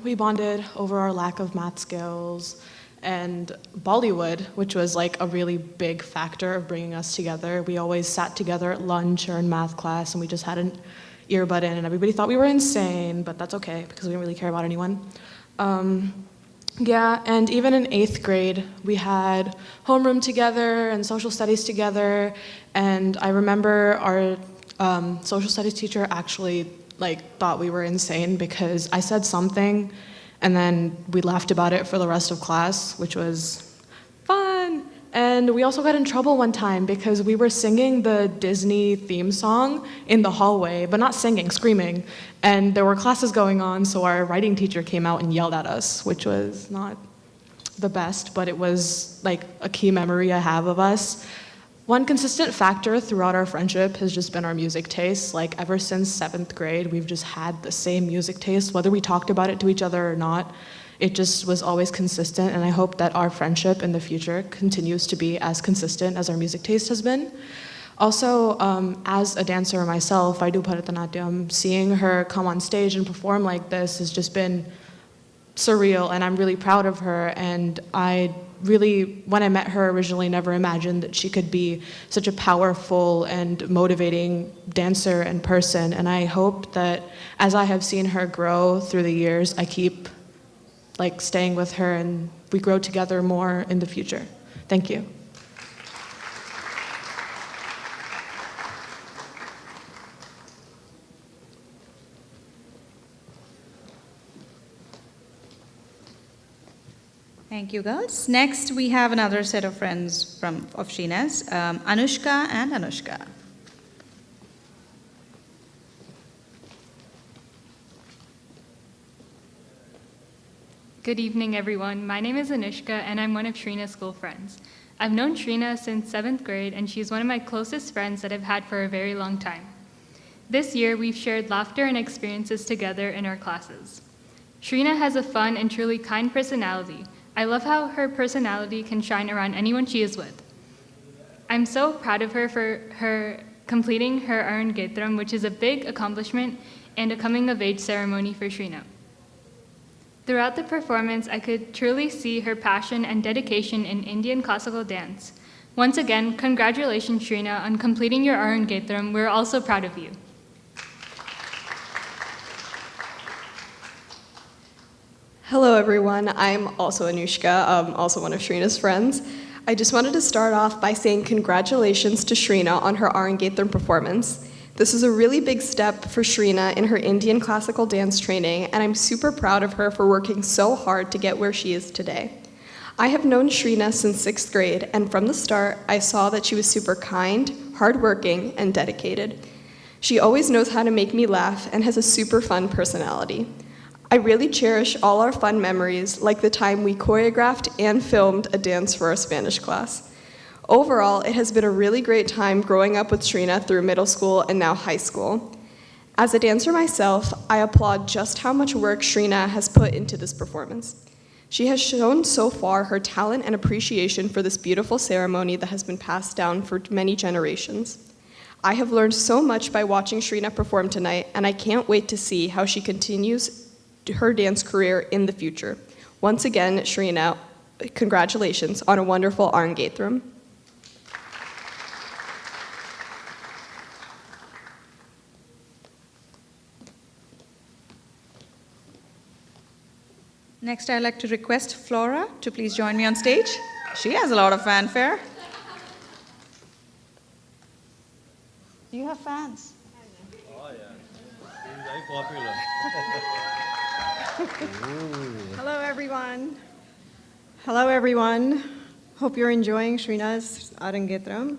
we bonded over our lack of math skills and Bollywood, which was like a really big factor of bringing us together. We always sat together at lunch or in math class, and we just had an earbud in, and everybody thought we were insane, but that's okay because we didn't really care about anyone. Yeah, and even in 8th grade, we had homeroom together and social studies together, and I remember our social studies teacher actually thought we were insane because I said something, and then we laughed about it for the rest of class, which was fun. And we also got in trouble one time because we were singing the Disney theme song in the hallway, but not singing, screaming. And there were classes going on, so our writing teacher came out and yelled at us, which was not the best, but it was like a key memory I have of us. One consistent factor throughout our friendship has just been our music tastes. Like ever since 7th grade, we've just had the same music taste, whether we talked about it to each other or not. It just was always consistent, and I hope that our friendship in the future continues to be as consistent as our music taste has been. Also, as a dancer myself, I do Bharatanatyam. Seeing her come on stage and perform like this has just been surreal, and I'm really proud of her. And I really, when I met her originally, never imagined that she could be such a powerful and motivating dancer and person. And I hope that as I have seen her grow through the years, I keep staying with her and we grow together more in the future. Thank you. Thank you, girls. Next, we have another set of friends of Shrina's, Anushka and Anushka. Good evening, everyone. My name is Anushka, and I'm one of Srina's school friends. I've known Srina since 7th grade, and she's one of my closest friends that I've had for a very long time. This year, we've shared laughter and experiences together in our classes. Shrina has a fun and truly kind personality. I love how her personality can shine around anyone she is with. I'm so proud of her for her completing her Arangetram, which is a big accomplishment and a coming-of-age ceremony for Shrina. Throughout the performance, I could truly see her passion and dedication in Indian classical dance. Once again, congratulations, Shrina, on completing your Arangetram. We're also proud of you. Hello, everyone. I'm also Anushka, also one of Shrina's friends. I just wanted to start off by saying congratulations to Shrina on her Arangetram performance. This is a really big step for Shrina in her Indian classical dance training, and I'm super proud of her for working so hard to get where she is today. I have known Shrina since 6th grade, and from the start, I saw that she was super kind, hardworking, and dedicated. She always knows how to make me laugh and has a super fun personality. I really cherish all our fun memories, like the time we choreographed and filmed a dance for our Spanish class. Overall, it has been a really great time growing up with Shrina through middle school and now high school. As a dancer myself, I applaud just how much work Shrina has put into this performance. She has shown so far her talent and appreciation for this beautiful ceremony that has been passed down for many generations. I have learned so much by watching Shrina perform tonight, and I can't wait to see how she continues her dance career in the future. Once again, Shrina, congratulations on a wonderful Arangetram. Next, I'd like to request Flora to please join me on stage. She has a lot of fanfare. You have fans. Oh, yeah. He's very popular. Hello, everyone. Hello, everyone. Hope you're enjoying Shrina's Arangetram.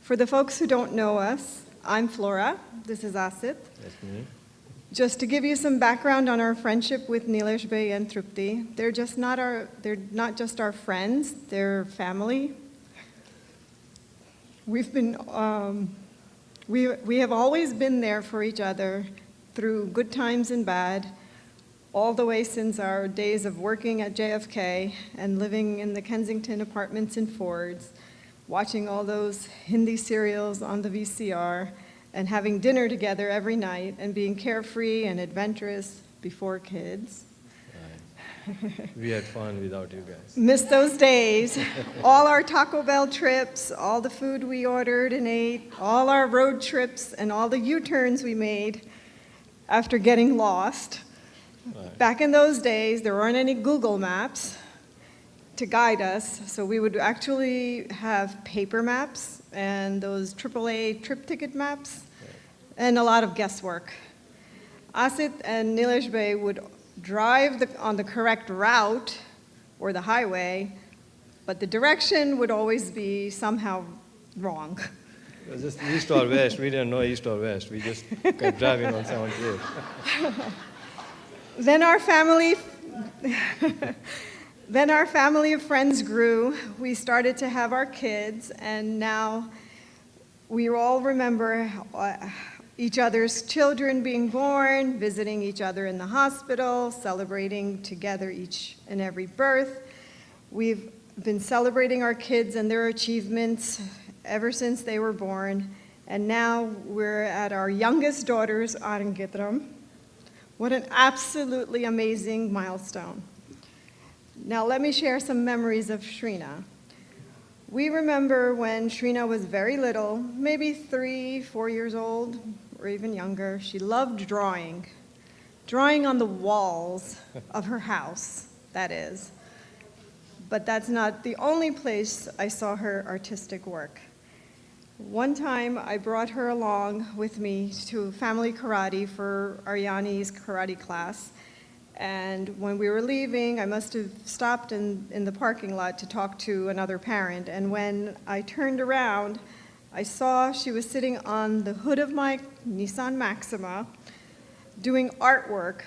For the folks who don't know us, I'm Flora. This is Asit. That's me. Just to give you some background on our friendship with Nilesh Bhai and Trupti, they're not just our friends, they're family. We've been, we have always been there for each other through good times and bad, all the way since our days of working at JFK and living in the Kensington apartments in Fords, watching all those Hindi serials on the VCR, and having dinner together every night and being carefree and adventurous before kids. Right. We had fun without you guys. Miss those days. All our Taco Bell trips, all the food we ordered and ate, all our road trips and all the U-turns we made after getting lost. Right. Back in those days, there weren't any Google Maps to guide us, so we would actually have paper maps and those AAA trip ticket maps, and a lot of guesswork. Asit and Nilesh Bhai would drive on the correct route or the highway, but the direction would always be somehow wrong. It was just east or west. We didn't know east or west. We just kept driving on 78. Then our family of friends grew. We started to have our kids, and now we all remember each other's children being born, visiting each other in the hospital, celebrating together each and every birth. We've been celebrating our kids and their achievements ever since they were born, and now we're at our youngest daughter's Arangetram. What an absolutely amazing milestone. Now let me share some memories of Shrina. We remember when Shrina was very little, maybe 3, 4 years old, or even younger. She loved drawing on the walls of her house, that is. But that's not the only place I saw her artistic work. One time I brought her along with me to family karate for Aryani's karate class. And when we were leaving, I must have stopped in the parking lot to talk to another parent. And when I turned around, I saw she was sitting on the hood of my Nissan Maxima doing artwork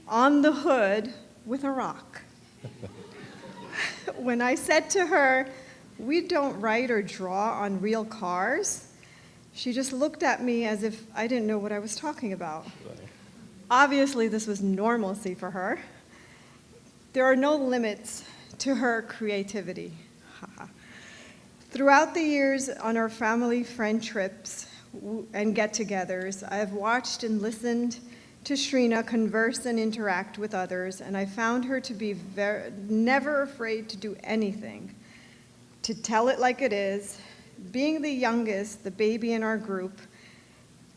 on the hood with a rock. When I said to her, "We don't write or draw on real cars," she just looked at me as if I didn't know what I was talking about. Obviously, this was normalcy for her. There are no limits to her creativity. Throughout the years on our family friend trips and get-togethers, I have watched and listened to Shrina converse and interact with others, and I found her to be never afraid to do anything, to tell it like it is. Being the youngest, the baby in our group,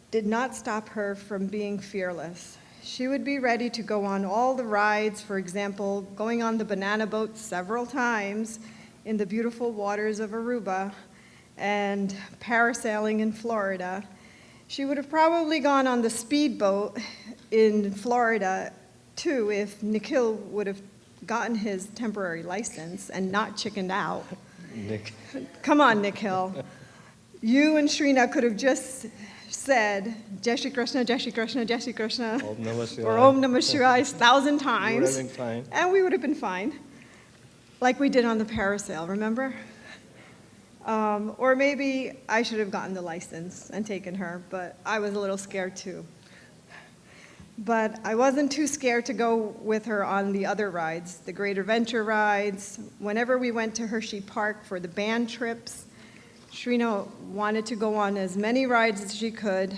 did not stop her from being fearless. She would be ready to go on all the rides, for example, going on the banana boat several times in the beautiful waters of Aruba and parasailing in Florida. She would have probably gone on the speedboat in Florida too if Nikhil would have gotten his temporary license and not chickened out. Nick. Come on, Nikhil. You and Srina could have just said, Jai Shri Krishna, Jai Shri Krishna, Jai Shri Krishna, Om Namah Shivaya. or Om Namah Shivaya 1,000 times. You would have been fine. And we would have been fine. Like we did on the parasail, remember? Or maybe I should have gotten the license and taken her, but I was a little scared too. But I wasn't too scared to go with her on the other rides, the Great Adventure rides. Whenever we went to Hershey Park for the band trips, Shrina wanted to go on as many rides as she could,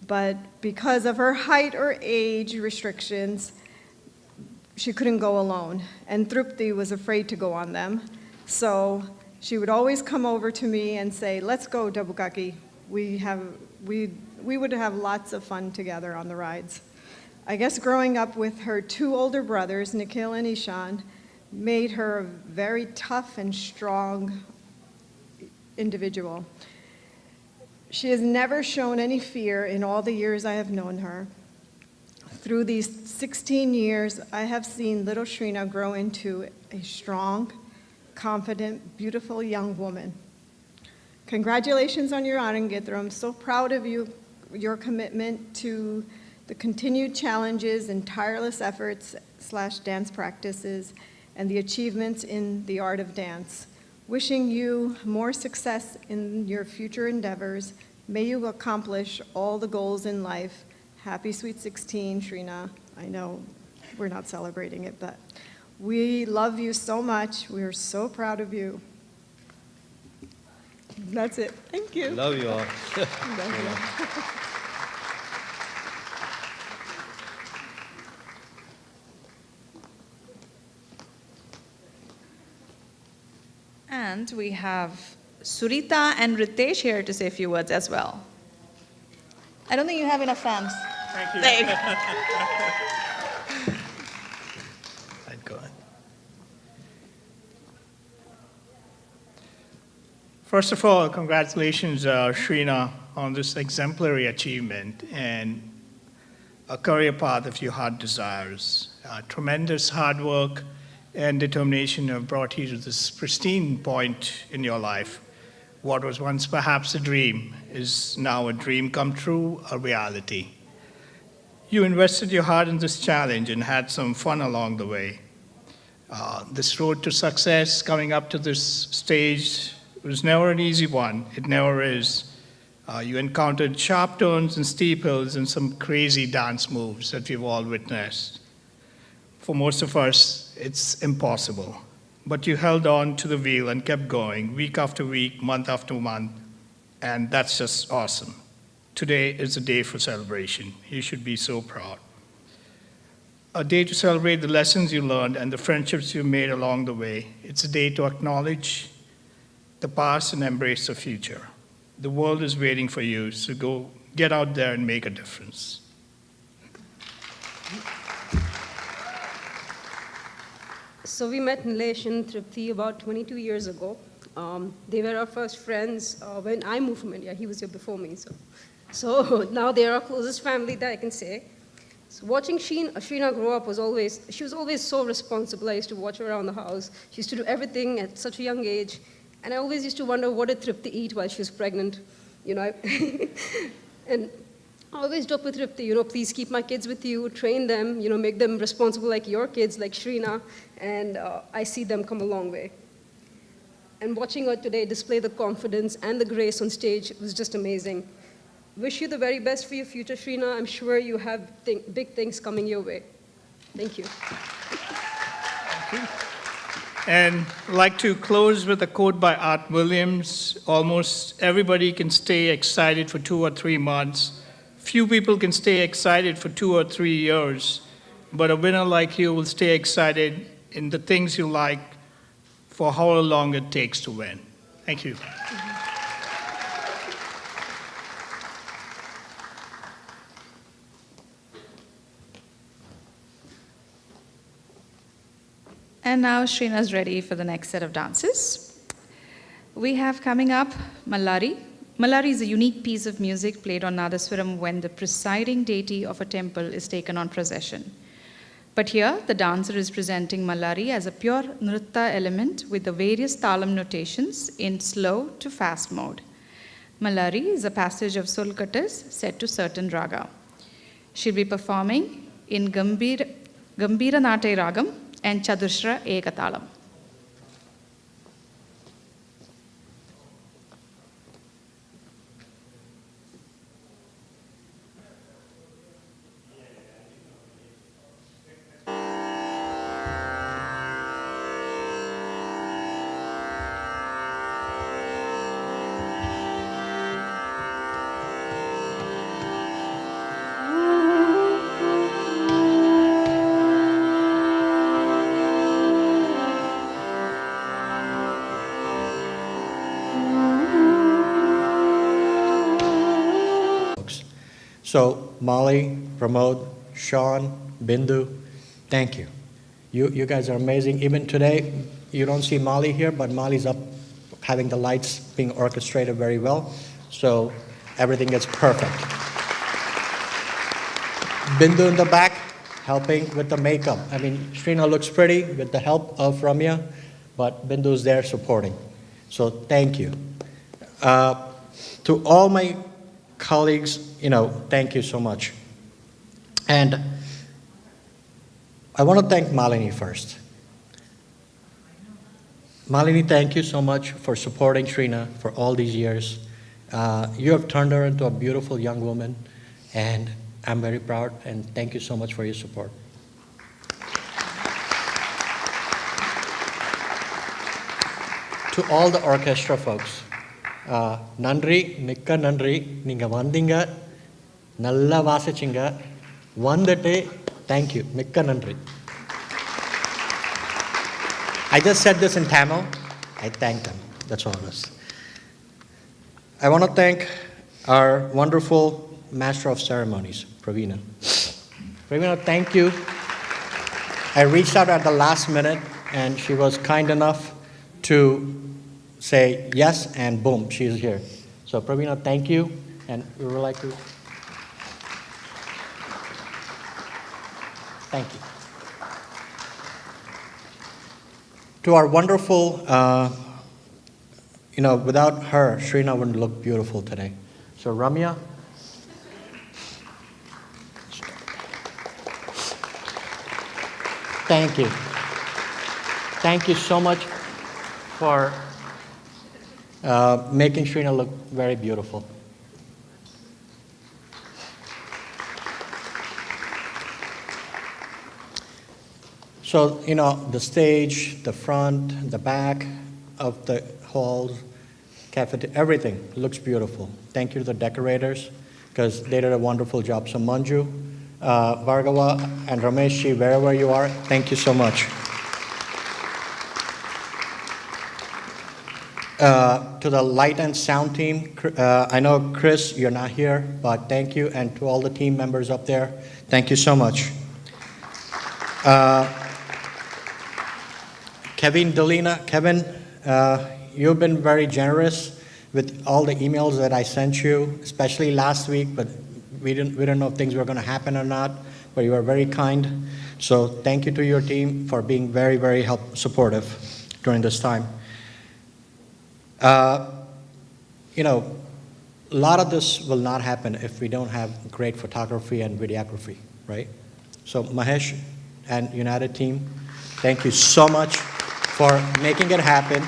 but because of her height or age restrictions, she couldn't go alone, and Trupti was afraid to go on them. So she would always come over to me and say, let's go, Dabukaki. We would have lots of fun together on the rides. I guess growing up with her two older brothers, Nikhil and Ishan, made her a very tough and strong individual. She has never shown any fear in all the years I have known her. Through these 16 years, I have seen little Shrina grow into a strong, confident, beautiful young woman. Congratulations on your Arangetram. I'm so proud of you, your commitment to the continued challenges and tireless efforts / dance practices and the achievements in the art of dance. Wishing you more success in your future endeavors. May you accomplish all the goals in life. Happy Sweet 16, Srina. I know we're not celebrating it, but we love you so much. We are so proud of you. That's it. Thank you. Love you all. Love you. And we have Surita and Ritesh here to say a few words as well. I don't think you have enough fans. Thank you. There you go. I'd go on. First of all, congratulations, Shrina, on this exemplary achievement and a career path of your heart desires. Tremendous hard work and determination have brought you to this pristine point in your life. What was once perhaps a dream is now a dream come true, a reality. You invested your heart in this challenge and had some fun along the way. This road to success, coming up to this stage, was never an easy one. It never is. You encountered sharp turns and steep hills and some crazy dance moves that we've all witnessed. For most of us, it's impossible. But you held on to the wheel and kept going, week after week, month after month, and that's just awesome. Today is a day for celebration. You should be so proud. A day to celebrate the lessons you learned and the friendships you made along the way. It's a day to acknowledge the past and embrace the future. The world is waiting for you, so go get out there and make a difference. So we met Nilesh and Tripti about 22 years ago. They were our first friends when I moved from India. He was here before me. So now they're our closest family that I can say. So watching Shrina grow up she was always so responsible. I used to watch her around the house. She used to do everything at such a young age. And I always used to wonder, what did Tripti eat while she was pregnant? You know, and I always joke with Tripti, please keep my kids with you, train them, make them responsible like your kids, like Shrina, and I see them come a long way. And watching her today display the confidence and the grace on stage was just amazing. Wish you the very best for your future, Shrina. I'm sure you have big things coming your way. Thank you. And I'd like to close with a quote by Art Williams. Almost everybody can stay excited for 2 or 3 months. Few people can stay excited for 2 or 3 years. But a winner like you will stay excited in the things you like for how long it takes to win. Thank you. And now Srina's ready for the next set of dances. We have coming up Mallari. Mallari is a unique piece of music played on Nadaswaram when the presiding deity of a temple is taken on procession. But here, the dancer is presenting Mallari as a pure nritta element with the various talam notations in slow to fast mode. Mallari is a passage of sulkatas set to certain raga. She'll be performing in Gambira Nate Ragam and Chadushra Ekatalam. So, Molly, Pramod, Sean, Bindu, thank you. You guys are amazing. Even today, you don't see Molly here, but Molly's up having the lights being orchestrated very well. So, everything gets perfect. Bindu in the back, helping with the makeup. I mean, Srina looks pretty with the help of Ramya, but Bindu's there supporting. So, thank you. To all my colleagues, thank you so much. And I want to thank Malini first. Malini, thank you so much for supporting Srina for all these years. You have turned her into a beautiful young woman, and I'm very proud, and thank you so much for your support. To all the orchestra folks, Nandri, Mikka Nandri, Ninga Vandinga, Nalla Vasichinga, Vandate, thank you, Mikka Nandri. I just said this in Tamil, I thank them, that's all it is. I want to thank our wonderful Master of Ceremonies, Pravina. Pravina, thank you. I reached out at the last minute, and she was kind enough to say yes, and boom, she's here. So Pravina, thank you, and we would like to thank you. To our wonderful, without her, Shrina wouldn't look beautiful today. So Ramya, thank you. Thank you so much for making Srina look very beautiful. So, the stage, the front, the back of the halls, cafeteria, everything looks beautiful. Thank you to the decorators, because they did a wonderful job. So Manju, Bhargava, and Rameshji, wherever you are, thank you so much. To the light and sound team, I know, Chris, you're not here, but thank you. And to all the team members up there, thank you so much. Kevin Delina, Kevin, you've been very generous with all the emails that I sent you, especially last week, but we didn't know if things were going to happen or not, but you were very kind. So thank you to your team for being very, very supportive during this time. A lot of this will not happen if we don't have great photography and videography, right? So Mahesh and United team, thank you so much for making it happen.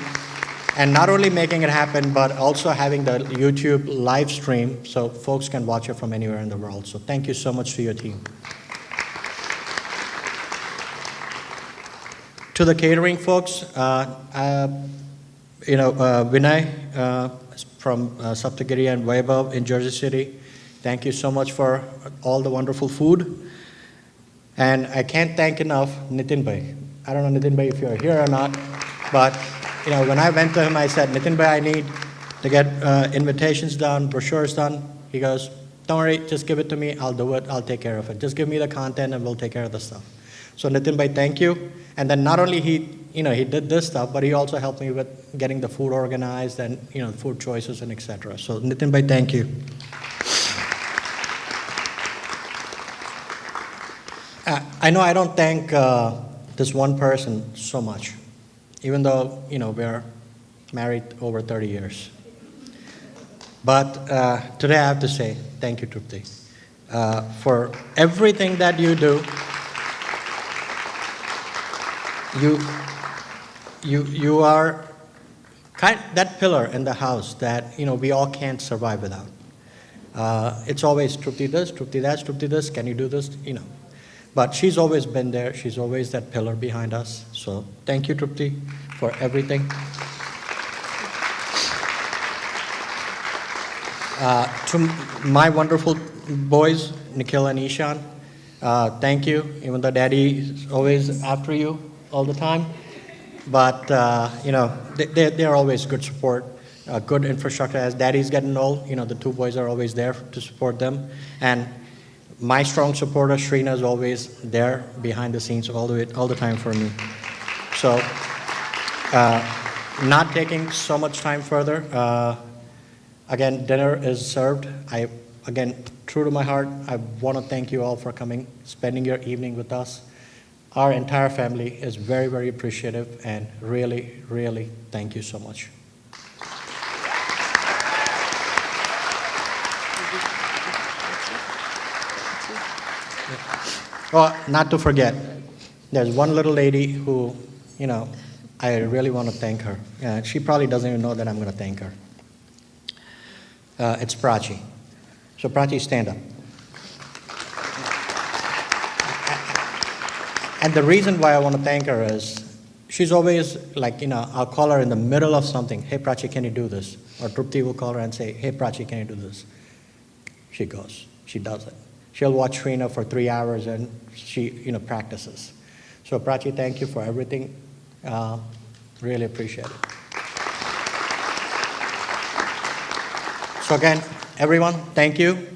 And not only making it happen, but also having the YouTube live stream so folks can watch it from anywhere in the world. So thank you so much to your team. To the catering folks, Vinay from Saptagiri and Vaibhav in Jersey City, thank you so much for all the wonderful food. And I can't thank enough Nitin Bhai. I don't know, Nitin Bhai, if you're here or not, but when I went to him, I said, Nitin Bhai, I need to get invitations done, brochures done. He goes, don't worry, just give it to me, I'll do it, I'll take care of it. Just give me the content and we'll take care of the stuff. So Nitin Bhai, thank you. And then not only he did this stuff, but he also helped me with getting the food organized and food choices and etc. So Nitin Bhai, thank you. I know I don't thank this one person so much, even though we're married over 30 years. But today I have to say thank you, Trupti, for everything that you do. You are that pillar in the house that we all can't survive without. It's always Trupti this, Trupti that, Trupti this. Can you do this? But she's always been there. She's always that pillar behind us. So thank you, Trupti, for everything. To my wonderful boys, Nikhil and Ishan, thank you. Even though Daddy is always after you all the time, but they're always good support, good infrastructure. As Daddy's getting old, the two boys are always there to support them, and my strong supporter Srina is always there behind the scenes all the time for me. So, not taking so much time further. Again, dinner is served. Again, true to my heart, I want to thank you all for coming, spending your evening with us. Our entire family is very, very appreciative, and really, really thank you so much. Well, not to forget, there's one little lady who, I really want to thank her. She probably doesn't even know that I'm going to thank her. It's Prachi. So Prachi, stand up. And the reason why I want to thank her is she's always like, I'll call her in the middle of something. Hey, Prachi, can you do this? Or Trupti will call her and say, hey, Prachi, can you do this? She goes. She does it. She'll watch Shrina for 3 hours and she, practices. So Prachi, thank you for everything. Really appreciate it. So again, everyone, thank you.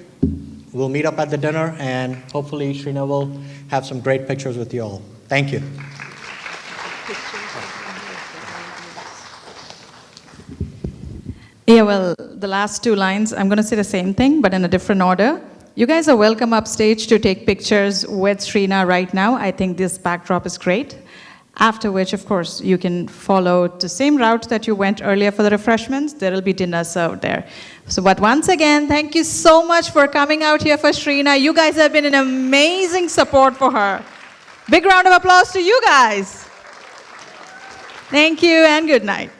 We'll meet up at the dinner, and hopefully Srina will have some great pictures with you all. Thank you. Yeah, well, the last two lines, I'm going to say the same thing, but in a different order. You guys are welcome upstage to take pictures with Srina right now. I think this backdrop is great. After which, of course, you can follow the same route that you went earlier for the refreshments. There will be dinner served there. So, but once again, thank you so much for coming out here for Srina. You guys have been an amazing support for her. Big round of applause to you guys. Thank you and good night.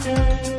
Sa